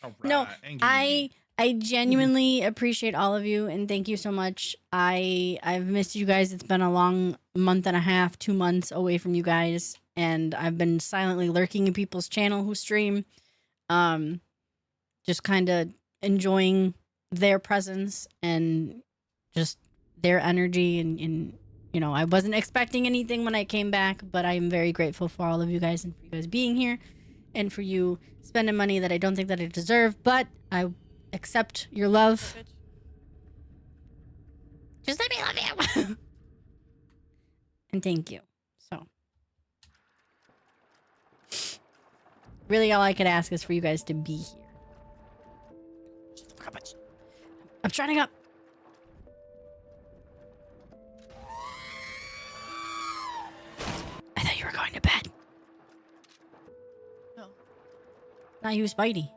All No, right, Angie. I genuinely appreciate all of you and thank you so much. I've missed you guys. It's been a long month and a half, 2 months away from you guys, and I've been silently lurking in people's channel who stream, just kind of enjoying their presence and just their energy and You know, I wasn't expecting anything when I came back, but I'm very grateful for all of you guys and for you guys being here and for you spending money that I don't think that I deserve, but I accept your love. Bitch. Just let me love you. And thank you. So, really all I could ask is for you guys to be here. I'm shutting up. I thought you were going to bed. No. Not you, Spidey.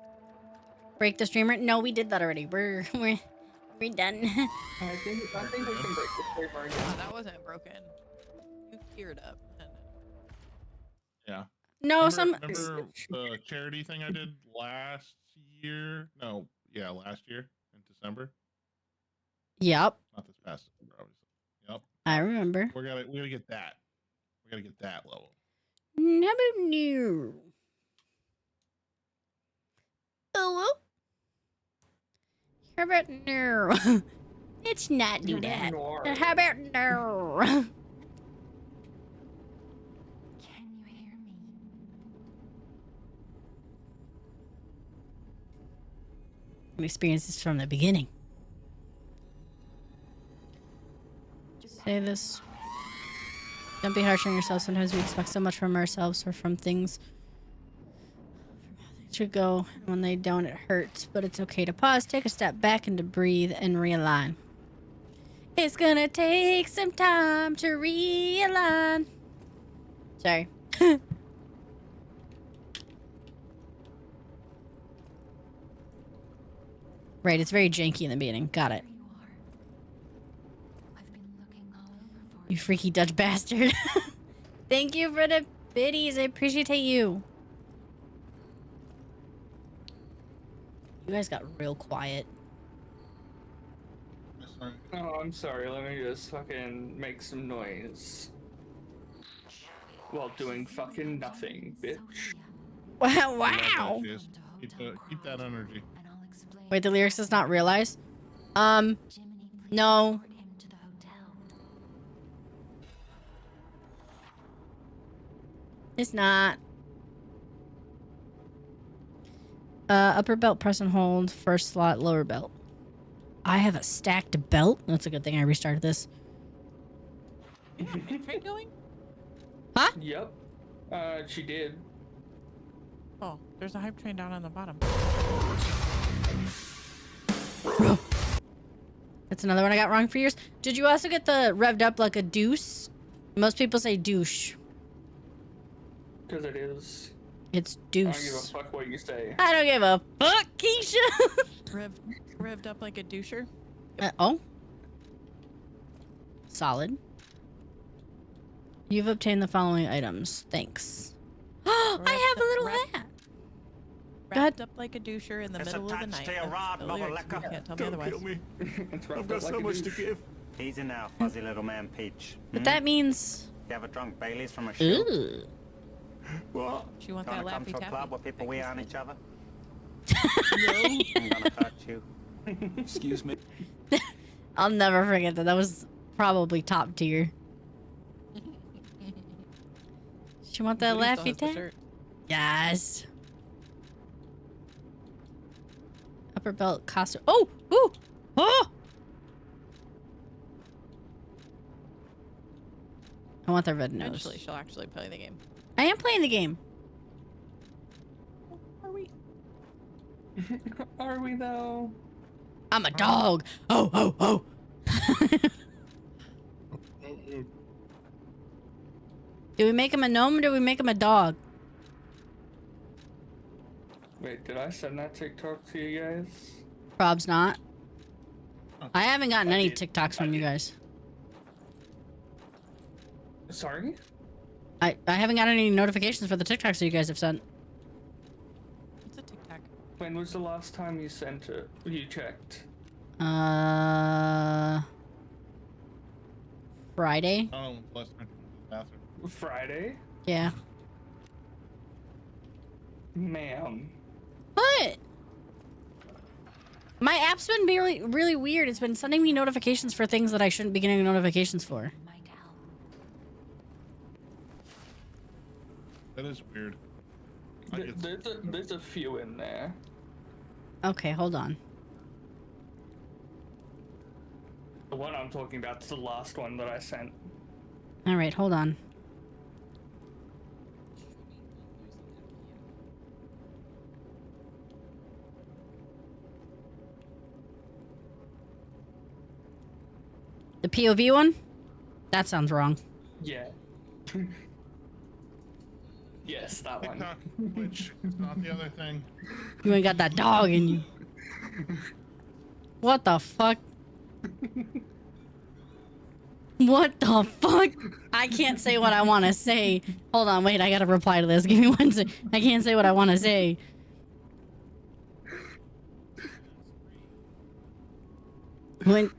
Break the streamer? No, we did that already. We're done. I think we can break the streamer Oh, again. that wasn't broken. You teared up. Yeah. No, Remember the charity thing I did last year? No, yeah, last year in December. Yep, Not this past December, obviously. Yep. I remember. We gotta get that. We gotta get that level. How about no? Hello? How about no? Let's not do that. How about no? Can you hear me? I've experienced this from the beginning. Say this. Don't be harsh on yourself. Sometimes we expect so much from ourselves or from things. From how things should go. And when they don't, it hurts. But it's okay to pause, take a step back, and to breathe and realign. It's gonna take some time to realign. Sorry. Right, it's very janky in the beginning. Got it. You are. I've been looking all over for You freaky Dutch bastard. Thank you for the biddies. I appreciate you. You guys got real quiet. Oh, I'm sorry. Let me just fucking make some noise. While doing fucking nothing, bitch. Wow, Love wow. that, Jizz. Keep that energy. and I'll explain. Wait, the lyrics does not realize? Jiminy, please No. escort him to the hotel. It's not. Upper belt, press and hold. First slot, lower belt. I have a stacked belt. That's a good thing I restarted this. Train going? Yep. She did. Oh, there's a hype train down on the bottom. That's another one I got wrong for years. Did you also get the revved up like a deuce? Most people say douche. Because it is. It's I don't give a deuce. fuck what you say. I don't give a fuck, Keisha. Revved up like a doucher. Oh. Solid. You've obtained the following items. Thanks. I have a little hat. Wrapped up like a doucher in the middle of the night. to your That's rod, the mother lyrics. You liquor. can't tell me otherwise. It's I've wrapped got up so like a much to douche. give. Easy now, fuzzy little man Peach. But that means... You ever drunk Baileys from a shoe? Ooh. What? She want Gonna that come laffy to a taffy. club where people wee on each other? No. I'm gonna hurt you. Excuse me. I'll never forget that. That was probably top tier. She want that Booty still laffy has the taffy? shirt. Yes. Upper belt costume. Oh! Ooh! Oh! I want the red nose. Eventually, she'll actually play the game. I am playing the game. Are we? Are we though? I'm a dog. Oh, oh, oh. Do we make him a gnome or do we make him a dog? Wait, did I send that TikTok to you guys? Prob's not. I haven't gotten I any did. TikToks from you guys. Sorry? I haven't got any notifications for the TikToks that you guys have sent. It's a tic tac. When was the last time you sent it? You checked? Friday? Oh, last time in the bathroom. Friday? Yeah. Ma'am. What? My app's been really, really weird. It's been sending me notifications for things that I shouldn't be getting notifications for. Might help. That is weird. Like There's a few in there. Okay, hold on. The one I'm talking about is the last one that I sent. All right, hold on. The POV one? That sounds wrong. Yeah. Yes, that one. TikTok, which is not the other thing. You ain't got that dog in you. What the fuck? What the fuck? I can't say what I want to say. Hold on, wait, I gotta reply to this. Give me 1 second. I can't say what I want to say. When...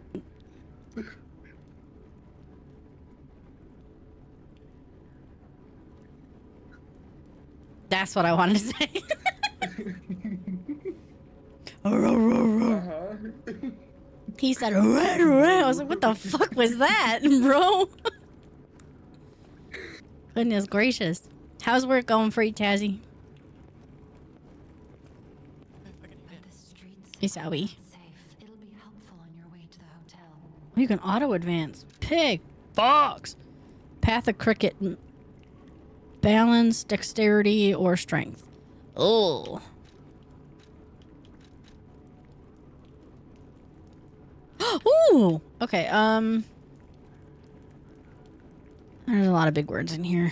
That's what I wanted to say. He said, I was like, what the fuck was that, bro? Goodness gracious. How's work going for you, Tazzy? Hey, Sowie. It'll be helpful on your way to the hotel. Oh, you can auto advance. Pig. Fox. Path of cricket. Balance, dexterity, or strength. Oh. Ooh. Okay, there's a lot of big words in here.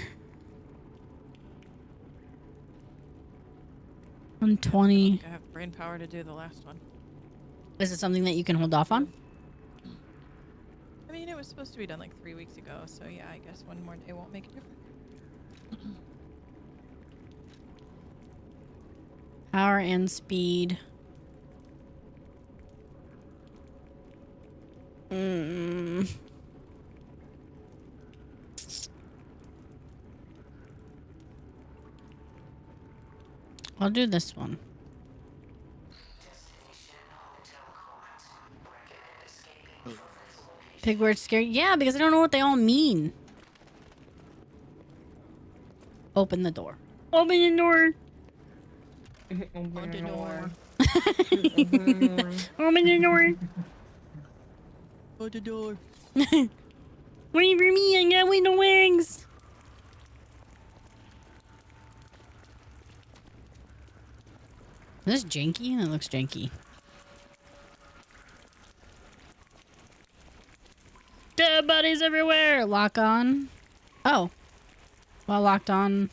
120. I have brain power to do the last one. Is it something that you can hold off on? I mean, it was supposed to be done like 3 weeks ago, so yeah, I guess one more day won't make a difference. Power and speed. I'll do this one. Big word scary. Yeah, because I don't know what they all mean. Open the door. Open the door. On the door. Open the door. On the door. Wait for me, I got window wings. Is this janky? That looks janky. Dead bodies everywhere. Lock on. Oh. Well, locked on.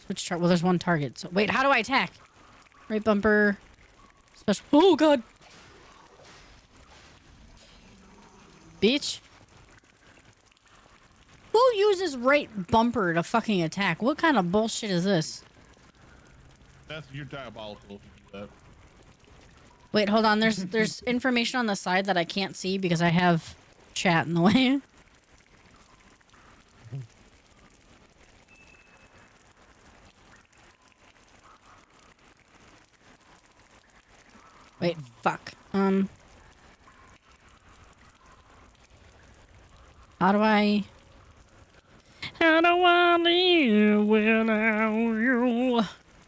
Switch chart. Well, there's one target. So wait, how do I attack? Right bumper. Special. Oh god. Bitch. Who uses right bumper to fucking attack? What kind of bullshit is this? You're diabolical if you do that. Wait, hold on. There's information on the side that I can't see because I have chat in the way. Wait, fuck. How do I live without you?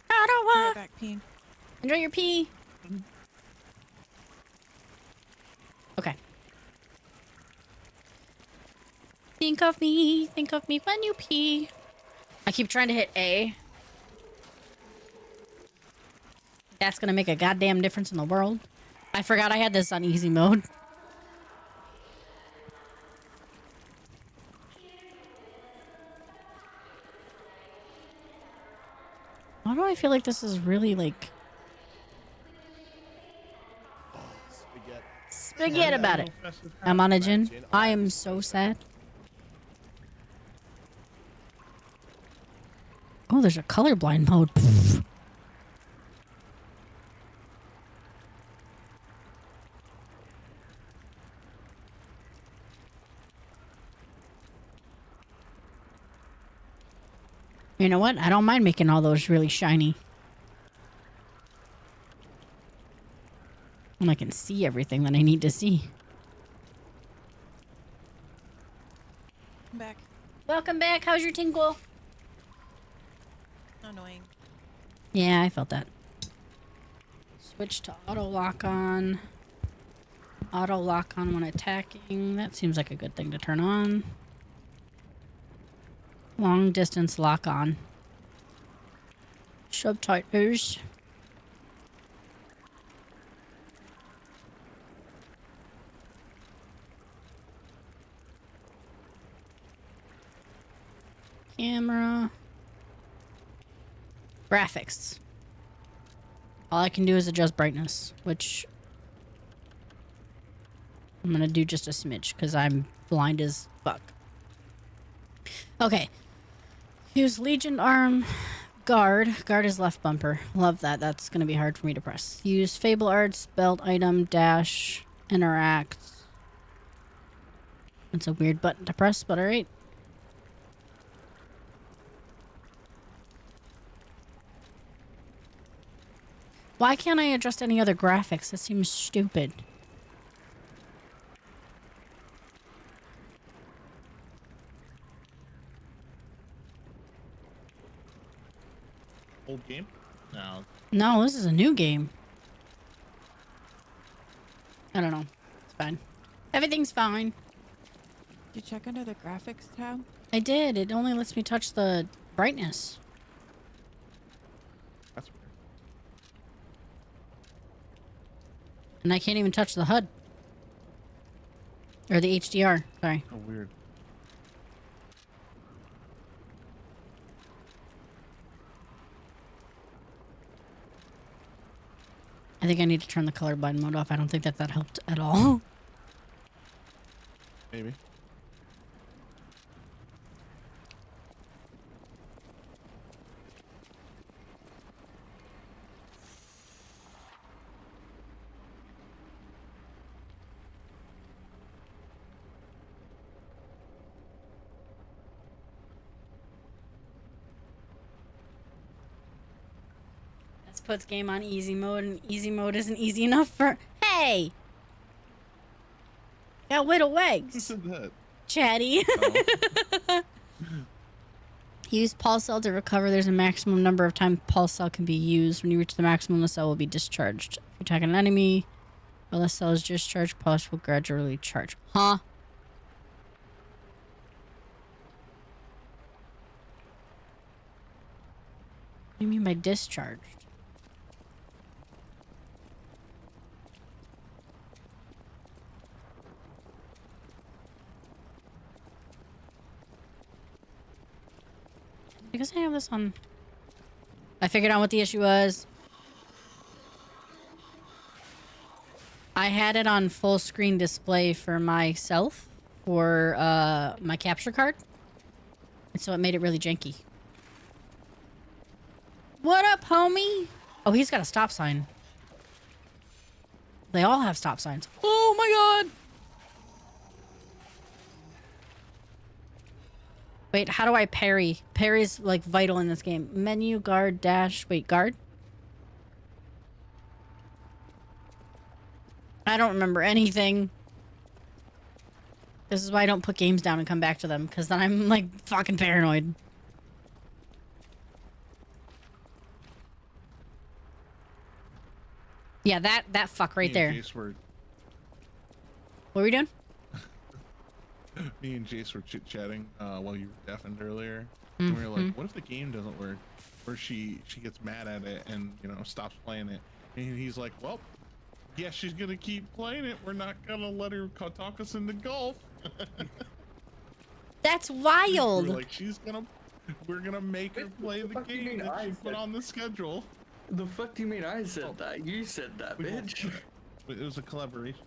How do I Back peeing. enjoy your pee? Okay. Think of me when you pee. I keep trying to hit A. That's gonna make a goddamn difference in the world. I forgot I had this on easy mode. Why do I feel like this is really like... Forget about it. I'm on a gin. I am so sad. Oh, there's a colorblind mode. You know what? I don't mind making all those really shiny. And I can see everything that I need to see. I'm back. Welcome back. How's your tinkle? annoying. Yeah, I felt that. Switch to auto lock on. Auto lock on when attacking. That seems like a good thing to turn on. Long distance lock on. Subtitles. Camera. Graphics. All I can do is adjust brightness, which I'm gonna do just a smidge because I'm blind as fuck. Okay. Use Legion Arm. Guard. Guard is left bumper. Love that. That's gonna be hard for me to press. Use Fable Arts, belt item, dash, interact. It's a weird button to press, but alright. Why can't I adjust any other graphics? That seems stupid. Old game? No. No, this is a new game. I don't know. It's fine. Everything's fine. Did you check under the graphics tab? I did. It only lets me touch the brightness. That's weird. And I can't even touch the HUD. Or the HDR. Sorry. Oh, weird. I think I need to turn the colorblind mode off. I don't think that helped at all. Maybe. This puts game on easy mode, and easy mode isn't easy enough for... Hey! Got whittle Who legs. said that? Chatty. Oh. Use pulse cell to recover. There's a maximum number of times pulse cell can be used. When you reach the maximum, the cell will be discharged. If you attack an enemy, while the cell is discharged, pulse will gradually charge. Huh? What do you mean by discharged? Because I have this on. I figured out what the issue was. I had it on full screen display for myself for my capture card. And so it made it really janky. What up, homie? Oh, he's got a stop sign. They all have stop signs. Oh my god! Wait, how do I parry? Parry's like vital in this game. Menu, guard, dash. Wait, guard? I don't remember anything. This is why I don't put games down and come back to them, because then I'm like fucking paranoid. Yeah, that fuck right there. Jace were, What were we doing? me and Jace were chit-chatting while you were deafened earlier. And we were like, what if the game doesn't work? Or she gets mad at it and, you know, stops playing it. And he's like, well, yeah, she's going to keep playing it. We're not going to let her talk us into golf. That's wild. We're like, we're going to make her play the game that she put on the schedule. The fuck do you mean I said that? You said that, bitch. It was a collaboration.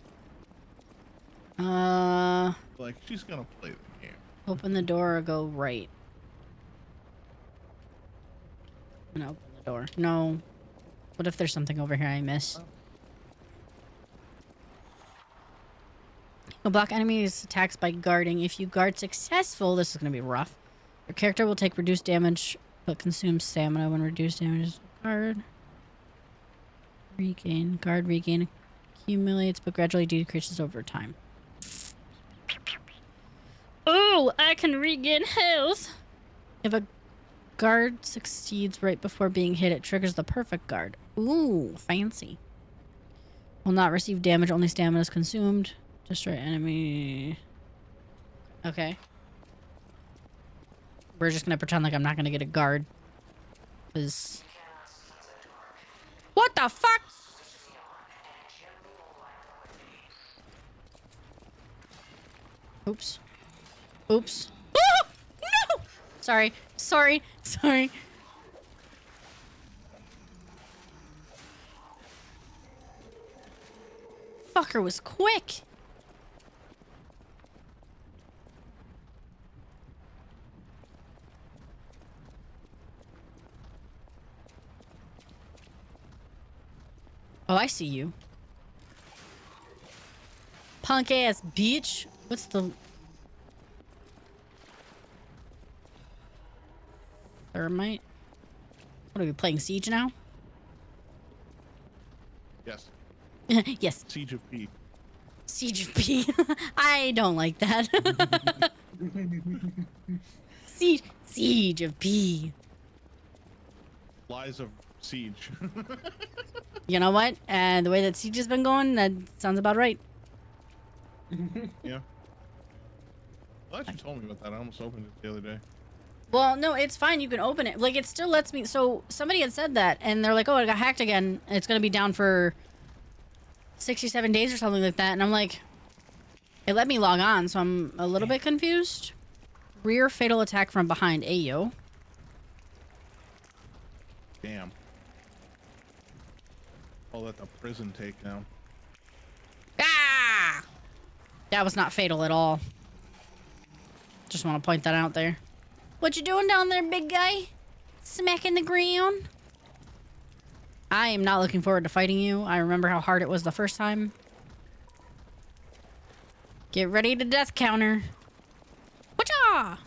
Like, she's gonna play the game. Open the door or go right. I'm gonna open the door. No. What if there's something over here I miss? You'll block enemies' attacks by guarding. If you guard successful, this is gonna be rough. Your character will take reduced damage, but consumes stamina when reduced damage is guard. Regain. Guard regain accumulates, but gradually decreases over time. Oh, I can regain health. If a guard succeeds right before being hit, it triggers the perfect guard. Ooh, fancy. Will not receive damage, only stamina is consumed. Destroy enemy. Okay. We're just gonna pretend like I'm not gonna get a guard. Cause... What the fuck? Oops. Oops. Oh! No! Sorry. Sorry. Sorry. Fucker was quick. Oh, I see you. Punk ass bitch. What's the... Thermite? What are we playing, Siege now? Yes. Yes. Siege of P. Siege of P. I don't like that. Siege of P. Lies of Siege. You know what? And the way that Siege has been going, that sounds about right. Yeah. Glad you told me about that. I almost opened it the other day. Well, no, it's fine. You can open it. Like, it still lets me... So, somebody had said that, and they're like, oh, it got hacked again. It's going to be down for 67 days or something like that. And I'm like... It let me log on, so I'm a little bit confused. Rear fatal attack from behind. Ayo. Damn. Call that the prison takedown. Ah! That was not fatal at all. Just want to point that out there. What you doing down there, big guy? Smacking the ground? I am not looking forward to fighting you. I remember how hard it was the first time. Get ready to death counter. Whatcha?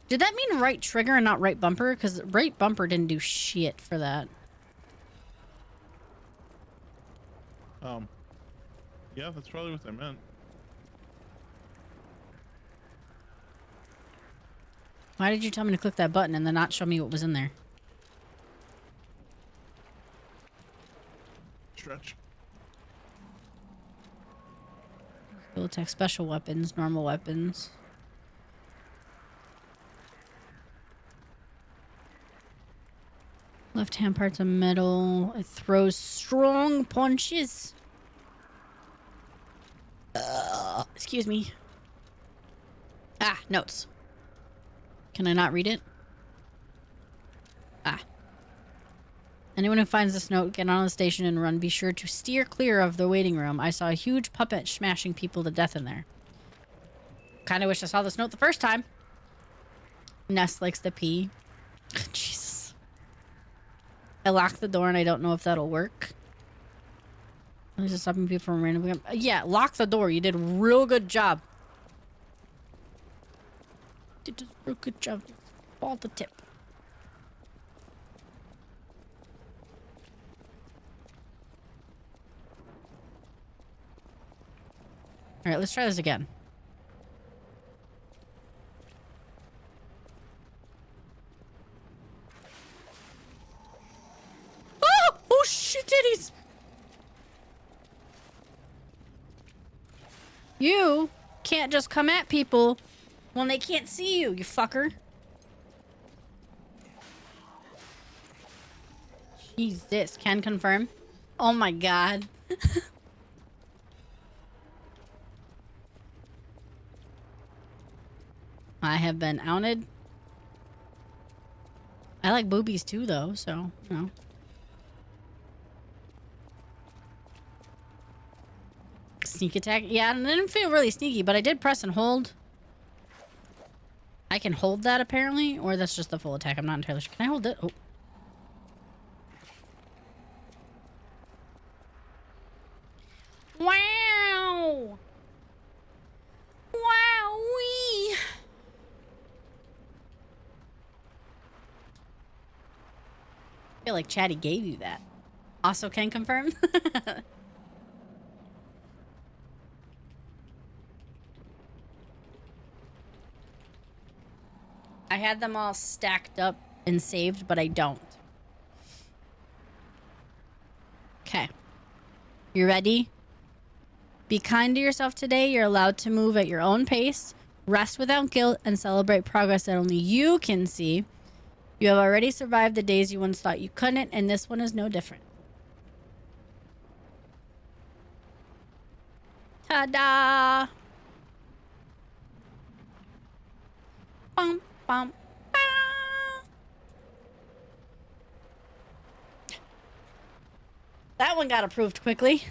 Did that mean right trigger and not right bumper? Because right bumper didn't do shit for that. Yeah, that's probably what they meant. Why did you tell me to click that button and then not show me what was in there? Stretch. Full attack, special weapons, normal weapons. Left hand parts of metal. It throws strong punches. Excuse me. Ah, notes. Can I not read it? Ah. Anyone who finds this note, get on the station and run. Be sure to steer clear of the waiting room. I saw a huge puppet smashing people to death in there. Kinda wish I saw this note the first time. Nest likes the pee. Jesus. I locked the door and I don't know if that'll work. I'm just stopping people from randomly... Yeah, lock the door. You did a real good job. Did a real good job. Ball the tip. Alright, let's try this again. Oh! Oh shit, titties! You can't just come at people when they can't see you, you fucker. Jesus, can confirm. Oh my god. I have been outed. I like boobies too, though, so, you know. Sneak attack? Yeah, I didn't feel really sneaky, but I did press and hold. I can hold that, apparently, or that's just the full attack. I'm not entirely sure. Can I hold it? Oh. Wow! Wowee! I feel like Chatty gave you that. Also can confirm. I had them all stacked up and saved, but I don't. Okay. You ready? Be kind to yourself today. You're allowed to move at your own pace, rest without guilt, and celebrate progress that only you can see. You have already survived the days you once thought you couldn't, and this one is no different. Ta-da! Bum, bum, ba. That one got approved quickly.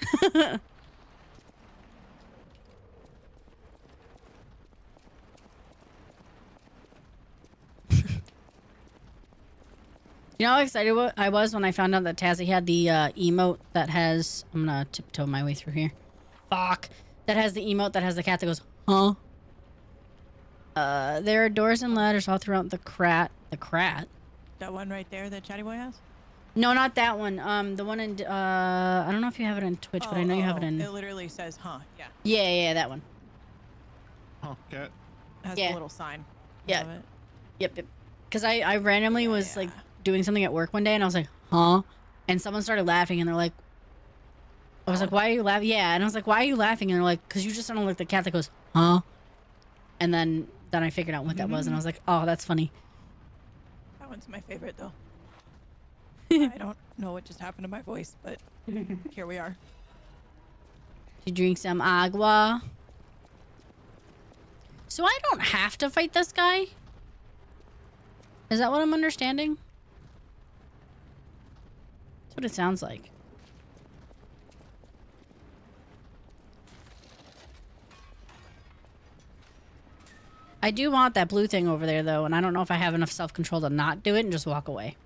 You know how excited I was when I found out that Tazzy had the emote that has... I'm gonna tiptoe my way through here. Fuck. That has the emote that has the cat that goes, huh? There are doors and ladders all throughout the crat. The crat? That one right there that Chatty Boy has? No, not that one. The one in... I don't know if you have it on Twitch, but I know you have it in... It literally says, huh, yeah. Yeah, that one. Huh, cat. It has Yeah. the little sign. Yeah. Of it. Yep. Because I randomly was like doing something at work one day and I was like, huh? And someone started laughing and they're like, I was like, why are you laughing? Yeah. And I was like, why are you laughing? And they're like, because you just sound like the cat that goes, huh? And then I figured out what that was and I was like, oh, that's funny. That one's my favorite, though. I don't know what just happened to my voice, but here we are. You drink some agua. So I don't have to fight this guy? Is that what I'm understanding? That's what it sounds like. I do want that blue thing over there, though, and I don't know if I have enough self-control to not do it and just walk away.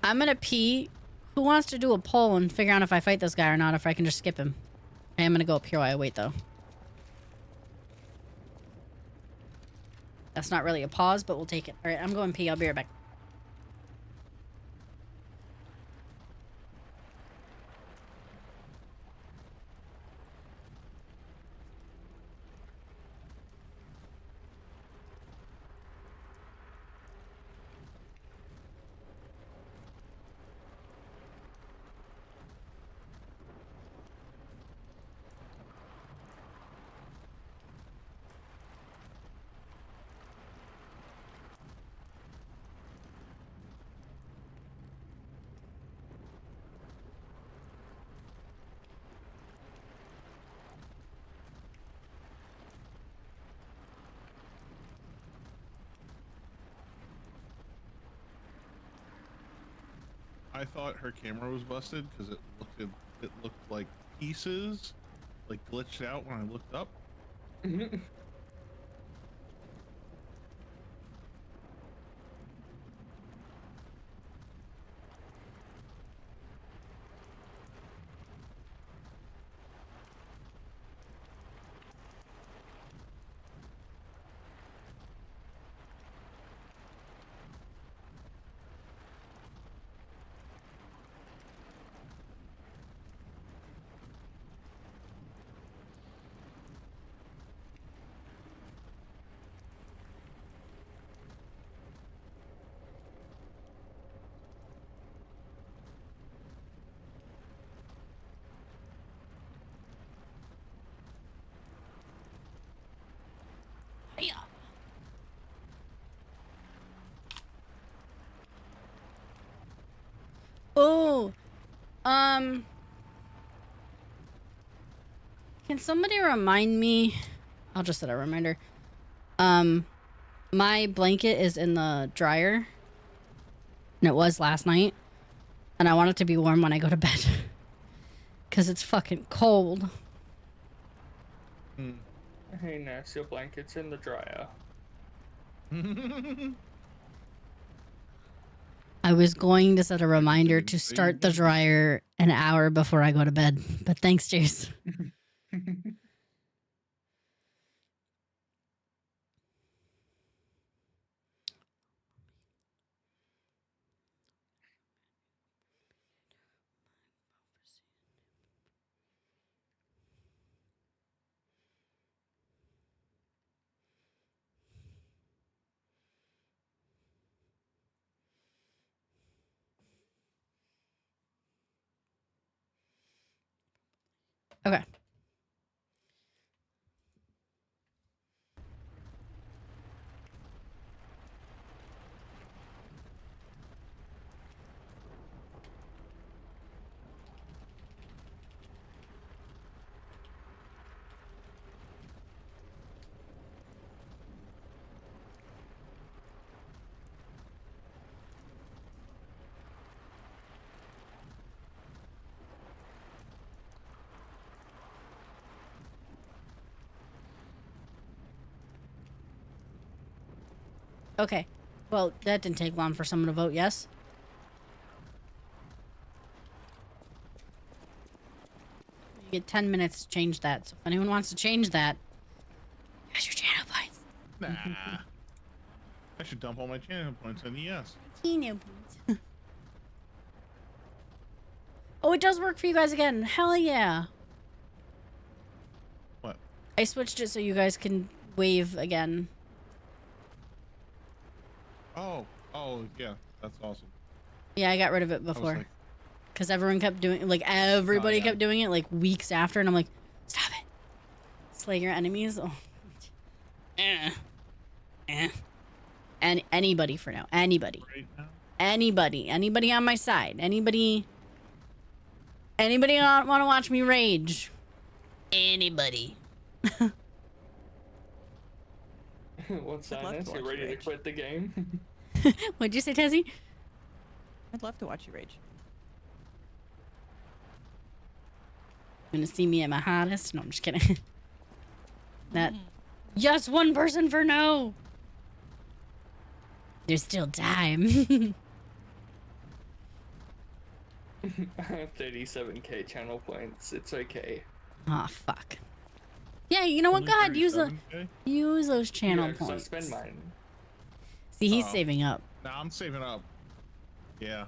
I'm gonna pee. Who wants to do a poll and figure out if I fight this guy or not, if I can just skip him? I am gonna go up here while I wait, though. That's not really a pause, but we'll take it. All right, I'm going pee. I'll be right back. I thought her camera was busted because it looked like pieces, like glitched out when I looked up. Oh, can somebody remind me? I'll just set a reminder. My blanket is in the dryer, and it was last night, and I want it to be warm when I go to bed, cause it's fucking cold. Hey, Ness, your blanket's in the dryer. I was going to set a reminder to start the dryer an hour before I go to bed, but thanks, Jace. Okay. Okay. Well, that didn't take long for someone to vote yes. You get 10 minutes to change that. So if anyone wants to change that, here's your channel points. Nah. I should dump all my channel points in the yes. Channel points. Oh, it does work for you guys again. Hell yeah. What? I switched it so you guys can wave again. Oh, yeah, that's awesome. Yeah, I got rid of it before. Because everyone kept doing, like, everybody kept doing it, like, weeks after. And I'm like, stop it. Slay your enemies. Oh. And anybody for now. Anybody. Right now? Anybody on my side. Anybody want to watch me rage? Anybody. What's that? love to You're watch ready to rage. quit the game? What'd you say, Tezzy? I'd love to watch you rage. Gonna see me at my hottest? No, I'm just kidding. That. Just one person for no. There's still time. I have 37k channel points. It's okay. Oh fuck. Yeah, you know what? Only Go ahead, use 37K? those channel Yeah, 'cause I points. spend mine. See, he's Oh. saving up. Nah, I'm saving up. Yeah.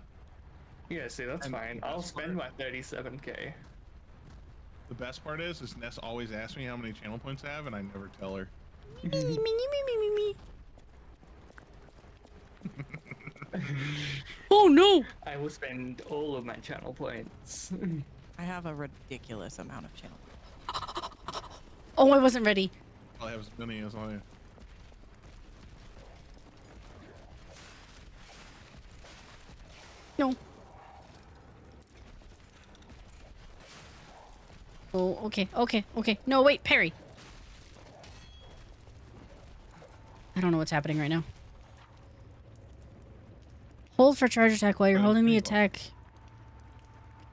Yeah, see, that's And fine. I'll that's spend my 37k. The best part is Ness always asks me how many channel points I have, and I never tell her. Me. Oh no! I will spend all of my channel points. I have a ridiculous amount of channel. Oh, I wasn't ready. I'll have as many as I. No. Oh, okay. No, wait, parry. I don't know what's happening right now. Hold for charge attack while you're holding the attack.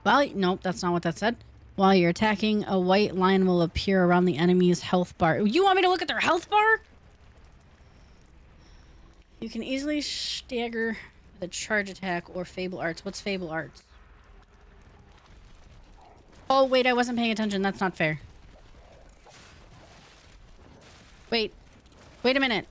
Well, nope, that's not what that said. While you're attacking, a white line will appear around the enemy's health bar. You want me to look at their health bar? You can easily stagger the charge attack or Fable Arts. What's Fable Arts? Oh, wait, I wasn't paying attention. That's not fair. Wait a minute.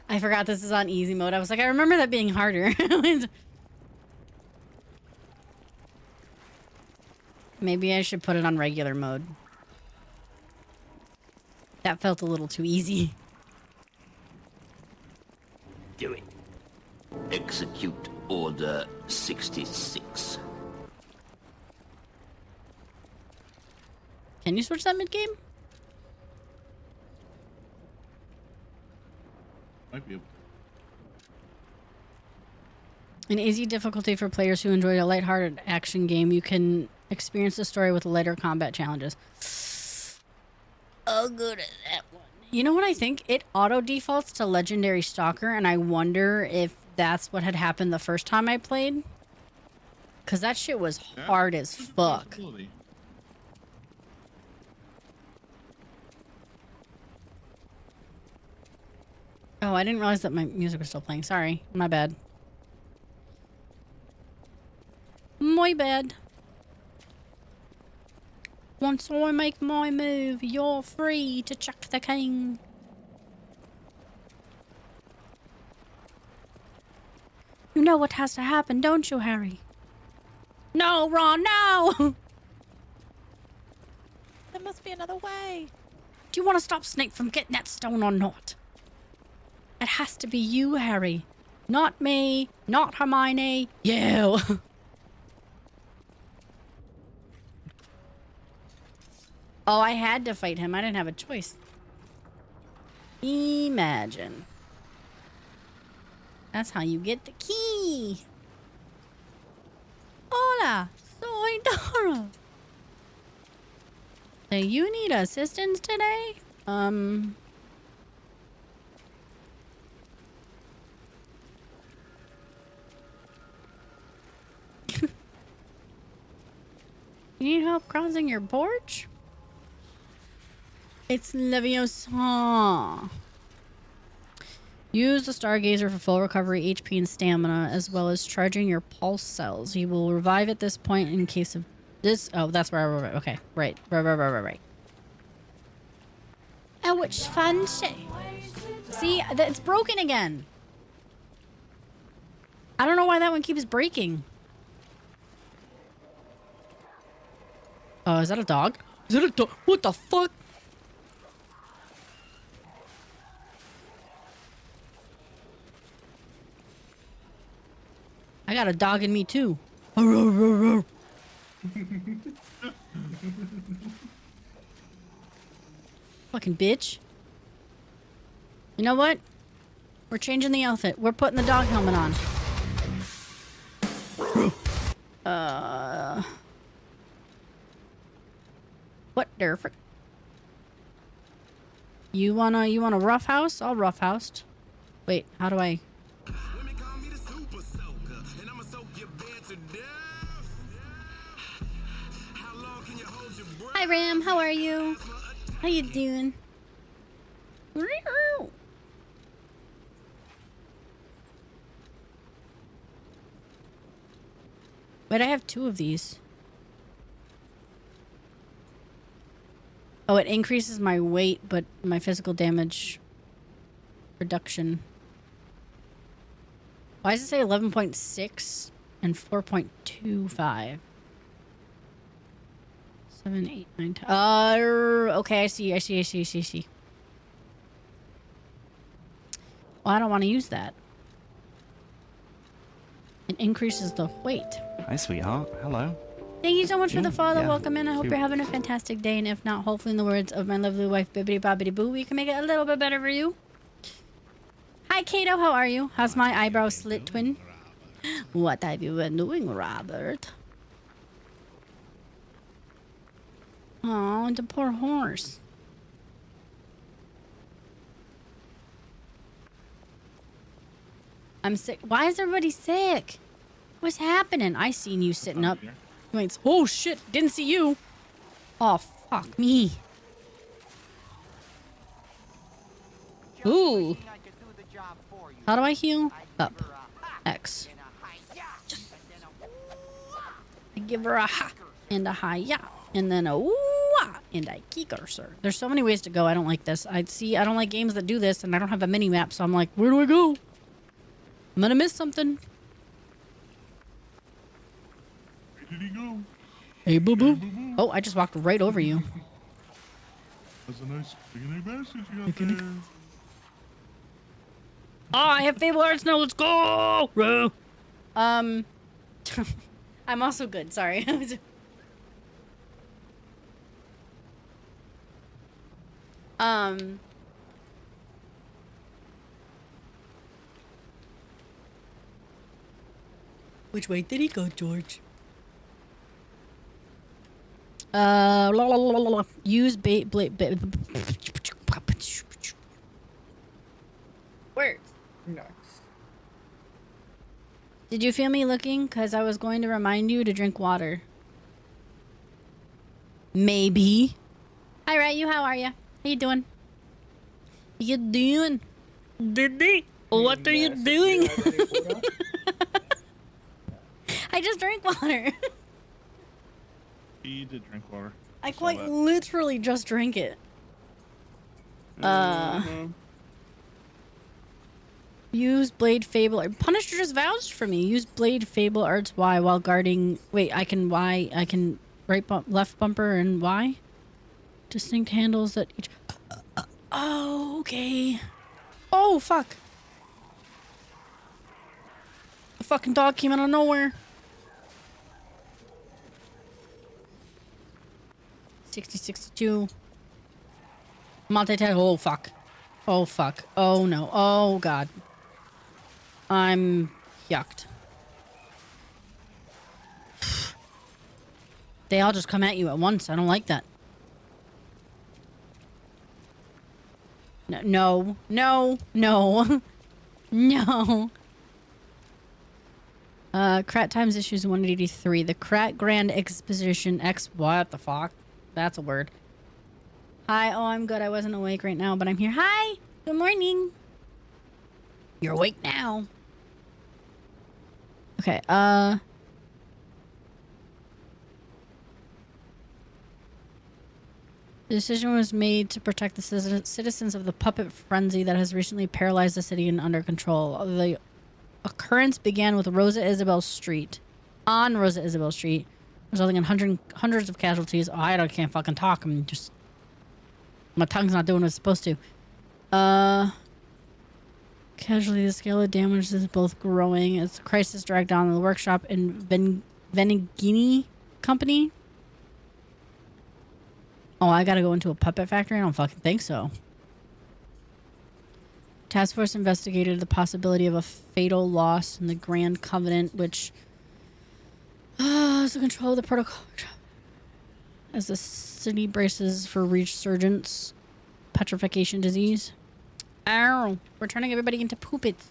I forgot this is on easy mode. I was like, I remember that being harder. Maybe I should put it on regular mode. That felt a little too easy. Do it. Execute Order 66. Can you switch that mid-game? Might be able An easy difficulty for players who enjoy a lighthearted action game. You can experience the story with lighter combat challenges. Oh, good at that one. You know what I think? It auto-defaults to Legendary Stalker, and I wonder if that's what had happened the first time I played. Because that shit was hard as fuck. Oh, I didn't realize that my music was still playing. Sorry. My bad. My bad. Once I make my move, you're free to chuck the king. You know what has to happen, don't you, Harry? No, Ron, no! There must be another way. Do you want to stop Snape from getting that stone or not? It has to be you, Harry. Not me. Not Hermione. You. Oh, I had to fight him. I didn't have a choice. Imagine. That's how you get the key. Hola, soy Dora. Do you need assistance today? You need help crossing your porch? It's Leviosa. Use the Stargazer for full recovery, HP, and stamina, as well as charging your pulse cells. You will revive at this point in case of this. Oh, that's right. Okay, right. Oh, which fun shit. See, it's broken again. I don't know why that one keeps breaking. Oh, is that a dog? Is that a dog? What the fuck? I got a dog in me too. Fucking bitch. You know what? We're changing the outfit. We're putting the dog helmet on. What the frick? You wanna rough house? I'll rough house. Wait, how do I? Hi Ram, how are you? How you doing? Wait, I have 2 of these. Oh, it increases my weight, but my physical damage reduction. Why does it say 11.6 and 4.25? 7, 8, 9, 10. Okay, I see. Well, I don't want to use that. It increases the weight. Hi, sweetheart. Hello. Thank you so much for the follow. Yeah. Welcome in. I hope you're having a fantastic day. And if not, hopefully in the words of my lovely wife, Bibbidi Bobbidi Boo, we can make it a little bit better for you. Hi, Kato. How are you? How's my eyebrow slit twin? What have you been doing, Robert? Oh, the poor horse. I'm sick. Why is everybody sick? What's happening? I seen you sitting up. Wait, oh shit, didn't see you. Oh, fuck me. Ooh. How do I heal? Up. X. I give her a ha and a hi ya and then a woo and I kick her, sir. There's so many ways to go. I don't like this. I don't like games that do this and I don't have a mini map, so I'm like, where do I go? I'm gonna miss something. Where did he go? Hey, boo boo. Oh, I just walked right over you. That's a nice beginning message you got there. Oh, I have Fable Arts now. Let's go. I'm also good. Sorry. Which way did he go, George? Use blade. Words. Nice. Did you feel me looking? Because I was going to remind you to drink water. Maybe. Hi, Ryu. How are you? How you doing? You doing? Diddy? What are you doing? I just drank water. He did drink water. I quite literally just drank it. Use Blade Fable. Punisher just vouched for me. Use Blade Fable Arts Y while guarding. Wait, I can Y. I can right left bumper and Y. Distinct handles that each. Oh, okay. Oh, fuck. fucking dog came out of nowhere. 60, 62. Multitask. Oh, fuck. Oh, fuck. Oh, no. Oh, God. I'm yucked. They all just come at you at once. I don't like that. No. No. No. No. Krat Times issues 183. The Krat Grand Exposition X. What the fuck? That's a word. Hi. Oh, I'm good. I wasn't awake right now, but I'm here. Hi. Good morning. You're awake now. Okay. The decision was made to protect the citizens of the puppet frenzy that has recently paralyzed the city and under control. The occurrence began with Rosa Isabel Street. On Rosa Isabel Street, resulting in hundreds of casualties. Oh, I can't fucking talk. I'm just... My tongue's not doing what it's supposed to. Casualty, the scale of damage is both growing. It's a crisis dragged down the workshop in Venigini Company. Oh, I gotta go into a puppet factory? I don't fucking think so. Task Force investigated the possibility of a fatal loss in the Grand Covenant, which is the control of the protocol as the city braces for resurgence, petrification disease. Ow! We're turning everybody into poopits.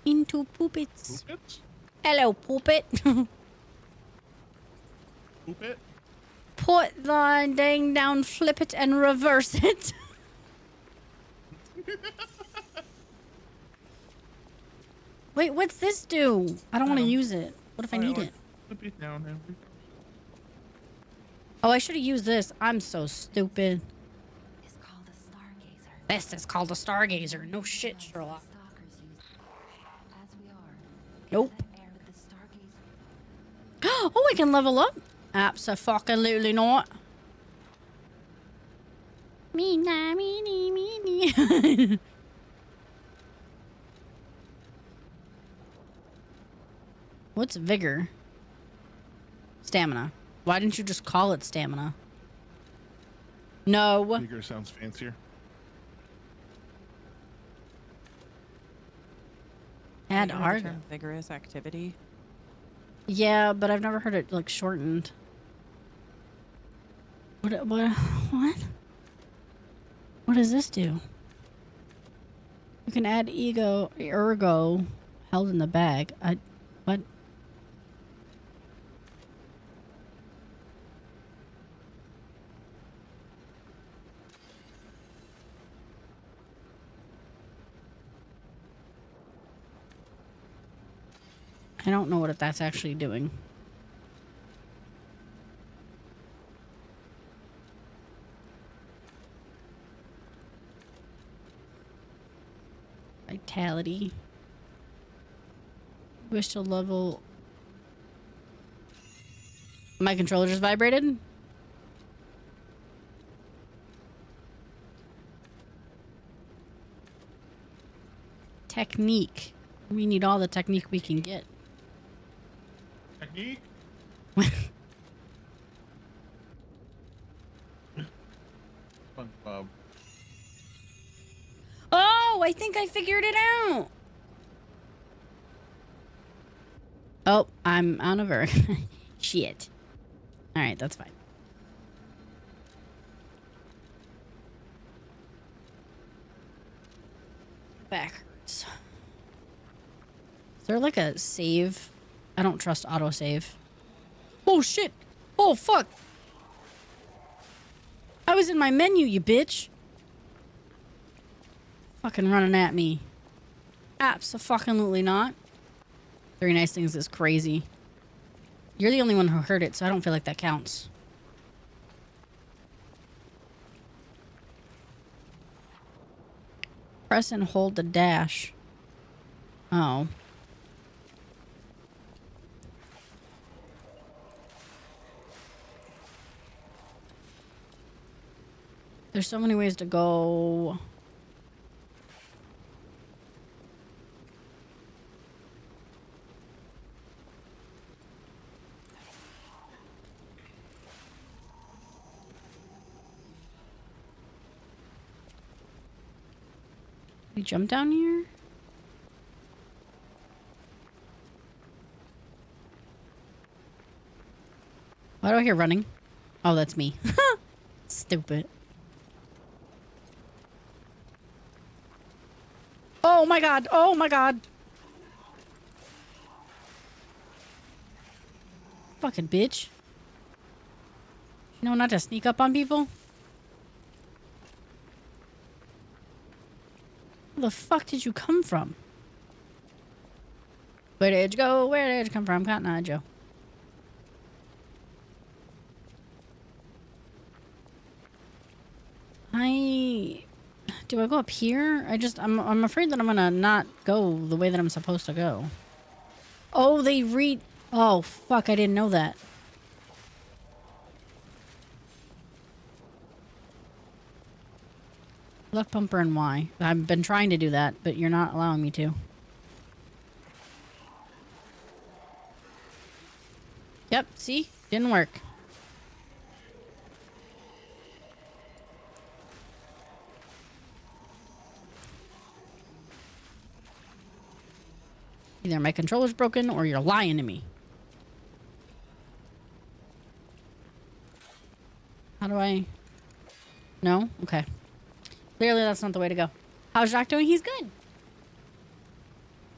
Into poopits. Poopits? Hello, poopit. Poopit? Put the dang down, flip it, and reverse it. Wait, what's this do? I don't want to use it. What if I need it? Flip it down and reverse. Oh, I should have used this. I'm so stupid. This is called a stargazer. No shit, Sherlock. Nope. Oh, I can level up. Abso-fucking-lutely not. Me-na, me-nee, me-nee. What's vigor? Stamina. Why didn't you just call it stamina? No. Vigor sounds fancier. Add You know the Argo. term vigorous activity. Yeah, but I've never heard it like shortened. What? What does this do? You can add ergo held in the bag. What? I don't know what that's actually doing. Vitality. Wish to level. My controller just vibrated. Technique. We need all the technique we can get. Technique? SpongeBob. Oh, I think I figured it out. Oh, I'm on a verge. Shit. All right, that's fine. Back hurts. Is there like a save? I don't trust autosave. Oh, shit. Oh, fuck. I was in my menu, you bitch. Fucking running at me. Abso-fucking-lutely not. 3 nice things is crazy. You're the only one who heard it, so I don't feel like that counts. Press and hold the dash. Oh. There's so many ways to go. We jump down here? Why do I hear running? Oh, that's me. Stupid. Oh my god. Oh my god. Fucking bitch. You know not to sneak up on people? Where the fuck did you come from? Where did you go? Where did you come from, Cotton Eye Joe? Do I go up here? I'm afraid that I'm gonna not go the way that I'm supposed to go. Oh, oh, fuck, I didn't know that. Left bumper and Y. I've been trying to do that, but you're not allowing me to. Yep, see? Didn't work. Either my controller's broken or you're lying to me. How do I... No? Okay. Clearly that's not the way to go. How's Jacques doing? He's good.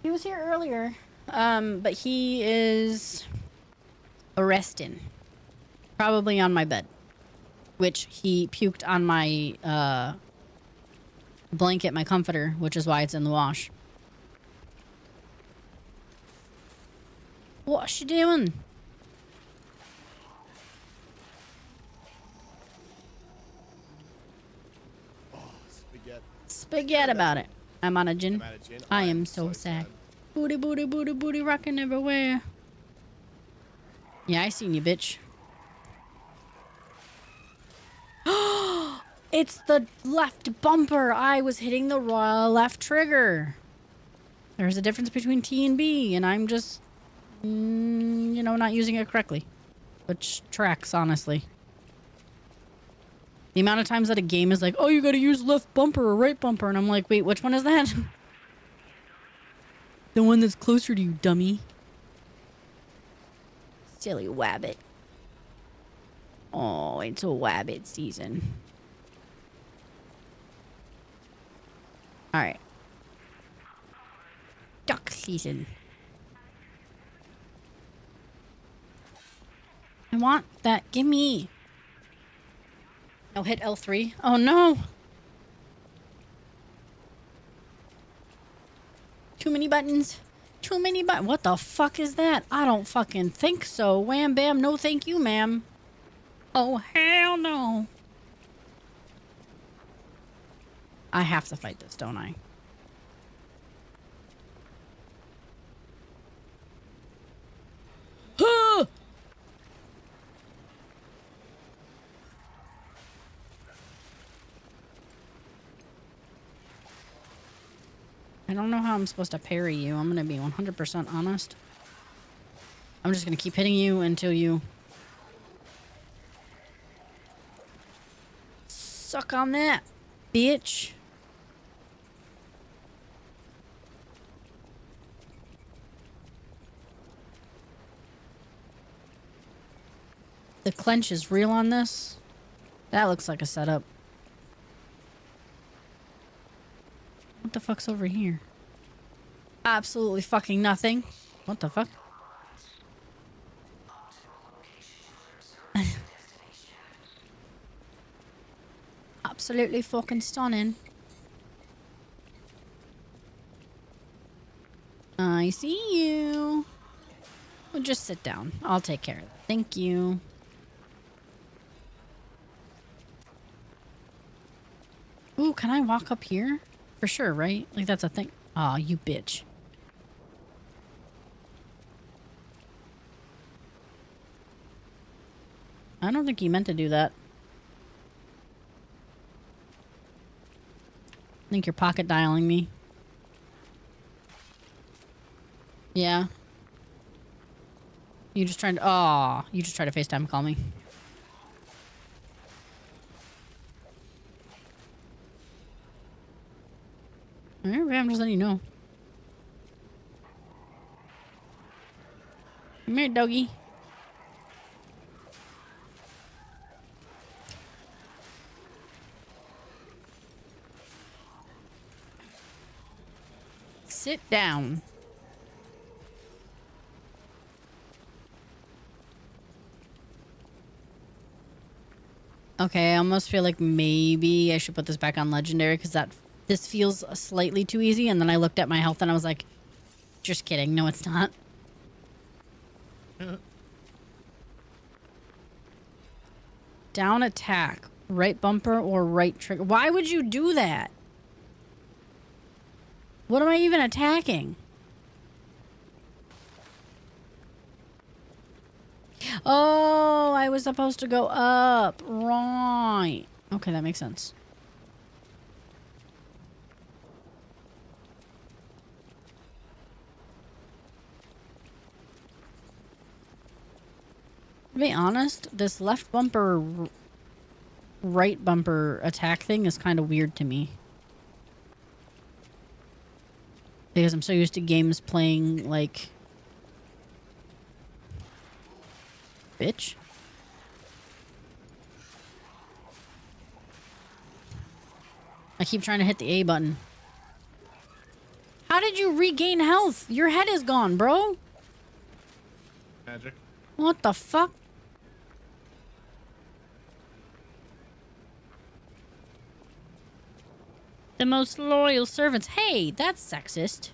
He was here earlier. But he is... arresting. Probably on my bed. Which he puked on my, blanket, my comforter, which is why it's in the wash. What's you doing? Spaghetti about it. I'm on a gin. I am so sad. Booty, booty, booty, booty, rocking everywhere. Yeah, I seen you, bitch. It's the left bumper. I was hitting the left trigger. There's a difference between T and B, and I'm just, you know, not using it correctly. Which tracks, honestly. The amount of times that a game is like, oh, you gotta use left bumper or right bumper, and I'm like, wait, which one is that? The one that's closer to you, dummy. Silly wabbit. Oh, it's a wabbit season. Alright. Duck season. I want that. Gimme. No, hit L3. Oh, no. Too many buttons. Too many buttons. What the fuck is that? I don't fucking think so. Wham bam. No thank you, ma'am. Oh, hell no. I have to fight this, don't I? Ah! I don't know how I'm supposed to parry you. I'm gonna be 100% honest. I'm just gonna keep hitting you until you... suck on that, bitch. The clench is real on this. That looks like a setup. What the fuck's over here? Absolutely fucking nothing. What the fuck? Absolutely fucking stunning. I see you. Well, just sit down. I'll take care of it. Thank you. Ooh, can I walk up here? For sure, right? Like, that's a thing. Aw, you bitch. I don't think he meant to do that. I think you're pocket dialing me. Yeah. You just trying to... Aw, you just try to FaceTime call me. Alright, I'm just letting you know. Come here, doggy. Sit down. Okay, I almost feel like maybe I should put this back on legendary because this feels slightly too easy. And then I looked at my health and I was like, just kidding. No, it's not. Down attack, right bumper or right trigger. Why would you do that? What am I even attacking? Oh, I was supposed to go up. Right. Okay, that makes sense. To be honest, this left bumper, right bumper attack thing is kind of weird to me. Because I'm so used to games playing like... Bitch. I keep trying to hit the A button. How did you regain health? Your head is gone, bro. Magic. What the fuck? The most loyal servants. Hey, that's sexist.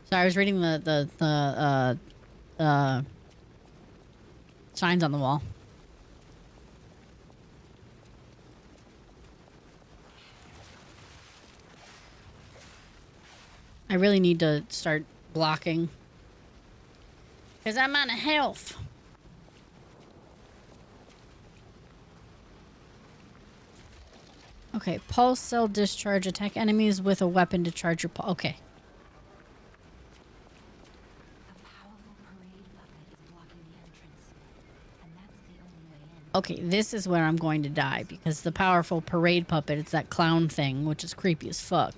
Sorry, I was reading the signs on the wall. I really need to start blocking. Because I'm out of health. Okay, pulse cell discharge. Attack enemies with a weapon to charge your pulse. Okay. Okay, this is where I'm going to die. Because the powerful parade puppet, it's that clown thing, which is creepy as fuck.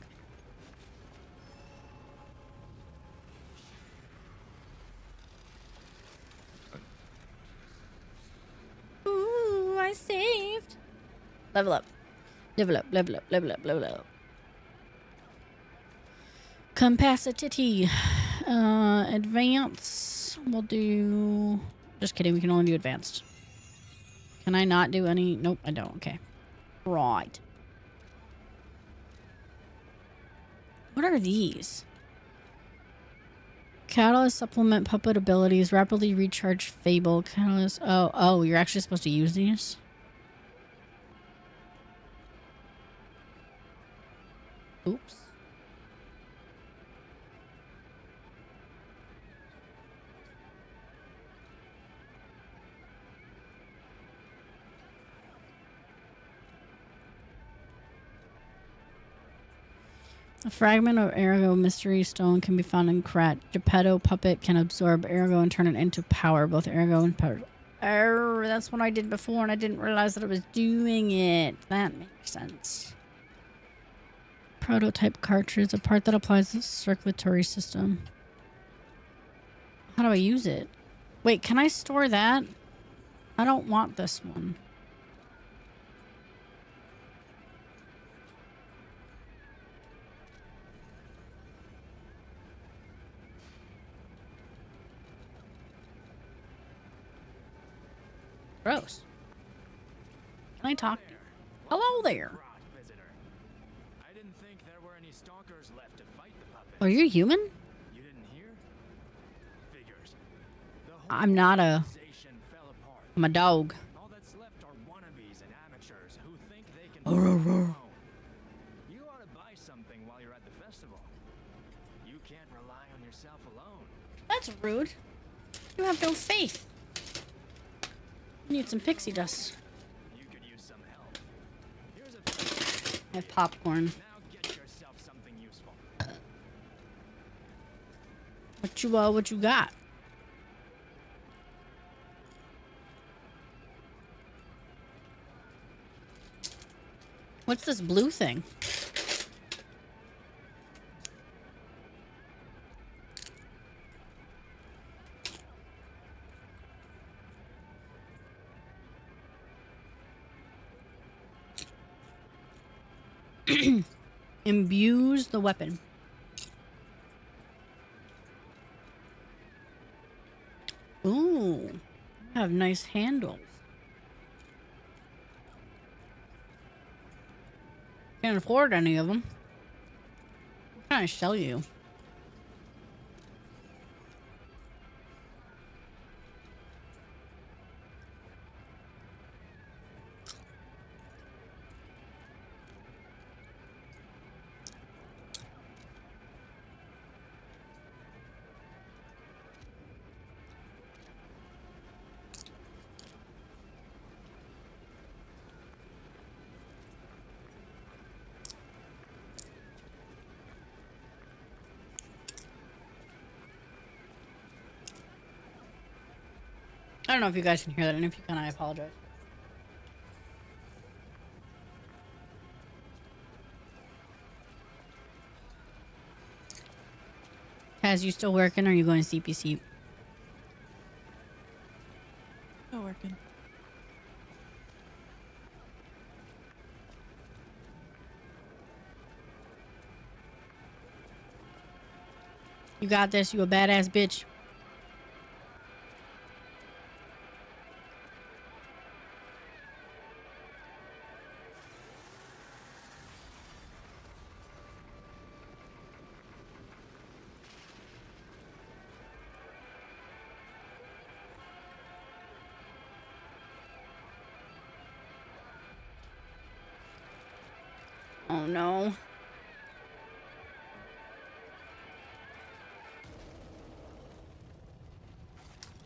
Ooh, I saved. Level up. Level up, level up, level up, level up. Capacity. Advance. We'll do... Just kidding, we can only do advanced. Can I not do any... Nope, I don't. Okay. Right. What are these? Catalyst supplement puppet abilities. Rapidly recharge fable. Catalyst... Oh, you're actually supposed to use these? Oops. A fragment of Ergo Mystery Stone can be found in Krat. Geppetto Puppet can absorb Ergo and turn it into power. Both Ergo and power. Oh, that's what I did before and I didn't realize that I was doing it. That makes sense. Prototype cartridge. A part that applies to the circulatory system. How do I use it? Wait, can I store that? I don't want this one. Gross. Can I talk to you? Hello there. I didn't think there were any stalkers left to fight the puppets. Are you human? You didn't hear? Figures. I'm not a... I'm a dog. All that's left are wannabes and amateurs who think they can do it on their own. You ought to buy something while you're at the festival. You can't rely on yourself alone. That's rude. You have no faith. You need some pixie dust. You could use some help. I have popcorn. What you got? What's this blue thing? Imbues the weapon. Ooh, have nice handles. Can't afford any of them. What can I sell you? I don't know if you guys can hear that, and if you can, I apologize. Kaz, you still working, or are you going to CPC? Still working. You got this, you a badass bitch. Oh no.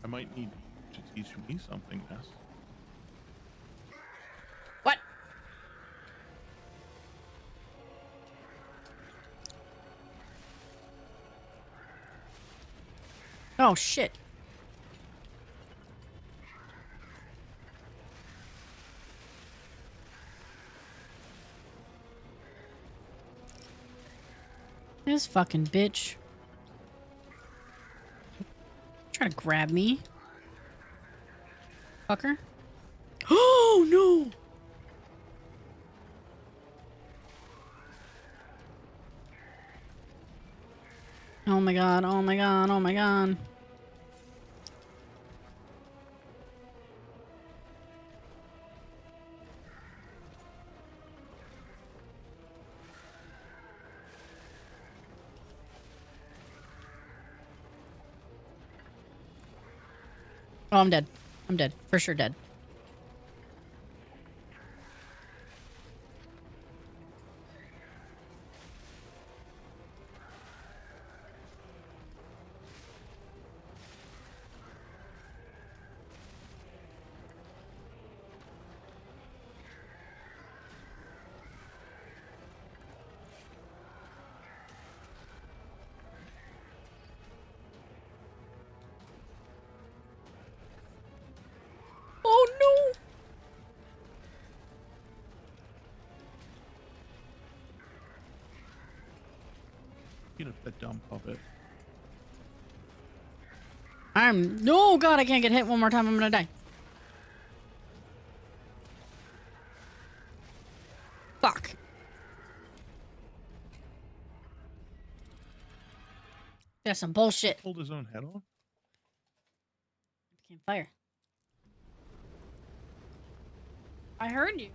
I might need you to teach me something, yes? What? Oh shit. This fucking bitch. Try to grab me. Fucker. Oh no! Oh my god, oh my god, oh my god. Oh, I'm dead. I'm dead. For sure dead. Oh no! Get up that dumb puppet. No, god, I can't get hit one more time. I'm gonna die. Fuck. That's some bullshit. He pulled his own head off? Can't fire. I heard you.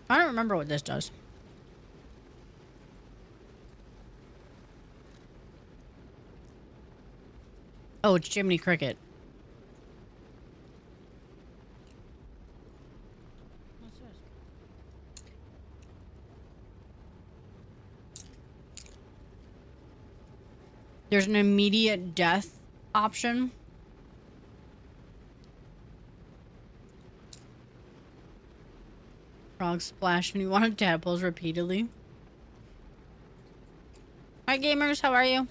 I don't remember what this does. Oh, it's Jiminy Cricket. What's this? There's an immediate death option. Frog splash when you want to tadpoles repeatedly. Hi gamers, how are you?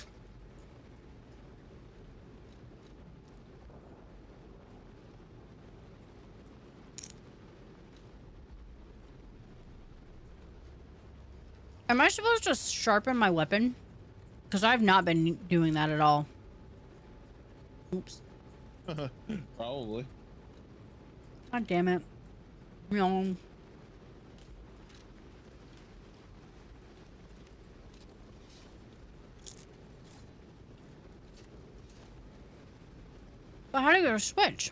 Am I supposed to sharpen my weapon? Because I've not been doing that at all. Oops. Probably. God damn it. No. But how do you get a switch?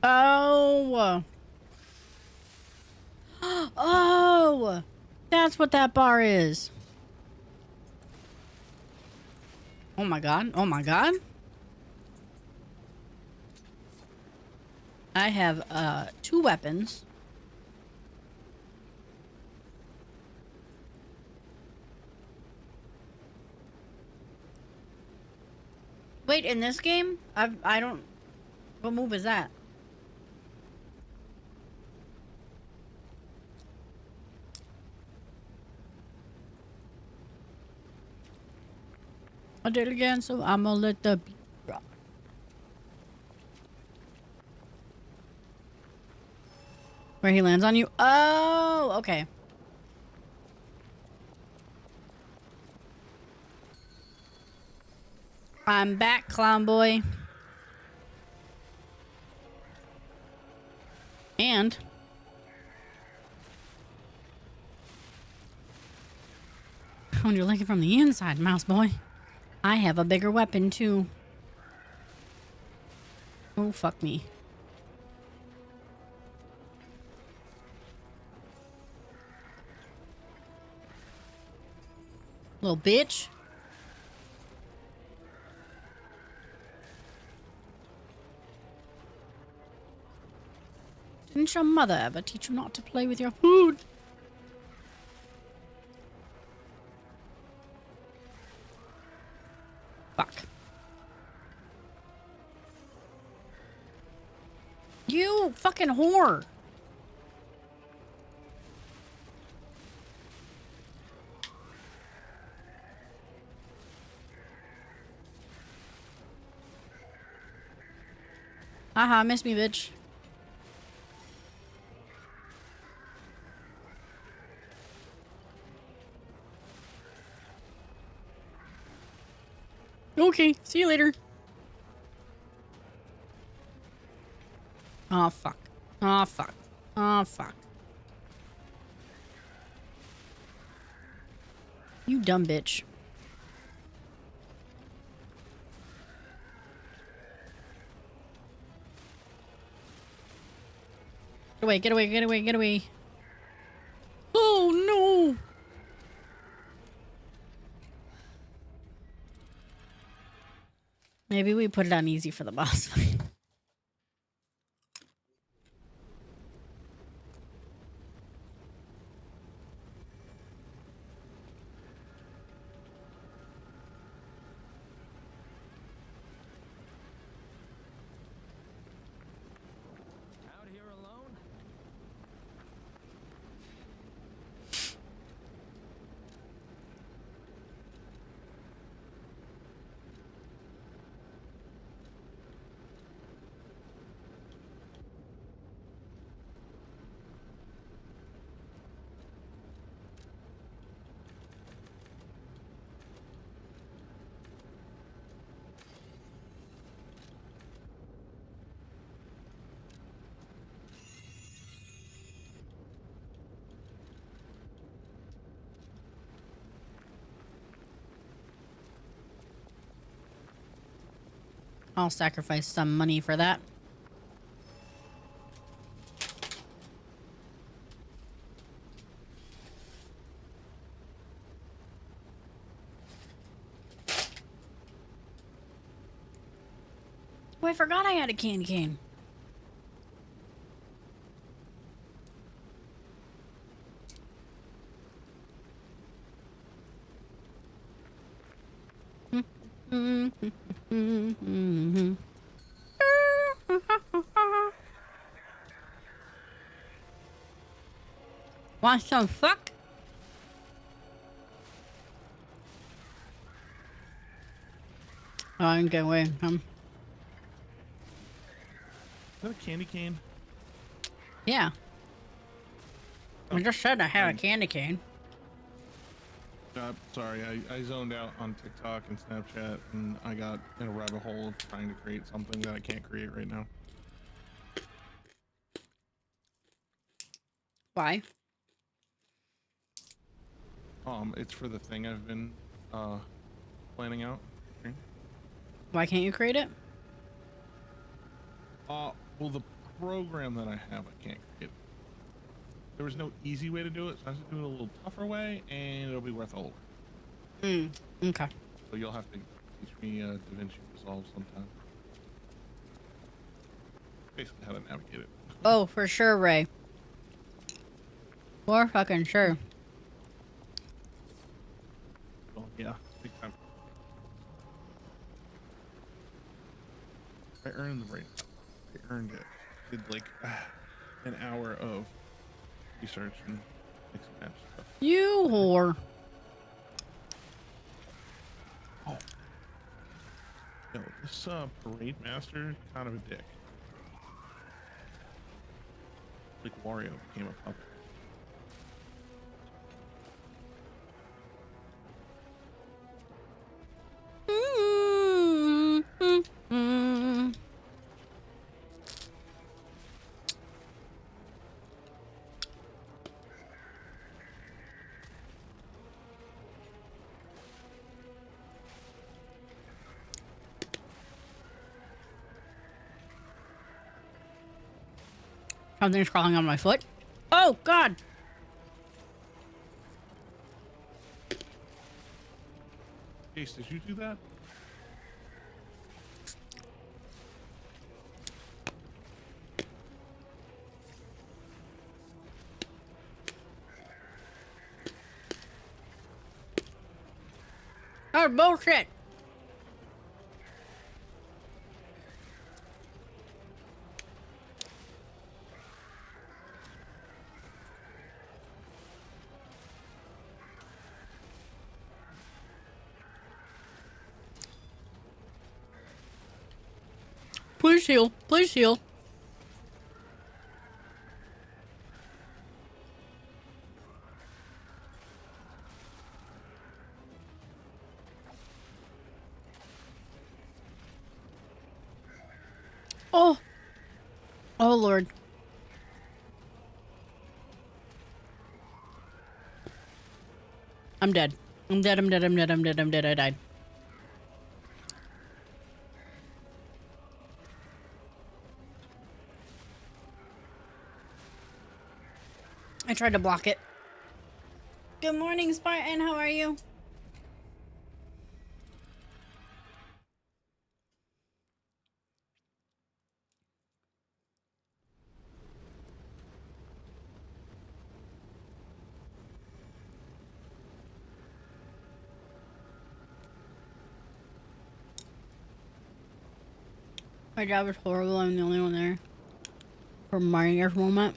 Oh. Oh. That's what that bar is. Oh my god. Oh my god. I have 2 weapons. Wait, in this game? I don't... What move is that? I did it again, so I'm gonna let the beat drop. Where he lands on you? Oh, okay. I'm back, clown boy. And... when you're looking from the inside, mouse boy, I have a bigger weapon, too. Oh, fuck me. Little bitch. Didn't your mother ever teach you not to play with your food? Fuck. You fucking whore. Haha, miss me, bitch. Okay, see you later. Oh, fuck. Oh, fuck. Oh, fuck. You dumb bitch. Get away, get away, get away, get away. Oh, no. Maybe we put it on easy for the boss fight. Out here alone? I'll sacrifice some money for that. Oh, I forgot I had a candy cane. Want some fuck? Oh, I can get away. Is that a candy cane? Yeah. I just said I have a candy cane. Sorry, I zoned out on TikTok and Snapchat, and I got in a rabbit hole of trying to create something that I can't create right now. Why? It's for the thing I've been planning out. Why can't you create it? Well, the program that I have, I can't create it. There was no easy way to do it, so I have to do it a little tougher way, and it'll be worth all the work. Okay. So you'll have to teach me DaVinci Resolve sometime. Basically how to navigate it. Oh, for sure, Ray. For fucking sure. Well, yeah, big time. I earned the brain. I earned it. Did like an hour of research and mix and match stuff. You whore. Oh. Yo, this parade master kind of a dick. Like Wario became a puppet. Something's crawling on my foot. Oh, God. Ace, did you do that? Oh, bullshit. Please heal. Please heal. Oh. Oh, Lord. I'm dead. I'm dead. I'm dead. I'm dead. I'm dead. I'm dead. I died. I tried to block it. Good morning, Spartan. How are you? My job is horrible. I'm the only one there for my year's moment.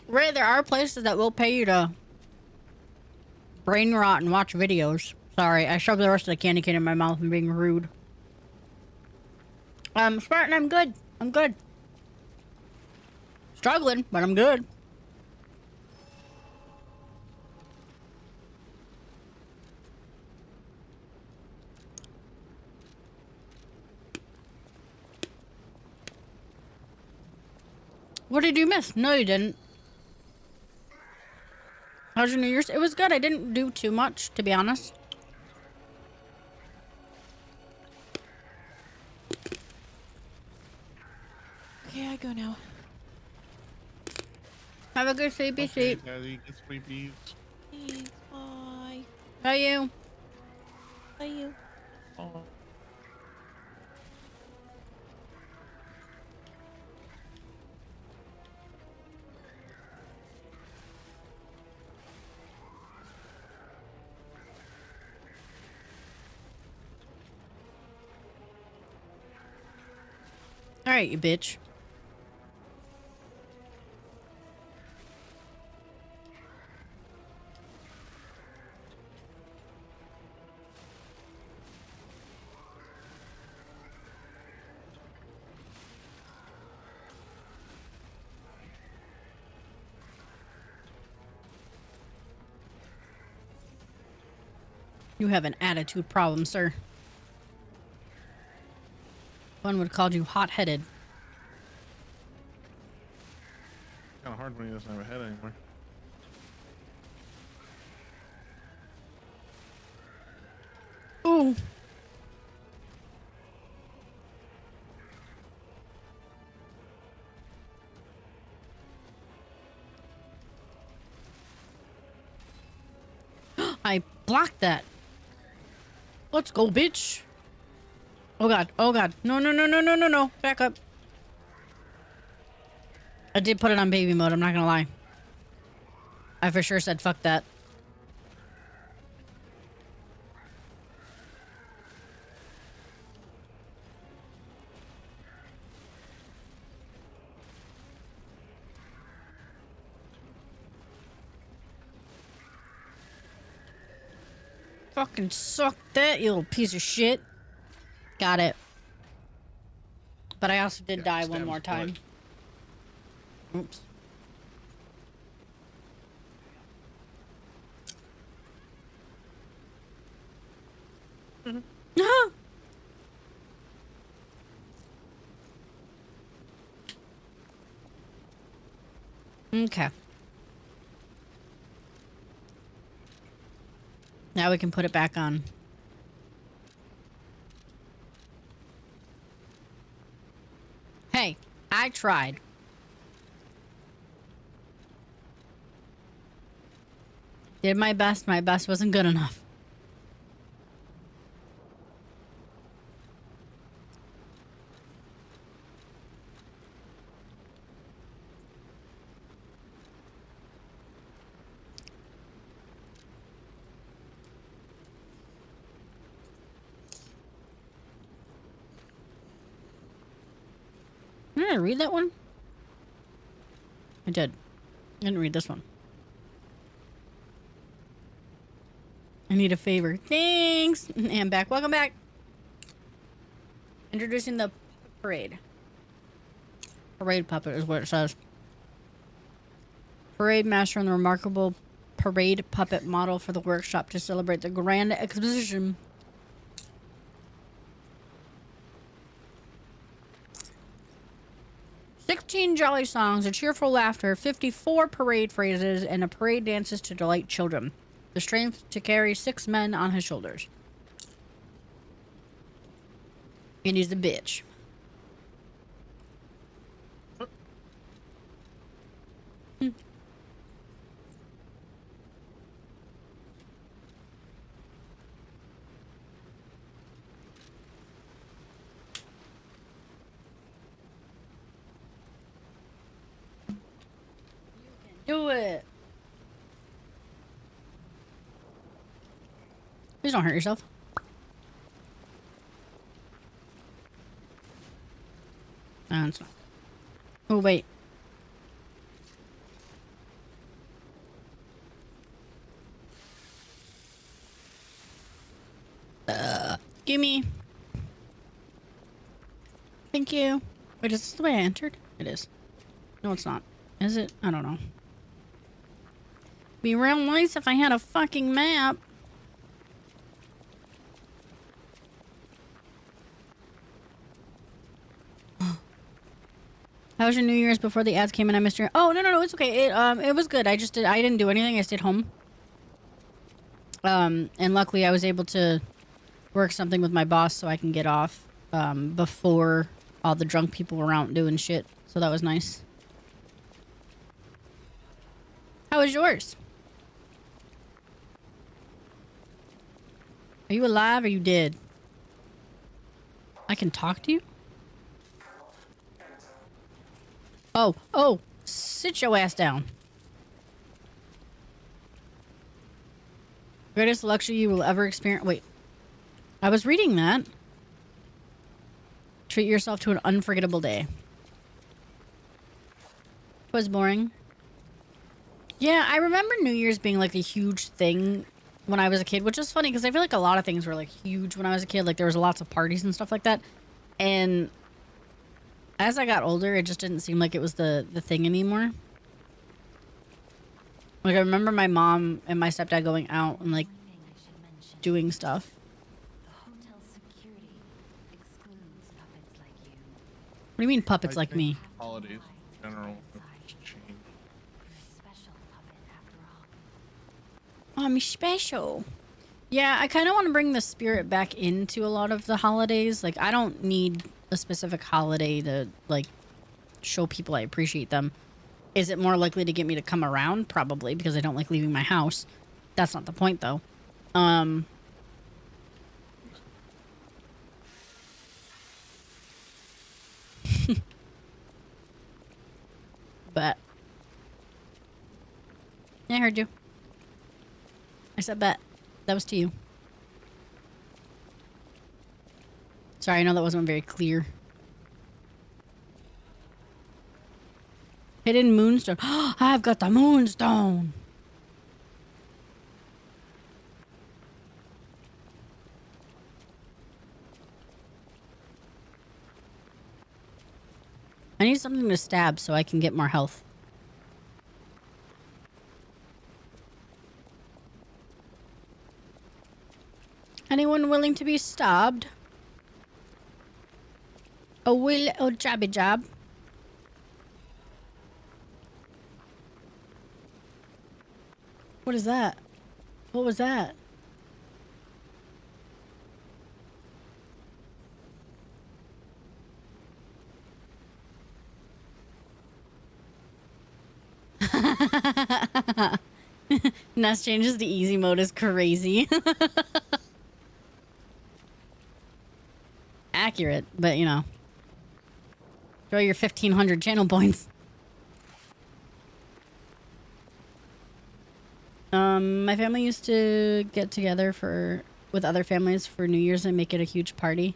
Ray, there are places that will pay you to brain rot and watch videos. Sorry, I shoved the rest of the candy cane in my mouth and being rude. Spartan, I'm good. I'm good. Struggling, but I'm good. What did you miss? No, you didn't. How's your New Year's? It was good. I didn't do too much, to be honest. Okay, I go now. Have a good sleepy sleep. Daddy, get sleepy. Thanks, bye. How you? Bye, you. Oh. All right, you bitch. You have an attitude problem, sir. One would call you hot-headed. Kind of hard when he doesn't have a head anymore. Ooh. I blocked that. Let's go, bitch. Oh god. Oh god. No, no, no, no, no, no, no. Back up. I did put it on baby mode, I'm not gonna lie. I for sure said fuck that. Fucking suck that, you little piece of shit. Got it. But I also did die one more time. Oops. Okay. Now we can put it back on. Hey, I tried. Did my best. My best wasn't good enough. Did I read that one? I did. I didn't read this one. I need a favor. Thanks. And back. Welcome back. Introducing the parade. Parade puppet is what it says. Parade master and the remarkable parade puppet model for the workshop to celebrate the grand exposition. "16 jolly songs, a cheerful laughter, 54 parade phrases, and a parade dances to delight children. The strength to carry 6 men on his shoulders." And he's a bitch. Do it. Please don't hurt yourself. No, it's not. Oh, wait. Gimme. Thank you. Wait, is this the way I entered? It is. No, it's not. Is it? I don't know. Be real nice if I had a fucking map. How was your New Year's before the ads came in? I missed your... Oh, no, it's okay. It was good. I didn't do anything. I stayed home. And luckily I was able to work something with my boss so I can get off, before all the drunk people were out doing shit. So that was nice. How was yours? Are you alive or you dead? I can talk to you? Oh, sit your ass down. Greatest luxury you will ever experience. Wait, I was reading that. Treat yourself to an unforgettable day. It was boring. Yeah, I remember New Year's being like a huge thing when I was a kid, which is funny because I feel like a lot of things were like huge when I was a kid. Like there was lots of parties and stuff like that. And as I got older, it just didn't seem like it was the thing anymore. Like I remember my mom and my stepdad going out and like doing stuff. What do you mean puppets like me? Holidays in general have just changed. Oh, I'm special. Yeah, I kind of want to bring the spirit back into a lot of the holidays. Like, I don't need a specific holiday to, like, show people I appreciate them. Is it more likely to get me to come around? Probably, because I don't like leaving my house. That's not the point, though. But yeah, I heard you. I said bet. That was to you. Sorry, I know that wasn't very clear. Hidden moonstone. I've got the moonstone. I need something to stab so I can get more health. Anyone willing to be stabbed? A jabby jab. What is that? What was that? Nest changes to easy mode is crazy. Accurate, but you know. Throw your 1,500 channel points. My family used to get together with other families for New Year's and make it a huge party.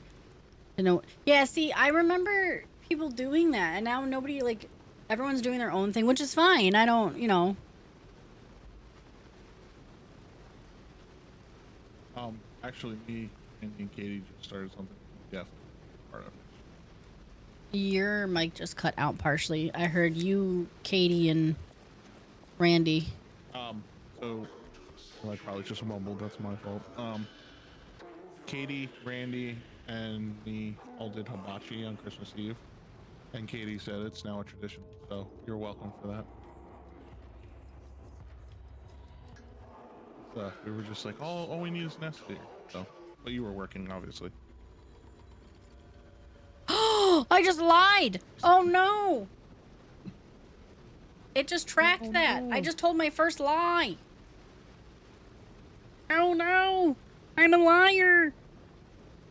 You know, yeah, see, I remember people doing that, and now nobody, like, everyone's doing their own thing, which is fine. I don't, you know. Actually, me and Katie just started something definitely part of it. Your mic just cut out partially. I heard you, Katie, and Randy. So I probably just mumbled. That's my fault. Katie, Randy, and me all did hibachi on Christmas Eve, and Katie said it's now a tradition. So you're welcome for that. We were just like, all we need is Nest here. So, but you were working, obviously. I just lied. Oh no. It just tracked that. I just told my first lie. Oh no. I'm a liar.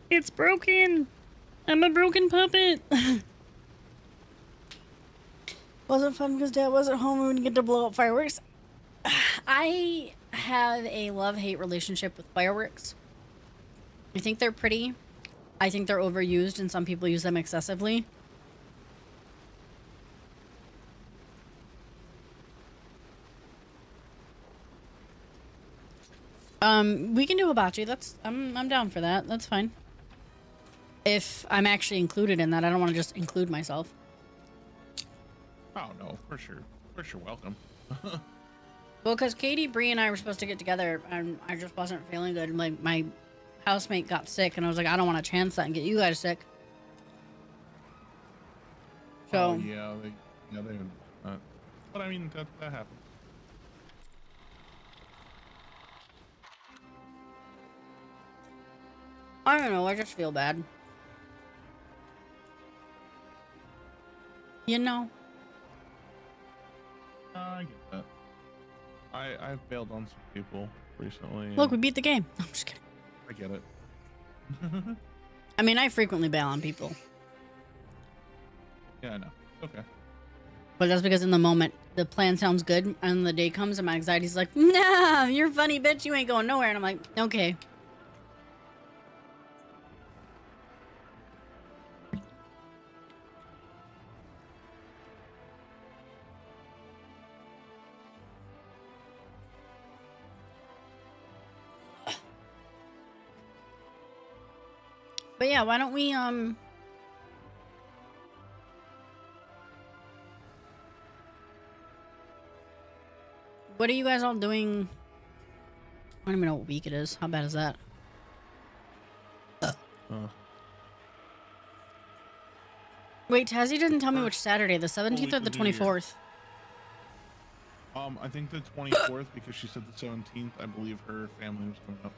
It's broken. I'm a broken puppet. Wasn't fun because Dad wasn't home and we didn't get to blow up fireworks. I have a love-hate relationship with fireworks. I think they're pretty. I think they're overused and some people use them excessively. We can do hibachi. I'm down for that. That's fine. If I'm actually included in that, I don't want to just include myself. Oh no, for sure. For sure, welcome. Well, because Katie, Bree, and I were supposed to get together, and I just wasn't feeling good. Like, my housemate got sick, and I was like, I don't want to chance that and get you guys sick. So. Oh, yeah, they would. But I mean, that happens. I don't know. I just feel bad. You know. I get that. I've bailed on some people recently. Look, we beat the game. I'm just kidding. I get it. I mean, I frequently bail on people. Yeah, I know. Okay. But that's because in the moment, the plan sounds good, and the day comes, and my anxiety's like, nah, you're funny, bitch. You ain't going nowhere. And I'm like, okay. But yeah, why don't we what are you guys all doing? I don't even know what week it is. How bad is that? Wait, Tazzy didn't tell me which Saturday, the 17th or the 24th. I think the 24th because she said the 17th. I believe her family was coming up.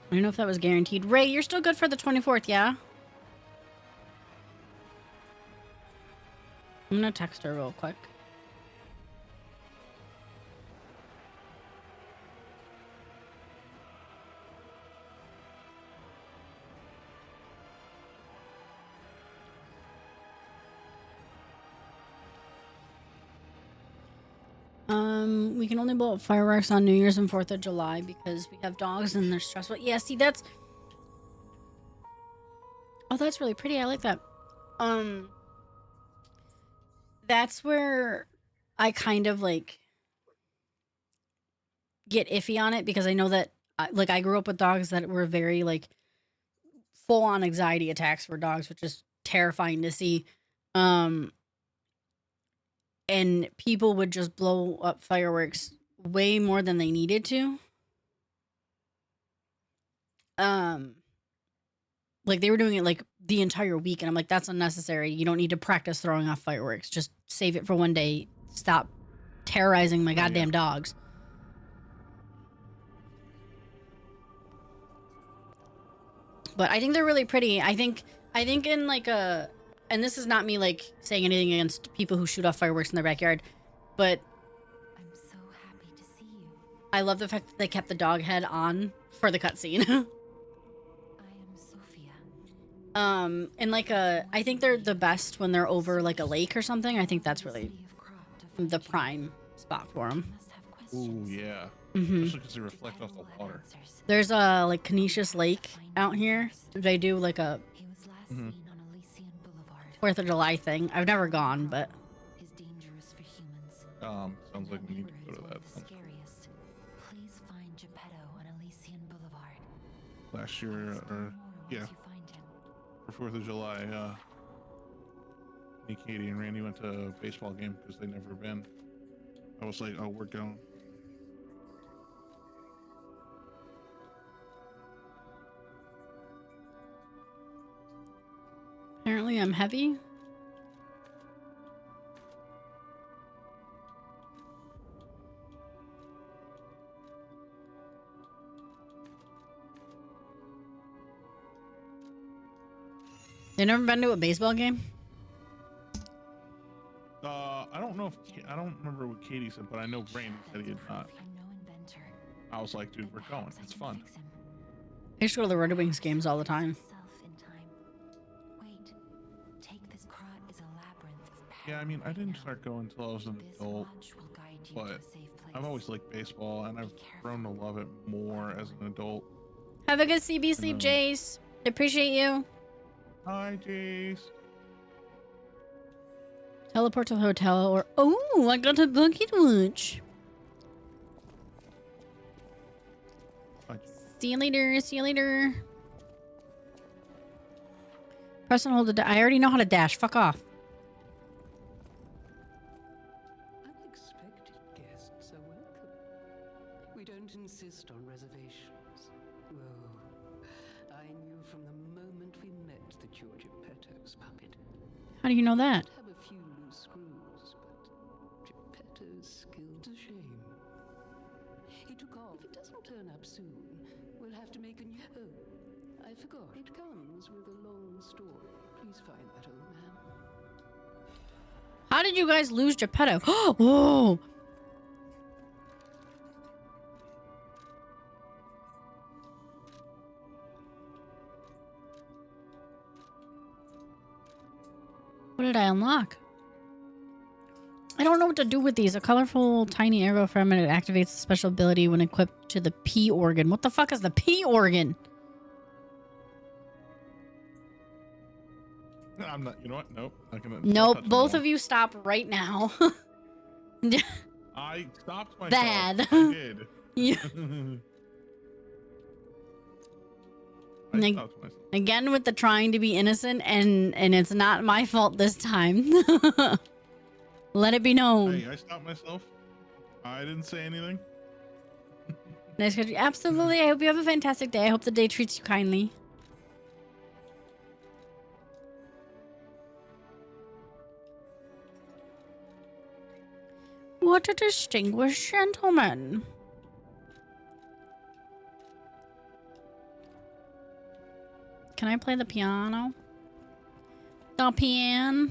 I don't know if that was guaranteed. Ray, you're still good for the 24th, yeah? I'm gonna text her real quick. We can only blow up fireworks on New Year's and 4th of July because we have dogs and they're stressful. Yeah, see, that's... Oh, that's really pretty. I like that. That's where I kind of, like, get iffy on it because I know that, I grew up with dogs that were very, like, full-on anxiety attacks for dogs, which is terrifying to see. And people would just blow up fireworks way more than they needed to. Like they were doing it like the entire week, and I'm like, that's unnecessary. You don't need to practice throwing off fireworks. Just save it for one day. Stop terrorizing my goddamn dogs. But I think they're really pretty. I think in like a, and this is not me like saying anything against people who shoot off fireworks in their backyard, but I'm so happy to see you. I love the fact that they kept the dog head on for the cutscene. I am Sophia. And like I think they're the best when they're over like a lake or something. I think that's really the prime spot for them. Ooh, yeah. Mhm. Especially because they reflect off the water. There's a like Canisius Lake out here. They do like a 4th of July thing. I've never gone, but Sounds like we need to go to that. Please find Geppetto on Elysian Boulevard. Last year, or yeah, for 4th of July, me, Katie, and Randy went to a baseball game because they'd never been. I was like, oh, we're going. apparently I'm heavy. You never been to a baseball game? I don't know if I don't remember what Katie said, but I know Randy said he had not. I was like, dude, we're going. It's fun. I used to go to the Red Wings games all the time. Wait, take this crot is a labyrinth. Yeah, I mean, I didn't start going until I was an adult, but I've always liked baseball, and I've grown to love it more as an adult. Have a good CB sleep, Jace. I appreciate you. Hi, Jace. Teleport to the hotel or... Oh, I got a bucket lunch. See you later. See you later. Press and hold I already know how to dash. Fuck off. Unexpected guests are welcome. We don't insist on reservations. Oh, I knew from the moment we met that you're Geppetto's puppet. How do you know that? Have a few loose screws, but Geppetto's skill to shame. He took off. If it doesn't turn up soon, we'll have to make a new. Oh, I forgot. It comes with a long story. Please find that old man. How did you guys lose Geppetto? Oh! What did I unlock? I don't know what to do with these. A colorful tiny arrow fragment activates a special ability when equipped to the P organ. What the fuck is the P organ? I'm not. You know what? Nope. Not gonna. Nope. Both of you stop right now. I stopped myself. Bad. I did. Yeah. stopped myself. Again with the trying to be innocent, and it's not my fault this time. Let it be known. Hey, I stopped myself. I didn't say anything. Nice country. Absolutely. I hope you have a fantastic day. I hope the day treats you kindly. What a distinguished gentleman. Can I play the piano? The piano.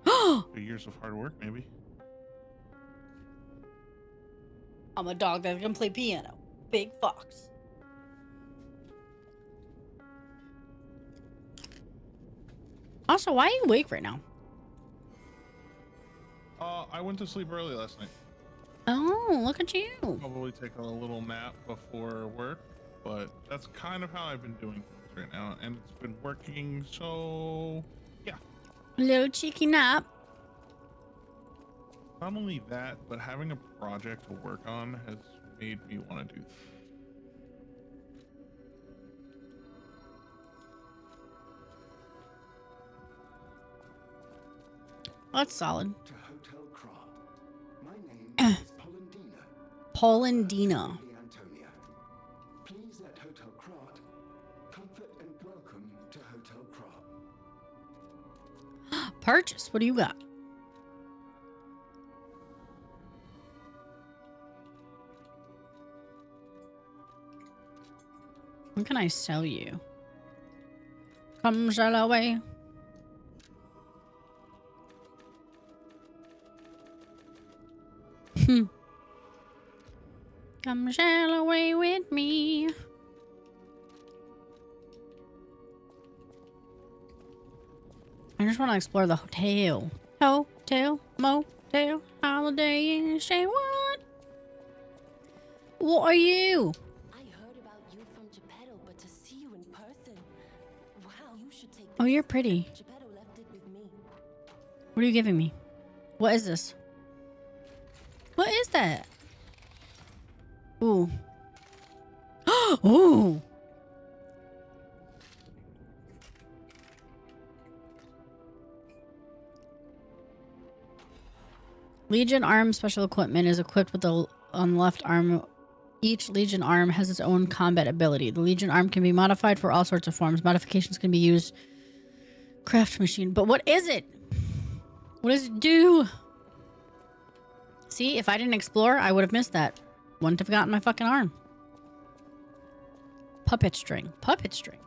2 years of hard work, maybe. I'm a dog that can play piano. Big fox. Also, why are you awake right now? I went to sleep early last night. Oh, look at you. Probably take a little nap before work, but that's kind of how I've been doing things right now, and it's been working, so yeah. A little cheeky nap. Not only that, but having a project to work on has made me want to do things. That's solid. To Hotel Cra. My name is Paulandina. Antonia. Please let Hotel Cra comfort and welcome to Hotel Cra. Purchase. What do you got? What can I sell you? Come sail away. Come sail away with me. I just want to explore the hotel. Hotel, motel, holiday inn. Say what? What are you? I heard about you from Geppetto, but to see you in person. Wow, you should take Oh, you're pretty. Geppetto left it with me. What are you giving me? What is this? What is that? Ooh. Ooh. Legion arm special equipment is equipped with the on the left arm. Each Legion arm has its own combat ability. The Legion arm can be modified for all sorts of forms. Modifications can be used. Craft machine. But what is it? What does it do? See, if I didn't explore, I would have missed that. Wouldn't have gotten my fucking arm. Puppet string. Puppet string.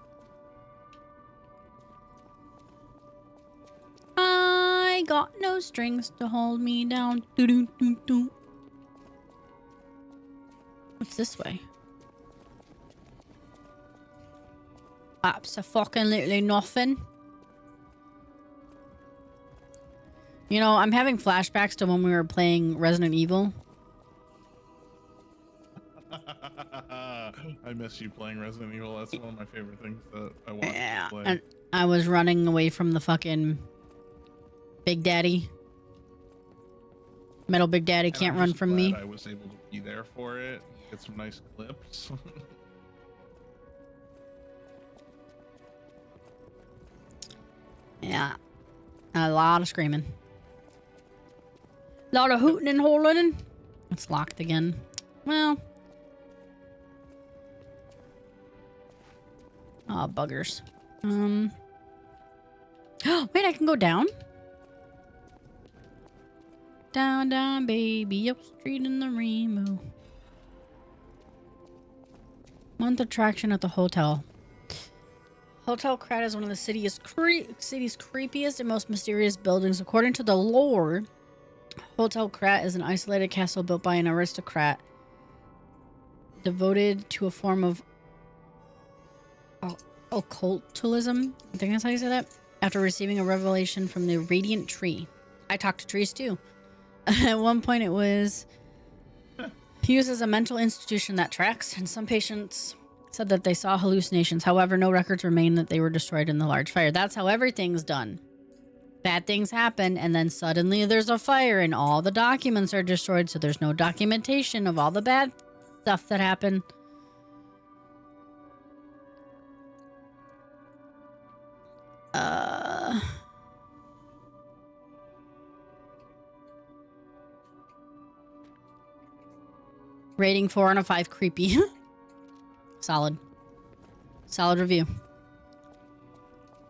I got no strings to hold me down. Doo-doo-doo-doo. What's this way? Abso-fucking-lutely nothing. You know, I'm having flashbacks to when we were playing Resident Evil. I miss you playing Resident Evil. That's one of my favorite things that I want to play. And I was running away from the fucking Big Daddy. Metal Big Daddy And can't I'm run just from glad me. I was able to be there for it. Get some nice clips. Yeah. A lot of screaming. A lot of hooting and hollering. It's locked again. Well. Oh, buggers. Wait, I can go down? Down, down, baby, up street in the rainbow. Month attraction at the hotel. Hotel Krat is one of the city's creepiest and most mysterious buildings. According to the lore, Hotel Krat is an isolated castle built by an aristocrat devoted to a form of occultism. I think that's how you say that. After receiving a revelation from the Radiant Tree. I talk to trees too. At one point it was used as a mental institution that tracks, and some patients said that they saw hallucinations. However, no records remain that they were destroyed in the large fire. That's how everything's done. Bad things happen, and then suddenly there's a fire, and all the documents are destroyed, so there's no documentation of all the bad stuff that happened. Rating 4 out of 5. Creepy. Solid. Solid review.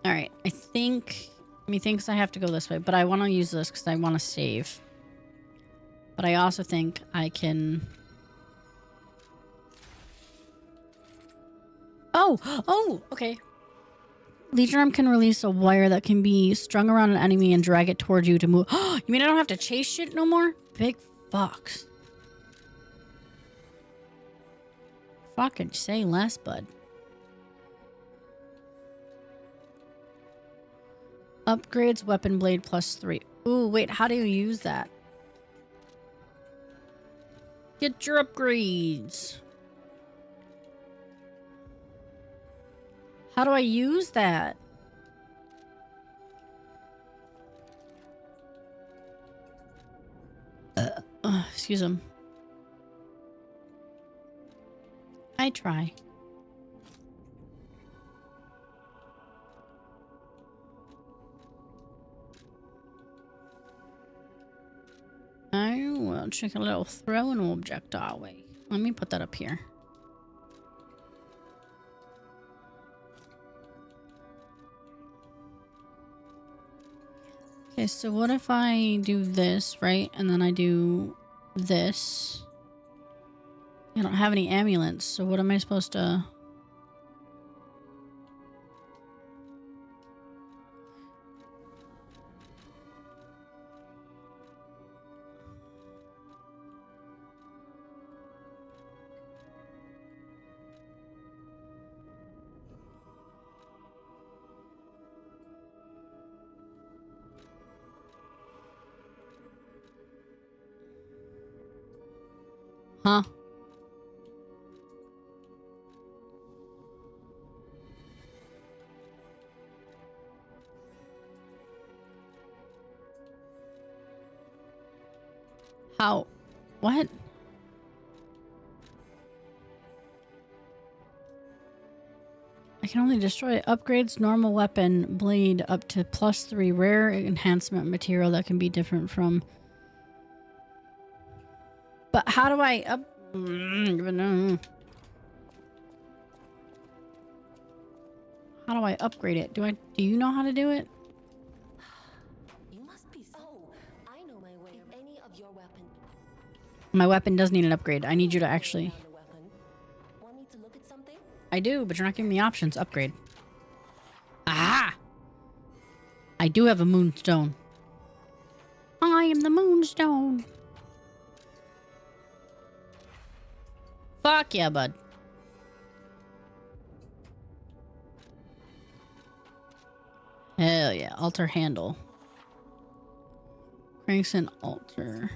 All right. I think... Methinks I have to go this way, but I want to use this because I want to save. But I also think I can... Oh, okay. Legion Arm can release a wire that can be strung around an enemy and drag it towards you to move. You mean I don't have to chase shit no more? Big fucks. Fucking say less, bud. Upgrades weapon blade +3. Ooh, wait, how do you use that? Get your upgrades. How do I use that? Excuse him. I try. I will check a little throw an object our way. Let me put that up here. Okay, so what if I do this, right? And then I do this. I don't have any amulets, so what am I supposed to... Huh? How? What? I can only destroy upgrades normal weapon blade up to +3 rare enhancement material that can be different from. But how do I up? How do I upgrade it? Do you know how to do it? You must be I know my way. If any of your weapon. My weapon does need an upgrade. I need you to actually. Want me to look at something? I do, but you're not giving me options. Upgrade. Ah! I do have a moonstone. I am the moonstone. Fuck yeah, bud. Hell yeah. Altar handle. Cranks and altar.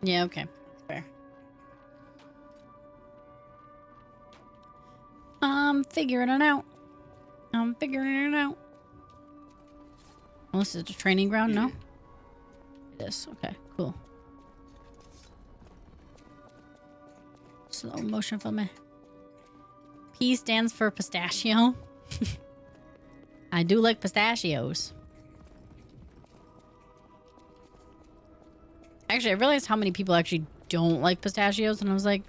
Yeah, okay. Fair. I'm figuring it out. I'm figuring it out. Well, this is a training ground, no? It is. Okay, cool. Slow motion for me. P stands for pistachio. I do like pistachios. Actually, I realized how many people actually don't like pistachios, and I was like,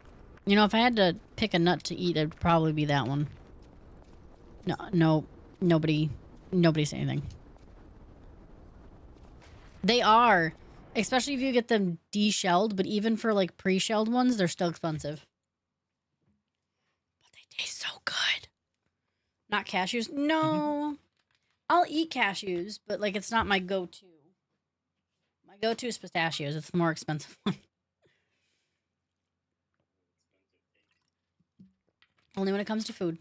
you know, if I had to pick a nut to eat, it'd probably be that one. No, nobody say anything. They are, especially if you get them de-shelled, but even for like pre-shelled ones, they're still expensive. But they taste so good. Not cashews? No. I'll eat cashews, but like it's not my go-to. My go-to is pistachios. It's the more expensive one. Only when it comes to food.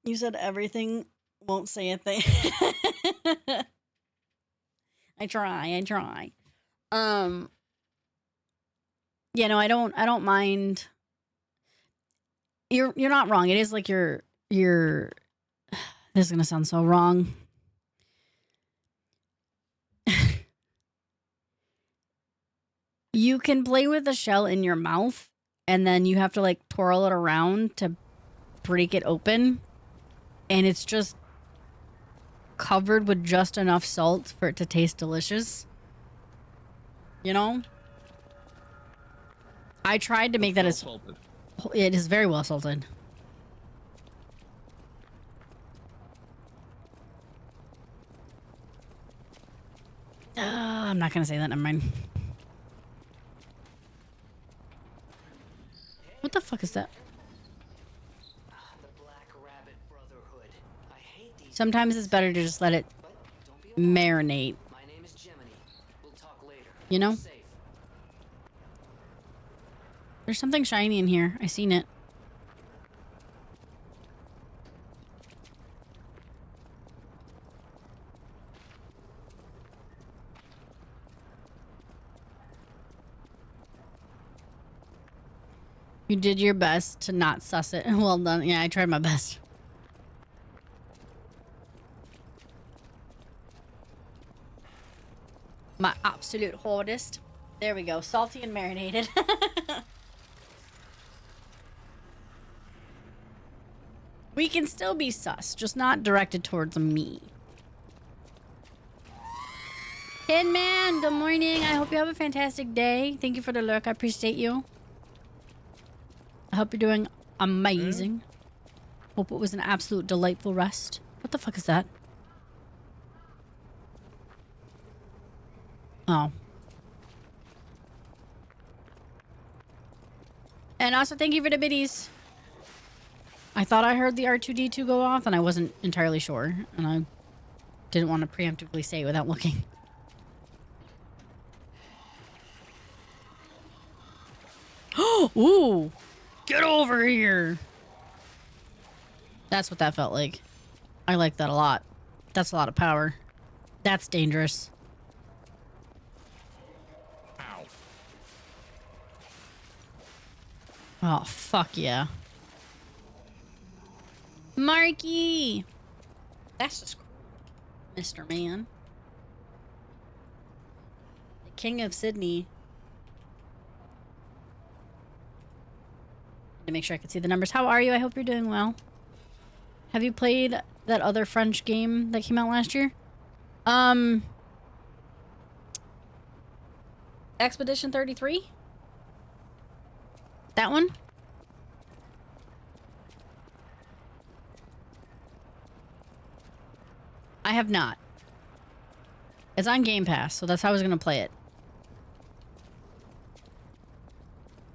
You said everything, won't say a thing. I try. Yeah, no, I don't mind. You're not wrong. It is like your this is gonna sound so wrong. You can play with the shell in your mouth and then you have to like twirl it around to break it open, and it's just covered with just enough salt for it to taste delicious. You know? I tried to make that as salted. it is very well salted. I'm not gonna say that. Never mind. What the fuck is that? Sometimes it's better to just let it marinate. You know? There's something shiny in here. I seen it. You did your best to not suss it. Well done. Yeah, I tried my best. My absolute hardest. There we go. Salty and marinated. We can still be sus, just not directed towards me. Kidman, good morning. I hope you have a fantastic day. Thank you for the lurk. I appreciate you. I hope you're doing amazing. Hope it was an absolute delightful rest. What the fuck is that? Oh. And also thank you for the biddies. I thought I heard the R2-D2 go off and I wasn't entirely sure. And I didn't want to preemptively say without looking. Ooh! Get over here! That's what that felt like. I like that a lot. That's a lot of power. That's dangerous. Ow. Oh, fuck yeah. Marky! That's just Mr. Man. The King of Sydney. To make sure I could see the numbers. How are you? I hope you're doing well. Have you played that other French game that came out last year? Expedition 33? That one? I have not. It's on Game Pass, so that's how I was going to play it.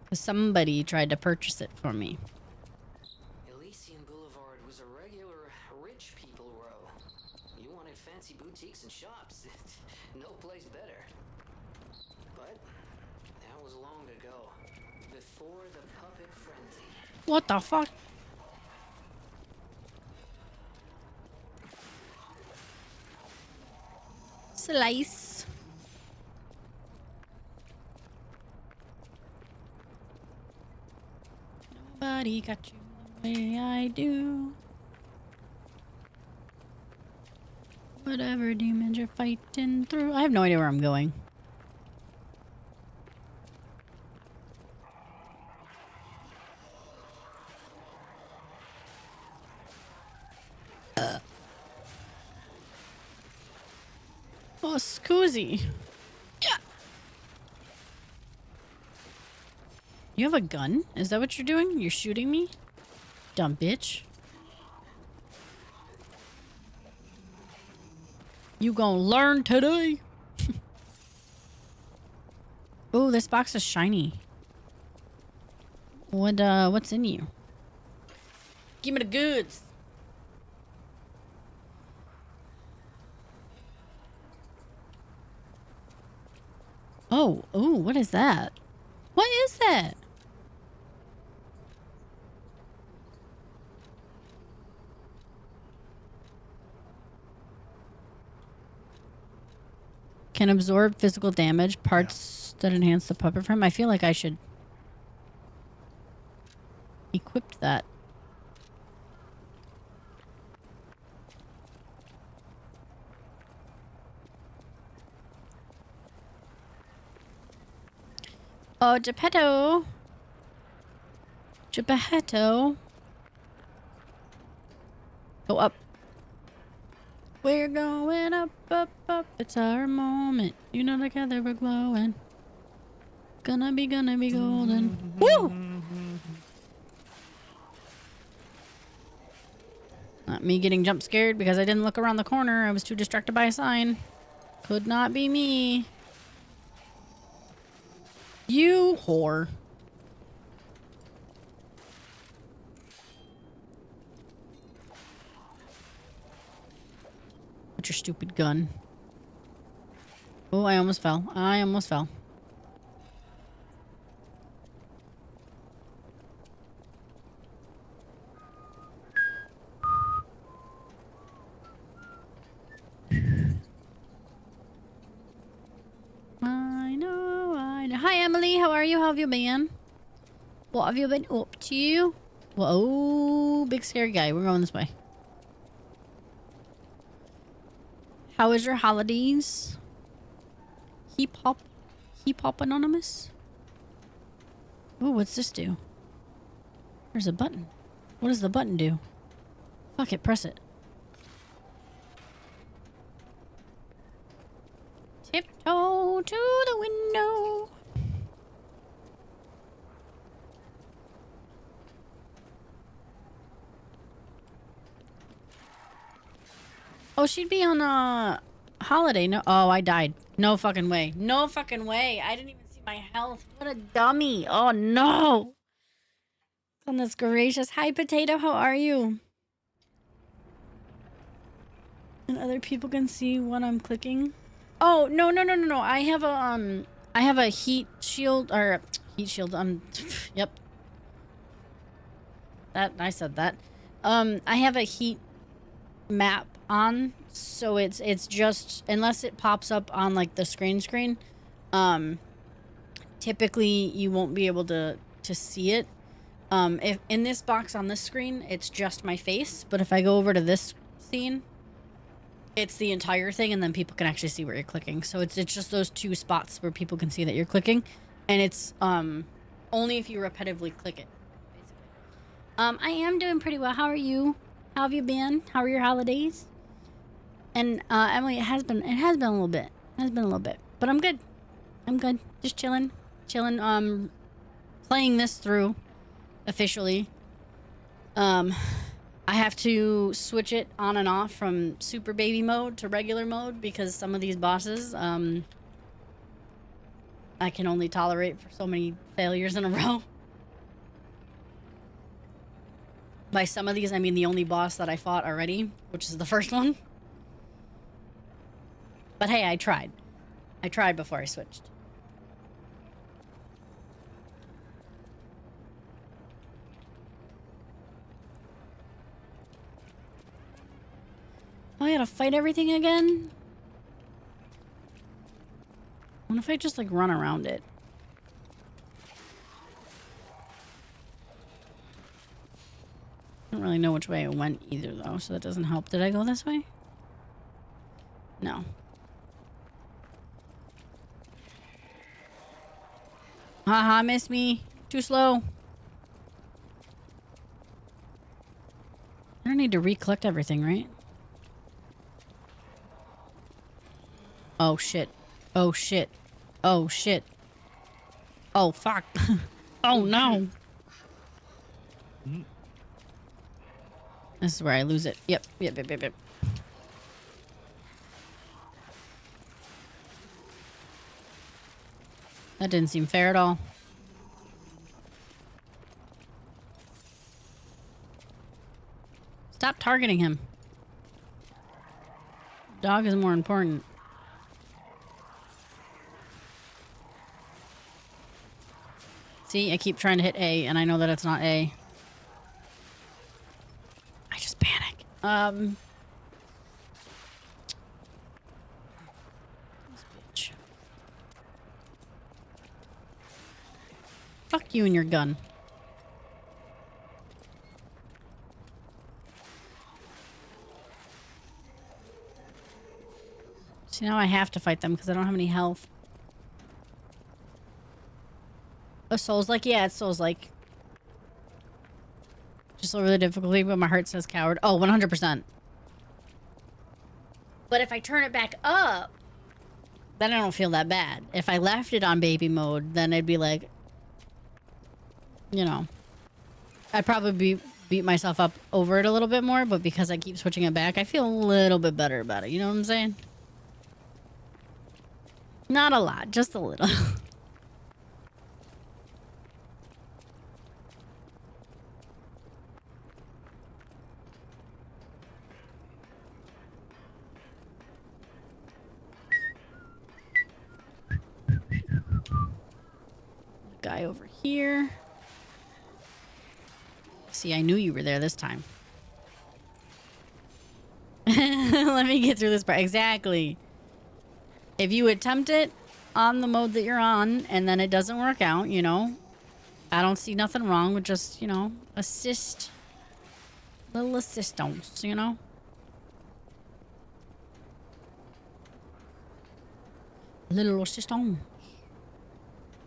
Because somebody tried to purchase it for me. Elysian Boulevard was a regular rich people row. You wanted fancy boutiques and shops. No place better. But that was long ago. Before the puppet frenzy. What the fuck? Slice. Nobody got you the way I do. Whatever demons you're fighting through. I have no idea where I'm going. Oh, Scoozy. Yeah. You have a gun? Is that what you're doing? You're shooting me? Dumb bitch. You gonna learn today? Oh, this box is shiny. What's in you? Give me the goods. Oh, what is that? What is that? Can absorb physical damage, parts that enhance the puppet frame. I feel like I should equip that. Oh, Geppetto. Geppetto. Go up. We're going up, up, up. It's our moment. You know, together we're glowing. Gonna be golden. Woo! Not me getting jump scared because I didn't look around the corner. I was too distracted by a sign. Could not be me. You whore. With your stupid gun. Oh, I almost fell. I almost fell. I know, I know. Hi, Emily. How are you? How have you been? What have you been up to? Whoa, big scary guy. We're going this way. How was your holidays? Hip hop anonymous. Oh, what's this do? There's a button. What does the button do? Fuck it, press it. Tiptoe to the window. Oh, she'd be on a holiday. No, oh, I died. No fucking way. No fucking way. I didn't even see my health. What a dummy. Oh no. Goodness gracious. Hi, Potato. How are you? And other people can see what I'm clicking. Oh no. I have a heat shield or heat shield. Yep. That I said that. I have a heat map on, so it's just unless it pops up on like the screen, typically you won't be able to see it. If in this box on this screen, it's just my face, but if I go over to this scene, it's the entire thing, and then people can actually see where you're clicking. So it's just those two spots where people can see that you're clicking, and it's only if you repetitively click it. Basically. I am doing pretty well. How are you? How have you been? How are your holidays? And Emily, it has been a little bit. But I'm good. Just chilling. Playing this through officially. I have to switch it on and off from super baby mode to regular mode because some of these bosses I can only tolerate for so many failures in a row. By some of these, I mean the only boss that I fought already, which is the first one. But hey, I tried. I tried before I switched. Oh, I gotta fight everything again? What if I just, like, run around it? I don't really know which way it went either, though, so that doesn't help. Did I go this way? No. Haha, missed me. Too slow. I don't need to recollect everything, right? Oh, shit. Oh, shit. Oh, shit. Oh, fuck. Oh, no. This is where I lose it. Yep. That didn't seem fair at all. Stop targeting him. Dog is more important. See, I keep trying to hit A, and I know that it's not A. I just panic. This bitch. Fuck you and your gun. See, now I have to fight them because I don't have any health. A Souls-like? Yeah, it's Souls-like. lower the difficulty, but my heart says coward. Oh, 100%. But if I turn it back up, then I don't feel that bad. If I left it on baby mode, then I'd be like, you know, I'd probably beat myself up over it a little bit more, but because I keep switching it back, I feel a little bit better about it. You know what I'm saying? Not a lot, just a little. Guy over here. See, I knew you were there this time. Let me get through this part. Exactly. If you attempt it on the mode that you're on and then it doesn't work out, you know, I don't see nothing wrong with just, you know, assist. Little assistance, you know? Little assistance.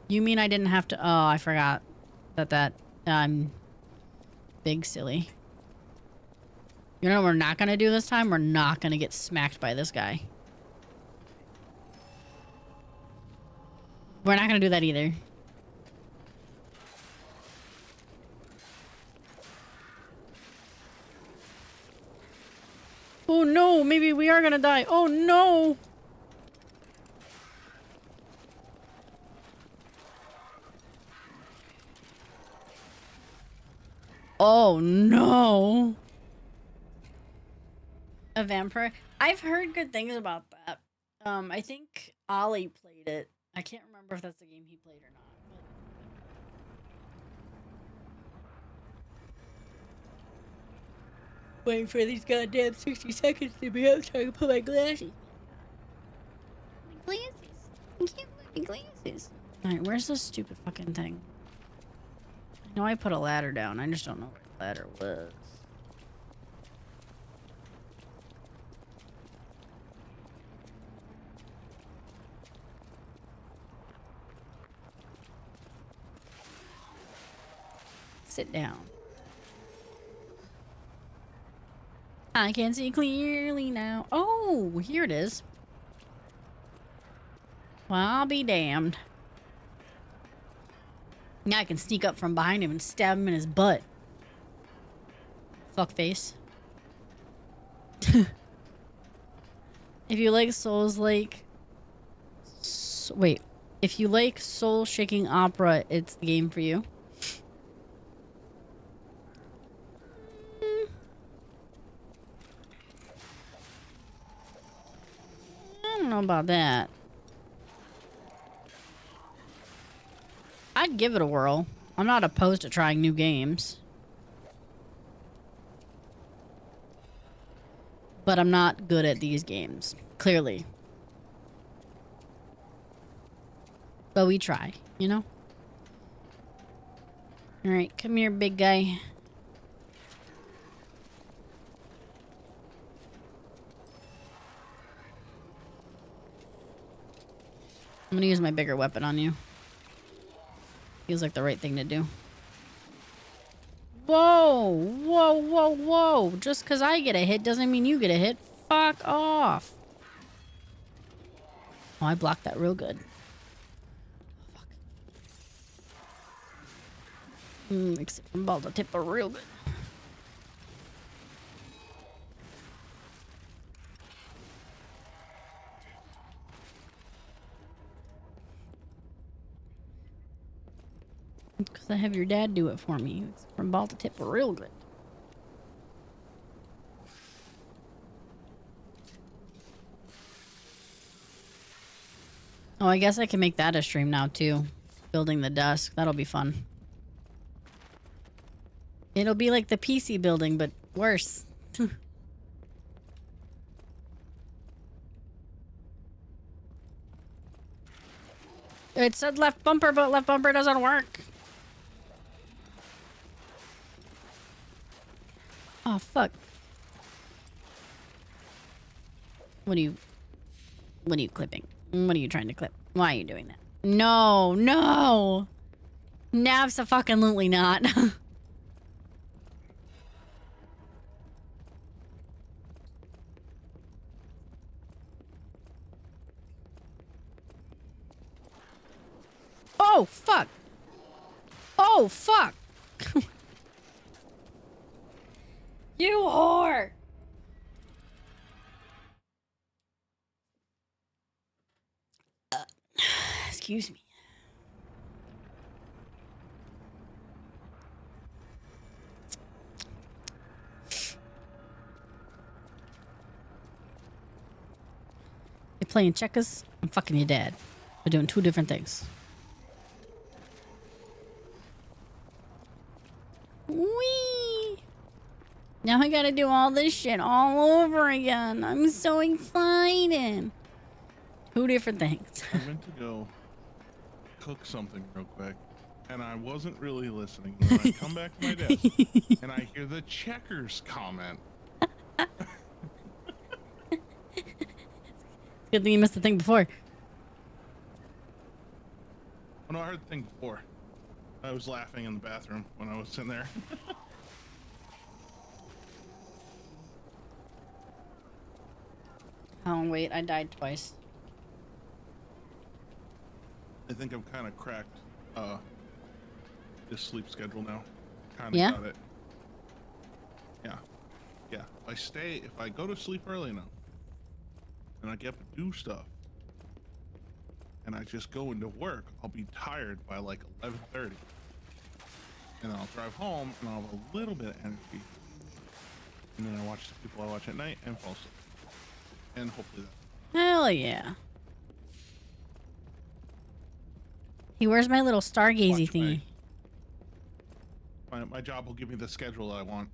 You mean I didn't have to... Oh, I forgot that I'm big silly. You know what we're not going to do this time? We're not going to get smacked by this guy. We're not going to do that either. Oh no, maybe we are going to die. Oh no! Oh no. A vampire. I've heard good things about that. I think Ollie played it. I can't remember if that's the game he played or not. Waiting for these goddamn 60 seconds to be up so I can put my glasses. My glasses. I can't put my glasses. Alright, where's this stupid fucking thing? I know I put a ladder down. I just don't know where the ladder was. Sit down. I can see clearly now. Oh, here it is. Well, I'll be damned. Now I can sneak up from behind him and stab him in his butt. Fuck face. If you like Souls-like... Wait. If you like soul-shaking opera, it's the game for you. I don't know about that. I'd give it a whirl. I'm not opposed to trying new games. But I'm not good at these games. Clearly. But we try, you know? Alright, come here, big guy. I'm gonna use my bigger weapon on you. Feels like the right thing to do. Whoa! Whoa, whoa, whoa! Just because I get a hit doesn't mean you get a hit. Fuck off! Oh, I blocked that real good. Fuck. Except from ball to tip are real good. Because I have your dad do it for me. From ball to tip real good. Oh, I guess I can make that a stream now too. Building the desk. That'll be fun. It'll be like the PC building, but worse. It said left bumper, but left bumper doesn't work. Oh, fuck. What are you clipping? What are you trying to clip? Why are you doing that? No, no! Absolutely not. Oh, fuck. Oh, fuck. You whore. Excuse me. You're playing checkers? I'm fucking your dad. We're doing two different things. Whee! Now I gotta do all this shit all over again. I'm so excited. Two different things. I meant to go cook something real quick, and I wasn't really listening. And then I come back to my desk, and I hear the checkers comment. Good thing you missed the thing before. Oh no, I heard the thing before. I was laughing in the bathroom when I was sitting there. Oh, wait. I died twice. I think I'm kind of cracked this sleep schedule now. Kind of Yeah? got it. Yeah. If I go to sleep early enough, and I get up to do stuff, and I just go into work, I'll be tired by like 11:30. And then I'll drive home, and I'll have a little bit of energy. And then I watch the people I watch at night and fall asleep. And hopefully that. Hell yeah. Hey, where's my little stargazy thingy? My job will give me the schedule that I want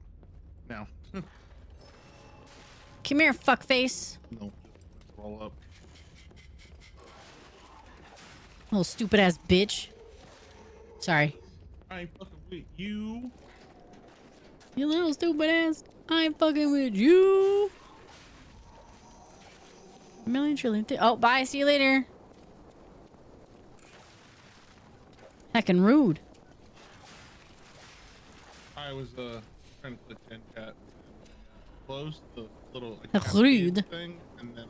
now. Come here, fuckface. No, roll up. Little stupid ass bitch. Sorry. I ain't fucking with you. You little stupid ass. I ain't fucking with you. A million trillion. Oh, bye. See you later. Heckin' rude. I was trying to click in chat. Closed the little Rude. thing, and then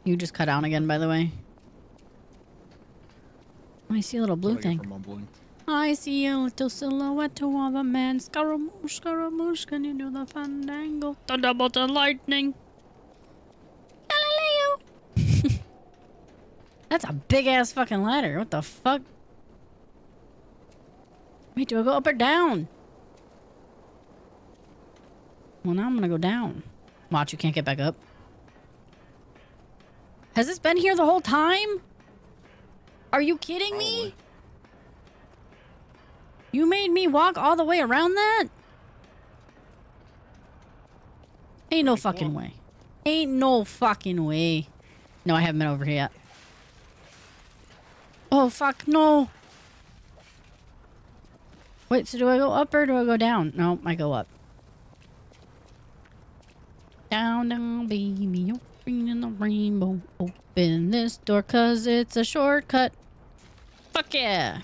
You just cut out again, by the way. I see a little blue thing. I see a little silhouette of a man. Scaramouche, Scaramouche, can you do the fandango? Thunderbolt and lightning. Galileo. That's a big ass fucking ladder. What the fuck? Wait, do I go up or down? Well, now I'm gonna go down. Watch, you can't get back up. Has this been here the whole time? Are you kidding me? You made me walk all the way around that? Ain't no fucking way. Ain't no fucking way. No, I haven't been over here yet. Oh, fuck, no. Wait, so do I go up or do I go down? No, I go up. Down, down, baby. Open in the rainbow. Open this door cause it's a shortcut. Fuck yeah.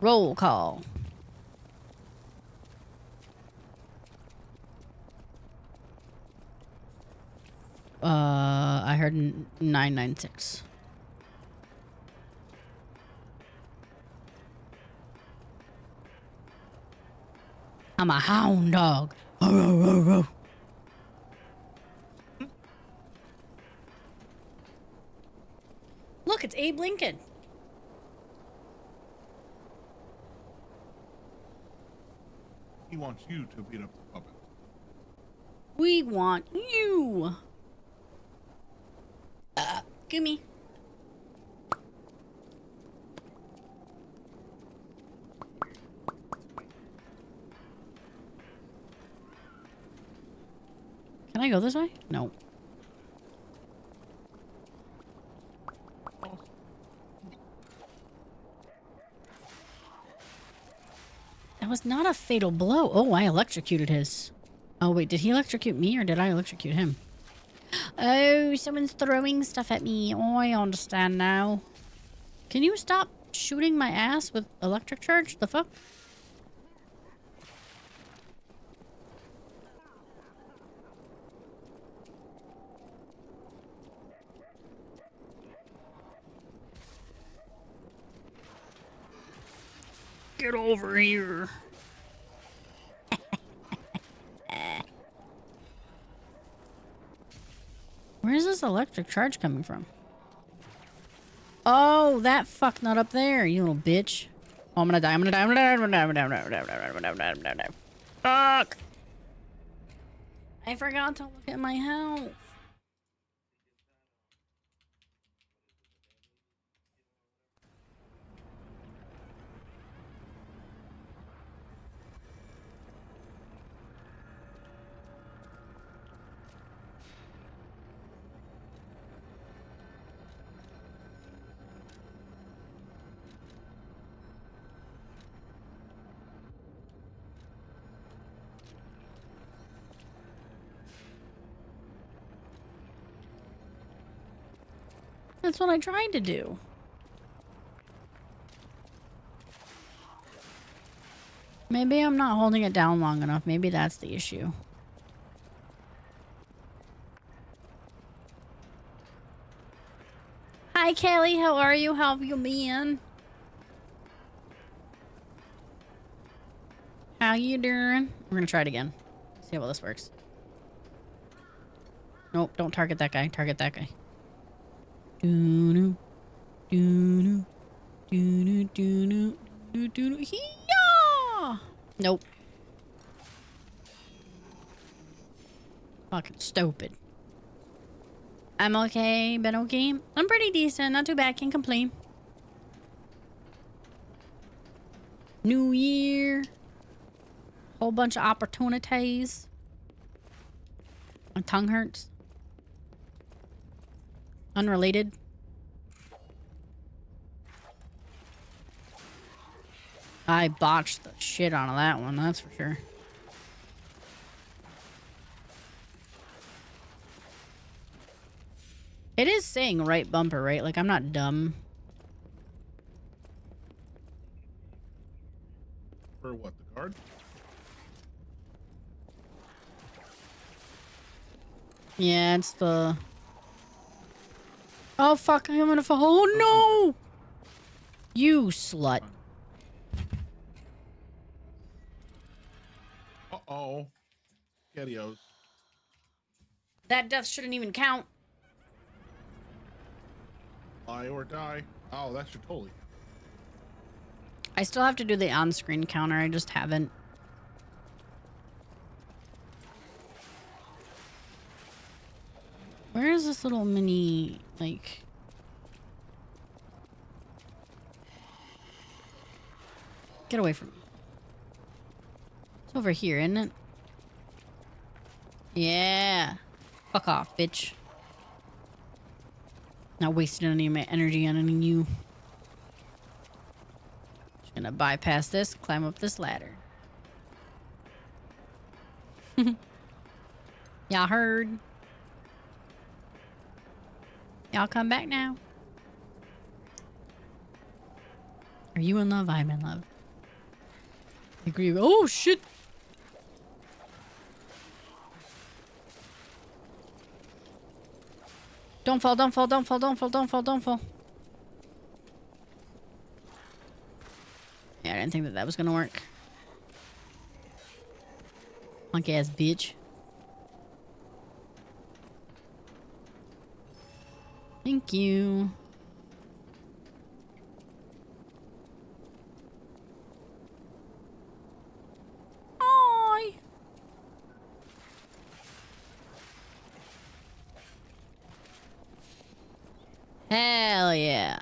Roll call. I heard 996. I'm a hound dog. Look, it's Abe Lincoln. he wants you to beat up the puppet. We want you. Gimme. Can I go this way? No. That was not a fatal blow. Oh, I electrocuted his. Oh, wait. Did he electrocute me or did I electrocute him? Oh, someone's throwing stuff at me. Oh, I understand now. Can you stop shooting my ass with electric charge? The fuck? Get over here. Where is this electric charge coming from? Oh, that fuck nut up there, you little bitch. Oh, I'm gonna die, I'm gonna die, I'm gonna die, I'm gonna die, I'm gonna die, I'm gonna die, I'm gonna die, I'm gonna die, I'm gonna die. Fuck! I forgot to look at my health. That's what I tried to do. Maybe I'm not holding it down long enough. Maybe that's the issue. Hi, Kelly. How are you? How have you been? How you doing? We're gonna try it again. See how well this works. Nope, don't target that guy. Target that guy. Doo-doo. Doo-doo. Doo-doo. Doo-doo. Doo-doo. Hee-yaw! Nope. Fucking stupid. I'm okay, been okay. I'm pretty decent, not too bad, can't complain. New year. Whole bunch of opportunities. My tongue hurts. Unrelated. I botched the shit out of that one, that's for sure. It is saying right bumper, right? Like, I'm not dumb. For what, the guard? Yeah, it's the... Oh, fuck, I'm gonna fall. Oh, no! You slut. Uh-oh. Ghettios. That death shouldn't even count. Lie or die. Oh, that should totally. I still have to do the on-screen counter. I just haven't. Where is this little mini, like... Get away from me. It's over here, isn't it? Yeah. Fuck off, bitch. Not wasting any of my energy on any of you. Just gonna bypass this, climb up this ladder. Y'all heard? Y'all come back now. Are you in love? I'm in love. I agree. Oh, shit. Don't fall, don't fall, don't fall, don't fall, don't fall, don't fall. Yeah, I didn't think that that was gonna work. Punk ass bitch. Thank you. Hi. Hell yeah.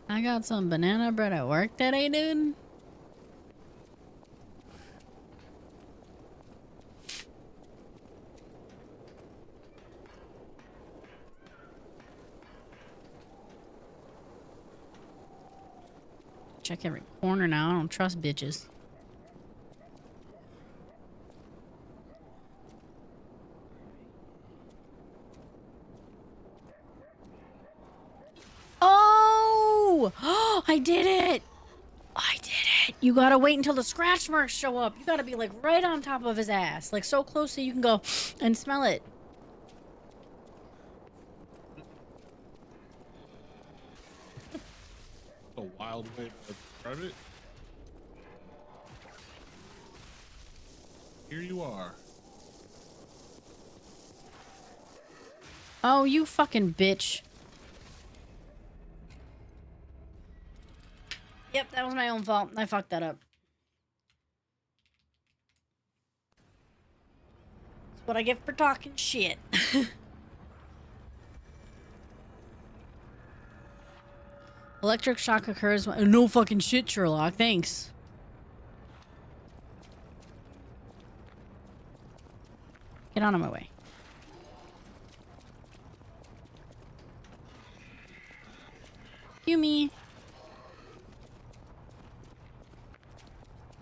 I got some banana bread at work today, dude. Check every corner now. I don't trust bitches. Oh! I did it! I did it! You gotta wait until the scratch marks show up. You gotta be like right on top of his ass. Like so close so you can go and smell it. A while wild way to describe it. Here you are. Oh, you fucking bitch. Yep, that was my own fault. I fucked that up. That's what I get for talking shit. Electric shock occurs when... No fucking shit, Sherlock. Thanks. Get out of my way. You me.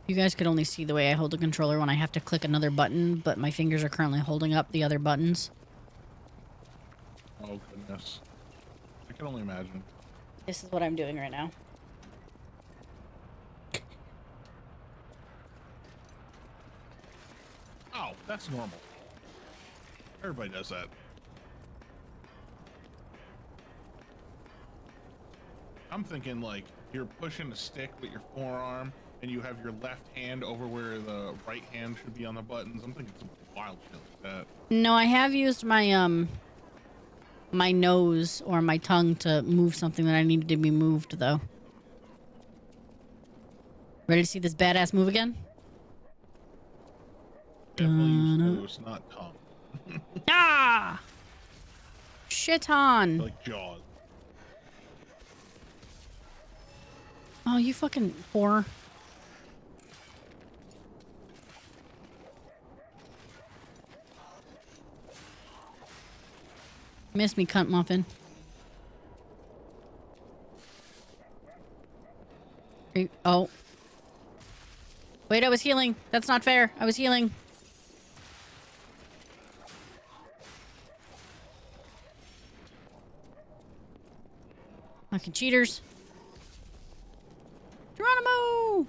You guys could only see the way I hold the controller when I have to click another button, but my fingers are currently holding up the other buttons. Oh, goodness. I can only imagine. This is what I'm doing right now. Oh, that's normal. Everybody does that. I'm thinking like you're pushing a stick with your forearm and you have your left hand over where the right hand should be on the buttons. I'm thinking some wild shit like that. No, I have used my my nose or my tongue to move something that I needed to be moved, though. Ready to see this badass move again? Definitely use nose, not tongue. Ah! Shit on. Like Jaws. Oh, you fucking whore. Miss me, cunt muffin. Oh. Wait, I was healing. That's not fair. I was healing. Fucking cheaters. Geronimo!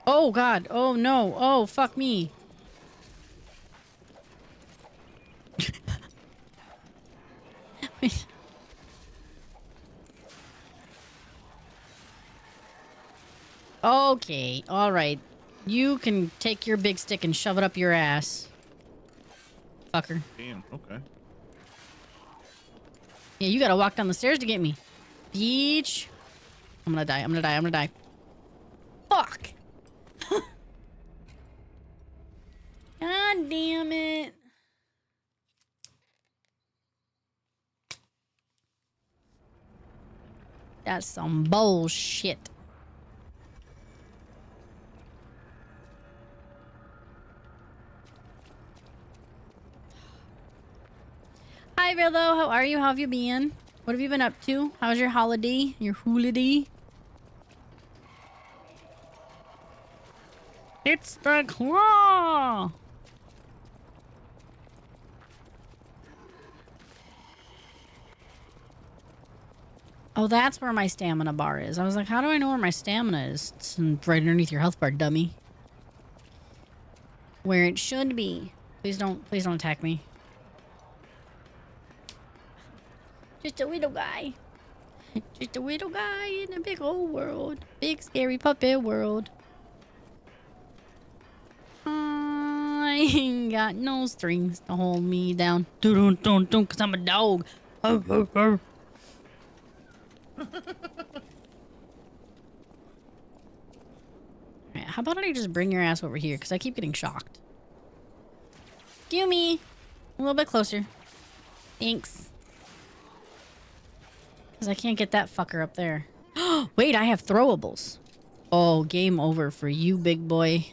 Oh, God. Oh, no. Oh, fuck me. Wait. Okay. All right. You can take your big stick and shove it up your ass. Fucker. Damn, okay. Yeah, you gotta walk down the stairs to get me. Beach. I'm gonna die. I'm gonna die. I'm gonna die. Fuck. God damn it. That's some bullshit. Hi, Rillo. How are you? How have you been? What have you been up to? How's your holiday? Your holiday? It's the claw! Oh, that's where my stamina bar is. I was like, how do I know where my stamina is? It's right underneath your health bar, dummy. Where it should be. Please don't attack me. Just a little guy. Just a little guy in a big old world. Big scary puppet world. I ain't got no strings to hold me down. Dun dun dun, cause I'm a dog. Alright, how about I just bring your ass over here? Because I keep getting shocked. Excuse me. A little bit closer. Thanks. Because I can't get that fucker up there. Wait, I have throwables. Oh, game over for you, big boy.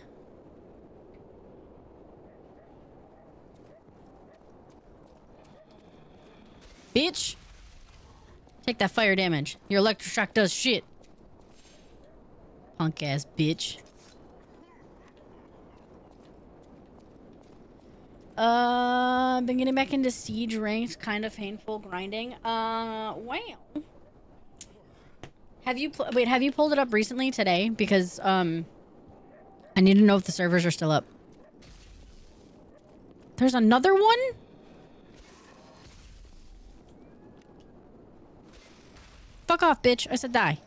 Bitch. Take that fire damage. Your electric shock does shit. Punk ass bitch. Been getting back into siege ranks. Kind of painful grinding. Wow. Have you have you pulled it up recently today? Because I need to know if the servers are still up. There's another one? Fuck off, bitch. I said die.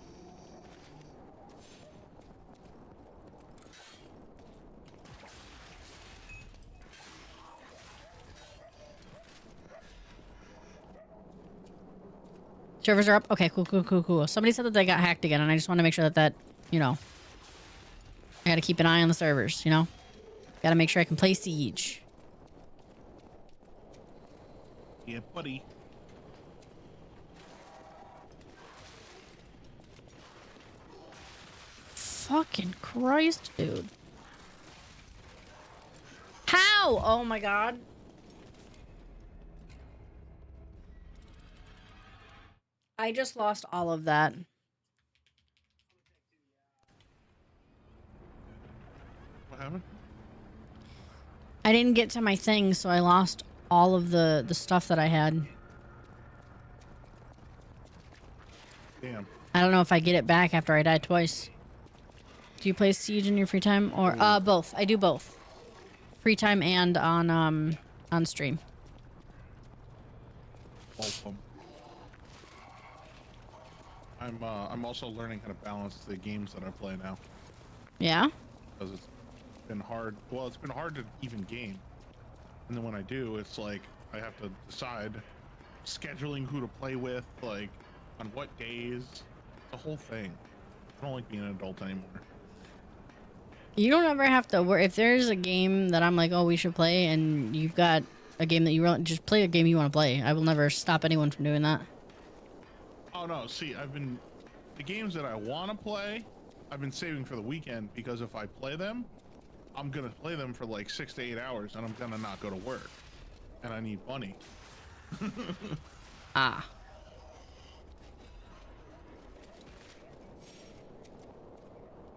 Servers are up? Okay, cool. Somebody said that they got hacked again, and I just want to make sure that, you know, I gotta keep an eye on the servers, you know? Gotta make sure I can play Siege. Yeah, buddy. Fucking Christ, dude. How? Oh my god. I just lost all of that. What happened? I didn't get to my thing, so I lost all of the stuff that I had. Damn. I don't know if I get it back after I die twice. Do you play Siege in your free time? Or both. I do both. Free time and on stream. Both of them. I'm also learning how to balance the games that I play now. Yeah? Because it's been hard. Well, it's been hard to even game. And then when I do, it's like I have to decide scheduling who to play with, like on what days. It's a whole thing. I don't like being an adult anymore. You don't ever have to worry. If there's a game that I'm like, oh, we should play, and you've got a game that you want, just play a game you want to play. I will never stop anyone from doing that. Oh no, see, the games that I want to play, I've been saving for the weekend, because if I play them, I'm gonna play them for like 6 to 8 hours, and I'm gonna not go to work, and I need money. Ah.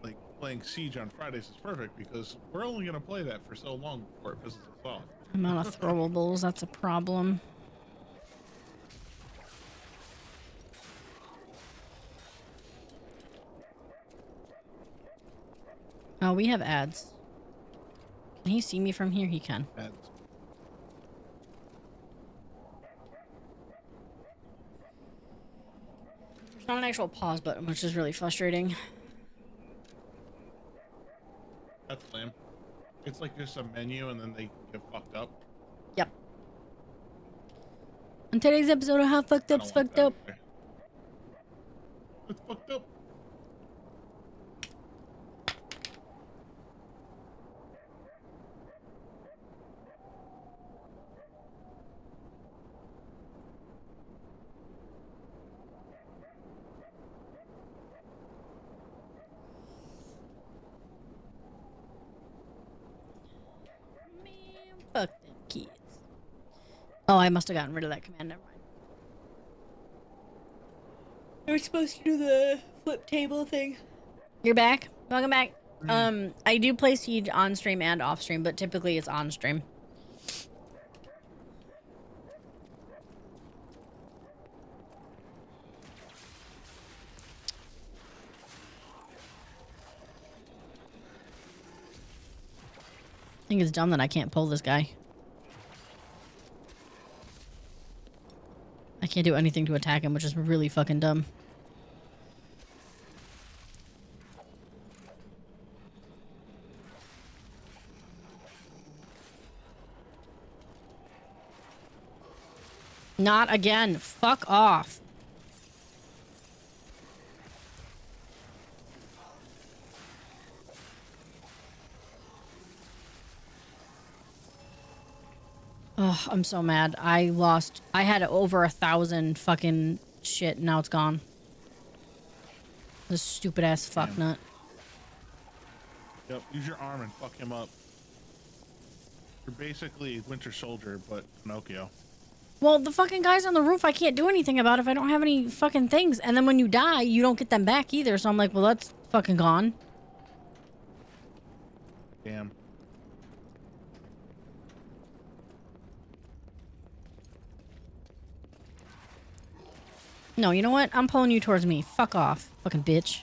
Like playing Siege on Fridays is perfect because we're only gonna play that for so long before it pisses us off. I'm out of throwables. That's a problem. Oh, we have ads. Can he see me from here? He can. Ads. There's not an actual pause button, which is really frustrating. That's lame. It's like just a menu and then they get fucked up. Yep. On today's episode of How Fucked Up's Fucked Up. It's fucked up. Fuck them kids. Oh, I must have gotten rid of that command. Never mind. I was supposed to do the flip table thing. You're back. Welcome back. I do play Siege on stream and off stream, but typically it's on stream. I think it's dumb that I can't pull this guy. I can't do anything to attack him, which is really fucking dumb. Not again. Fuck off. Oh, I'm so mad. I had over 1,000 fucking shit, now it's gone. This stupid ass fucknut. Yep, use your arm and fuck him up. You're basically Winter Soldier, but Pinocchio. Well, the fucking guys on the roof I can't do anything about if I don't have any fucking things. And then when you die, you don't get them back either. So I'm like, well, that's fucking gone. Damn. No, you know what? I'm pulling you towards me. Fuck off. Fucking bitch.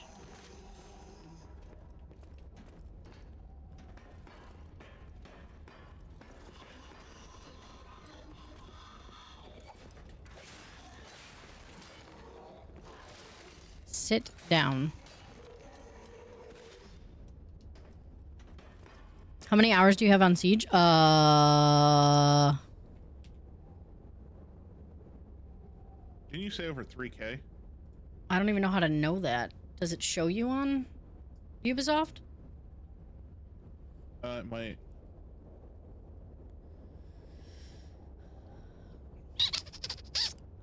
Sit down. How many hours do you have on Siege? Didn't you say over 3K? I don't even know how to know that. Does it show you on Ubisoft? It might.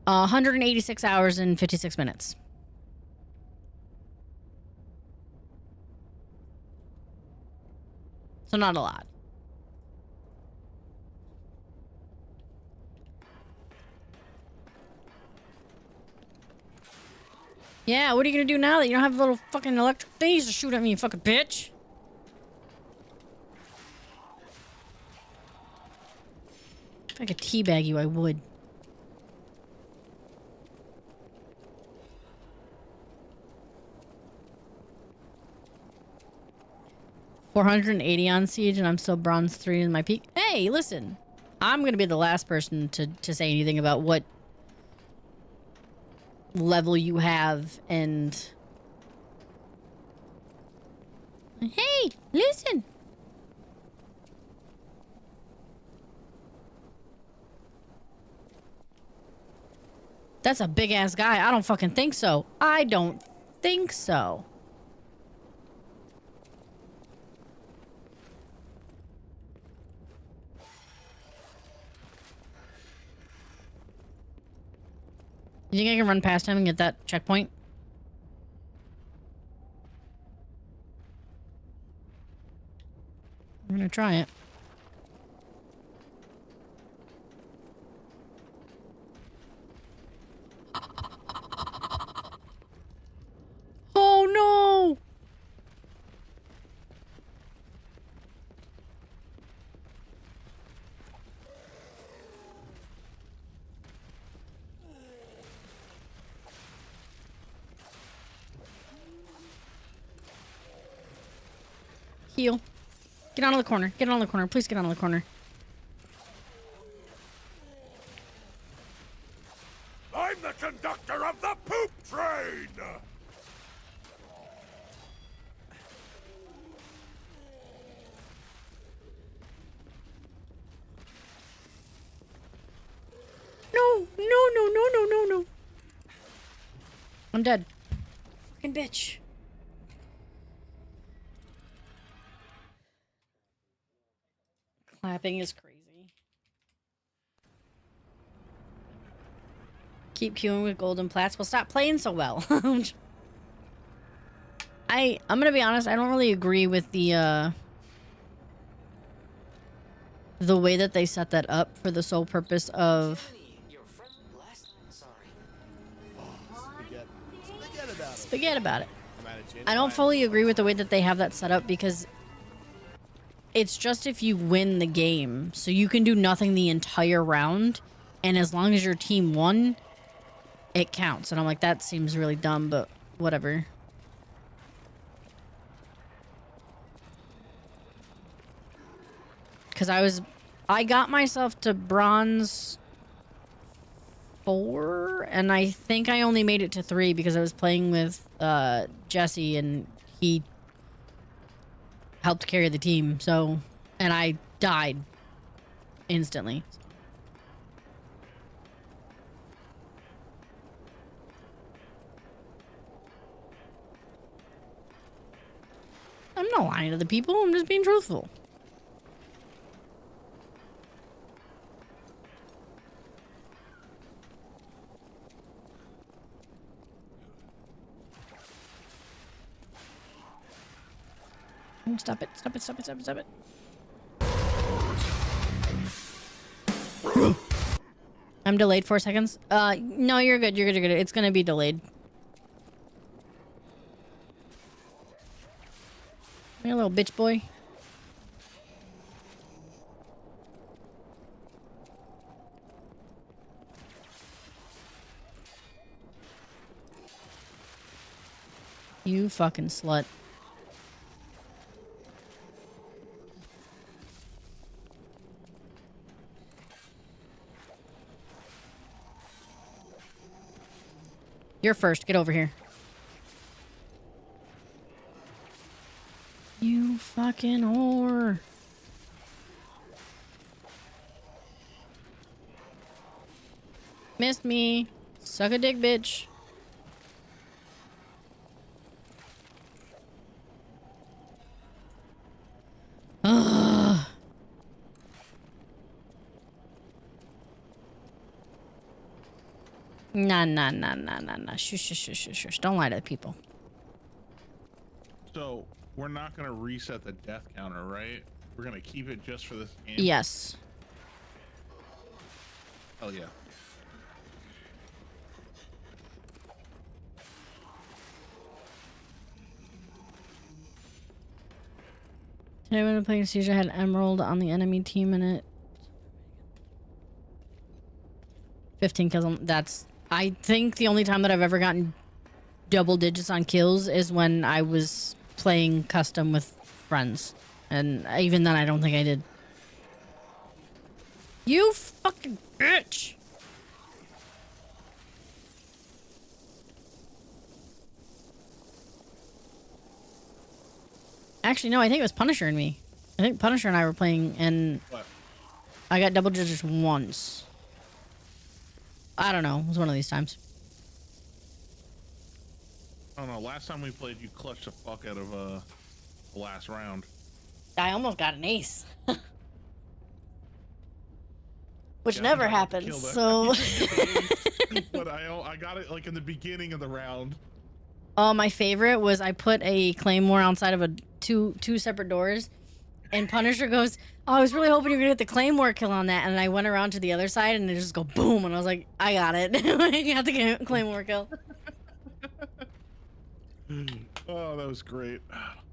186 hours and 56 minutes. So not a lot. Yeah, what are you gonna do now that you don't have little fucking electric things to shoot at me, you fucking bitch? If I could teabag you, I would. $480 on Siege, and I'm still bronze 3 in my peak. Hey, listen. I'm gonna be the last person to say anything about what level you have, and... Hey, listen! That's a big-ass guy. I don't fucking think so. I don't think so. You think I can run past him and get that checkpoint? I'm gonna try it. Oh no! Heal. Get out of the corner. Get out of the corner. Please get out of the corner. I'm the conductor of the poop train! No, no, no, no, no, no, no. I'm dead. Fucking bitch. Clapping is crazy. Keep queuing with golden plats. Well, stop playing so well. I'm gonna be honest, I don't really agree with the way that they set that up for the sole purpose of forget about it. I don't fully agree with the way that they have that set up because it's just if you win the game. So you can do nothing the entire round, and as long as your team won, it counts. And I'm like, that seems really dumb, but whatever. Because I got myself to bronze 4, and I think I only made it to 3 because I was playing with Jesse, and he helped carry the team. So, and I died instantly. I'm not lying to the people. I'm just being truthful. Stop it. Stop it. Stop it. Stop it. Stop it. I'm delayed 4 seconds. No, you're good. You're good. You're good. It's gonna be delayed. You little bitch boy. You fucking slut. You're first. Get over here. You fucking whore. Missed me. Suck a dick, bitch. Ugh. Nah. Shush. Don't lie to the people. So we're not gonna reset the death counter, right? We're gonna keep it just for this game. Yes. Oh yeah. Today when I played Siege, I had Emerald on the enemy team in it. 15 kills. That's, I think, the only time that I've ever gotten double digits on kills is when I was playing custom with friends. And even then, I don't think I did. You fucking bitch! Actually, no, I think it was Punisher and me. I think Punisher and I were playing, and What? I got double digits once. I don't know. It was one of these times. I don't know. Last time we played, you clutched the fuck out of the last round. I almost got an ace. Which Yeah, never I got the happens, kill there. so... But I got it like in the beginning of the round. Oh, my favorite was I put a claymore outside of a two separate doors, and Punisher goes, "Oh, I was really hoping you were gonna get the claymore kill on that." And I went around to the other side, and it just go boom, and I was like, "I got it, I got the claymore kill." Oh, that was great.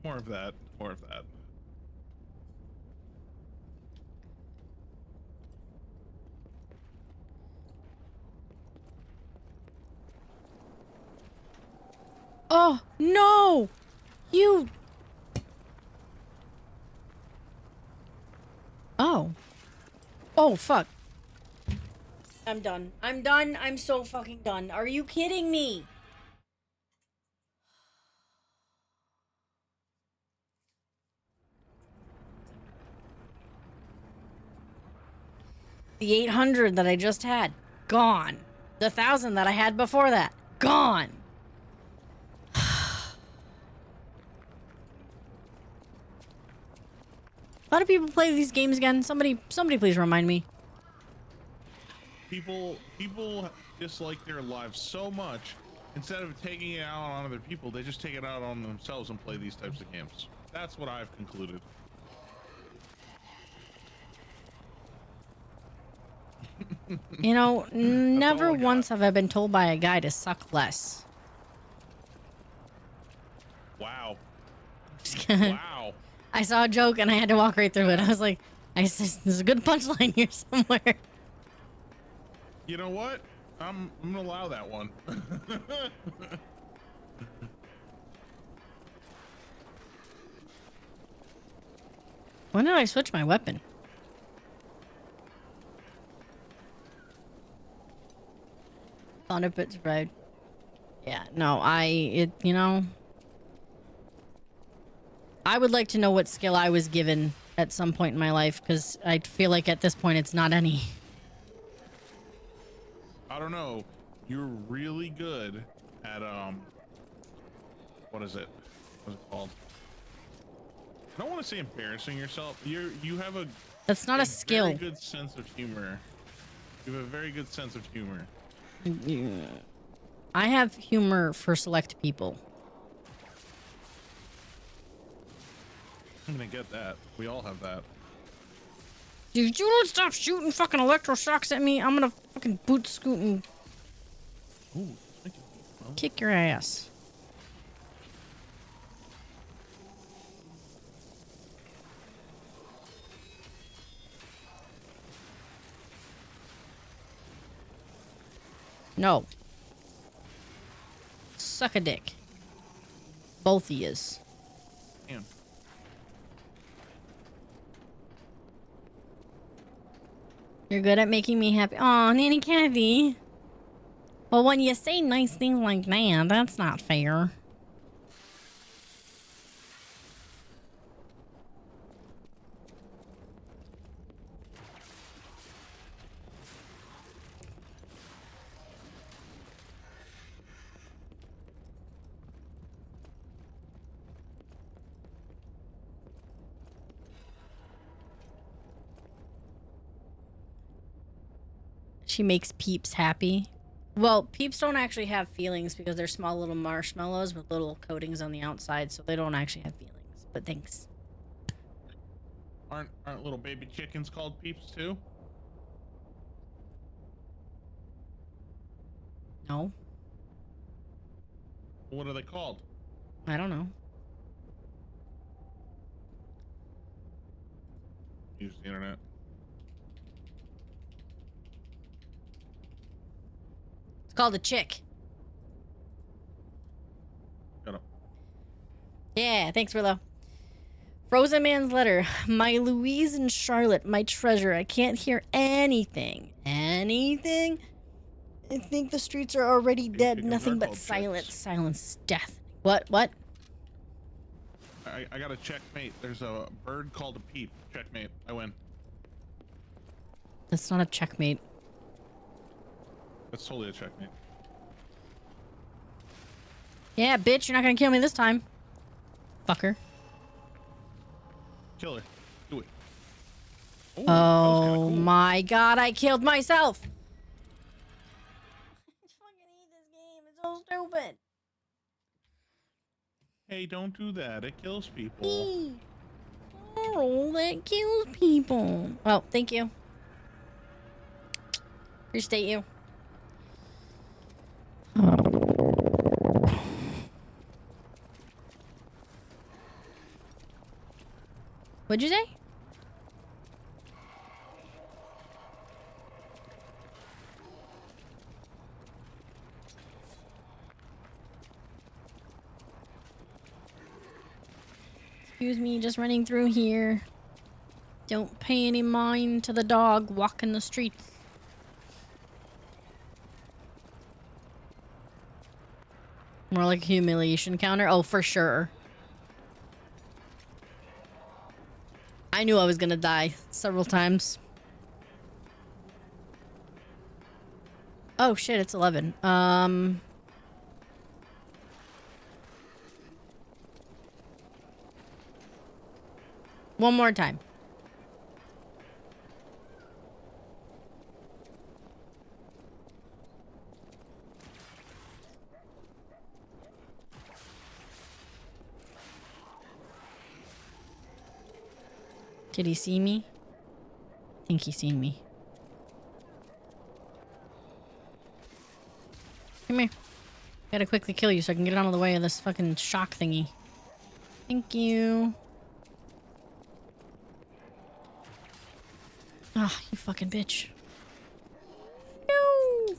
More of that. More of that. Oh no, you. Oh fuck. I'm done. I'm so fucking done. Are you kidding me? The 800 that I just had, gone. The 1,000 that I had before that, gone. How do people play these games again? Somebody please remind me. People dislike their lives so much. Instead of taking it out on other people, they just take it out on themselves and play these types of games. That's what I've concluded. You know, never once have I been told by a guy to suck less. Wow. Wow. I saw a joke and I had to walk right through it. I was like, there's a good punchline here somewhere. You know what? I'm gonna allow that one. When did I switch my weapon? Found a bit spread. Yeah, no, you know, I would like to know what skill I was given at some point in my life, because I feel like at this point it's not any. I don't know. You're really good at what is it? What's it called? I don't want to say embarrassing yourself. You have a That's not a skill. Very good sense of humor. You have a very good sense of humor. I have humor for select people. I'm gonna get that. We all have that. Dude, you don't stop shooting fucking electroshocks at me, I'm gonna fucking boot scoot and kick your ass. No. Suck a dick. Both of yous. Damn. You're good at making me happy. Aw, Nanny Kathy. Well, when you say nice things like that, that's not fair. actually makes Peeps happy. Well, Peeps don't actually have feelings because they're small little marshmallows with little coatings on the outside, so they don't actually have feelings. But thanks. Aren't little baby chickens called peeps too? No. What are they called? I don't know. Use the internet. It's called a chick. Shut up. Yeah, thanks, Rillo. Frozen Man's letter. My Louise and Charlotte, my treasure. I can't hear anything. Anything? I think the streets are already dead. chickens Nothing are but called silence. chicks. Silence is death. What? What? I got a checkmate. There's a bird called a peep. Checkmate. I win. That's not a checkmate. That's totally a checkmate. Yeah, bitch, you're not gonna kill me this time. Fucker. Kill her. Do it. Ooh, Oh my god, I killed myself. I fucking hate this game. It's so stupid. Hey, don't do that. It kills people. Oh, that kills people. Oh, thank you. Appreciate you. What'd you say? Excuse me, just running through here. Don't pay any mind to the dog walking the streets. More like a humiliation counter? Oh, for sure. I knew I was gonna die several times. Oh shit, it's 11. One more time. Did he see me? I think he seen me. Come here. Gotta quickly kill you so I can get out of the way of this fucking shock thingy. Thank you. Ah, you fucking bitch. No!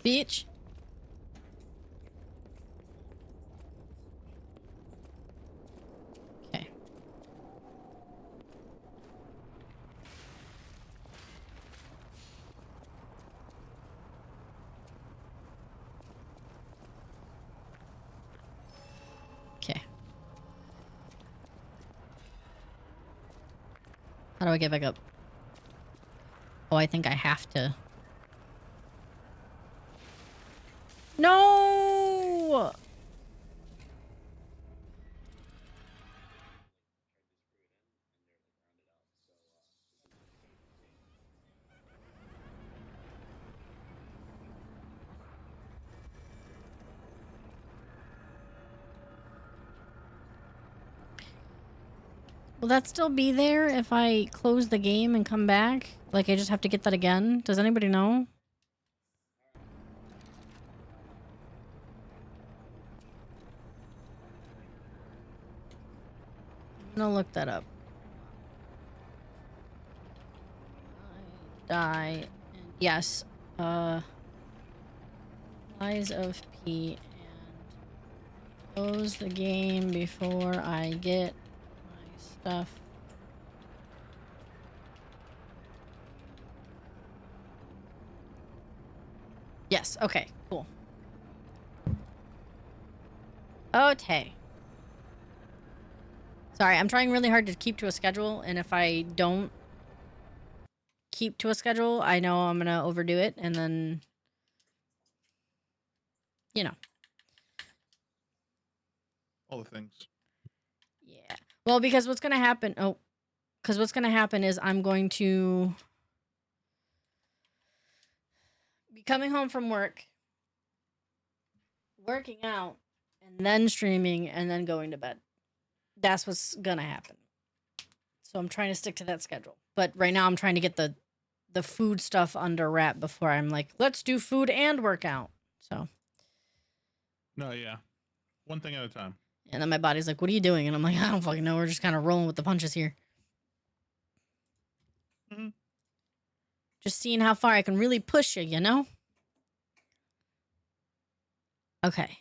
Bitch. Okay. Okay. How do I get back up? Oh, I think I have to. No! Will that still be there if I close the game and come back? Like, I just have to get that again? Does anybody know? I'm gonna look that up. Die. Yes. Lies of P and close the game before I get my stuff. Yes, okay, cool. Okay. Sorry, I'm trying really hard to keep to a schedule, and if I don't keep to a schedule, I know I'm gonna overdo it, and then, you know. All the things. Yeah. Well, because what's gonna happen... because what's gonna happen is I'm going to be coming home from work, working out, and then streaming, and then going to bed. That's what's gonna happen. So I'm trying to stick to that schedule. But right now I'm trying to get the food stuff under wrap before I'm like, let's do food and workout. So. No, yeah. One thing at a time. And then my body's like, what are you doing? And I'm like, I don't fucking know. We're just kind of rolling with the punches here. Mm-hmm. Just seeing how far I can really push you, you know? Okay.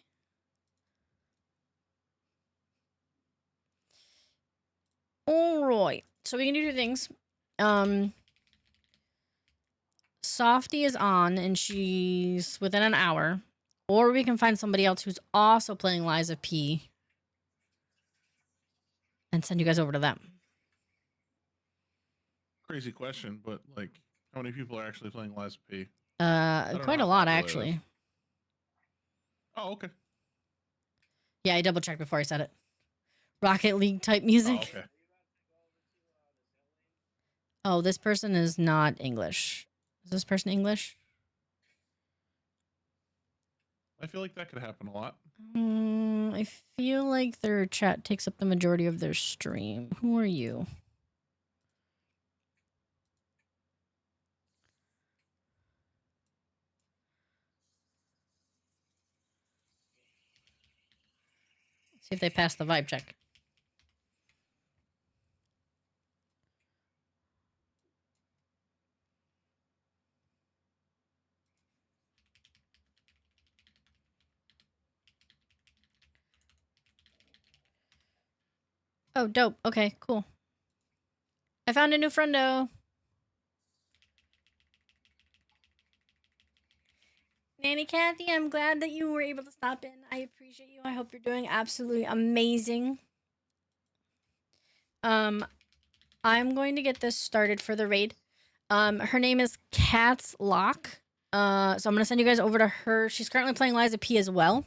All right. So we can do two things. Softy is on and she's within an hour. Or we can find somebody else who's also playing Lies of P and send you guys over to them. Crazy question, but like, how many people are actually playing Lies of P? Quite a lot, actually. Oh, okay. Yeah, I double checked before I said it. Rocket League type music. Oh, okay. Oh, this person is not English. Is this person English? I feel like that could happen a lot. I feel like their chat takes up the majority of their stream. Who are you? See if they pass the vibe check. Oh, dope. Okay, cool. I found a new friendo. Nanny Kathy, I'm glad that you were able to stop in. I appreciate you. I hope you're doing absolutely amazing. I'm going to get this started for the raid. Her name is Cat's Lock. So I'm gonna send you guys over to her. She's currently playing Liza P as well.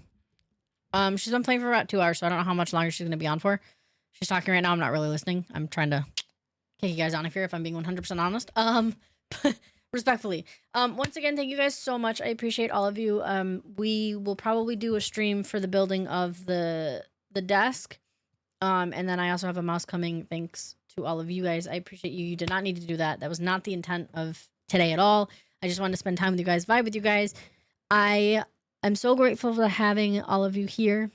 She's been playing for about 2 hours, so I don't know how much longer she's gonna be on for. She's talking right now. I'm not really listening. I'm trying to kick you guys out of here if I'm being 100% honest. Respectfully. Once again, thank you guys so much. I appreciate all of you. We will probably do a stream for the building of the desk. And then I also have a mouse coming. Thanks to all of you guys. I appreciate you. You did not need to do that. That was not the intent of today at all. I just wanted to spend time with you guys, vibe with you guys. I'm so grateful for having all of you here.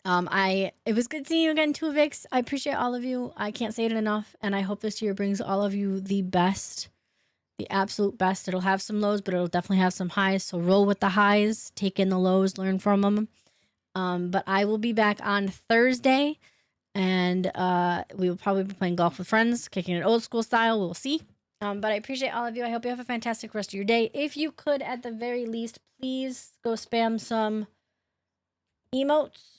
It was good seeing you again, Tuvix. I appreciate all of you. I can't say it enough, and I hope this year brings all of you the best, the absolute best. It'll have some lows, but it'll definitely have some highs. So roll with the highs, take in the lows, learn from them. But I will be back on Thursday, and we will probably be playing golf with friends, kicking it old school style. We'll see. But I appreciate all of you. I hope you have a fantastic rest of your day. If you could, at the very least, please go spam some emotes.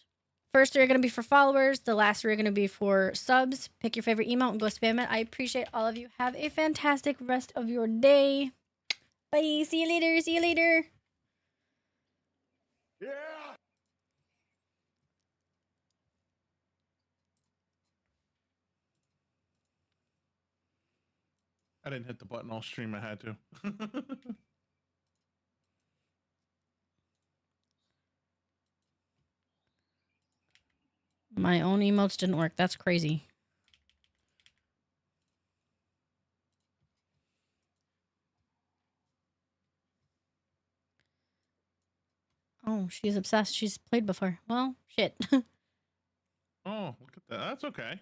First three are going to be for followers. The last three are going to be for subs. Pick your favorite emote and go spam it. I appreciate all of you. Have a fantastic rest of your day. Bye. See you later. See you later. Yeah. I didn't hit the button all stream. I had to. My own emotes didn't work. That's crazy. Oh, she's obsessed. She's played before. Well, shit. Oh, look at that. That's okay.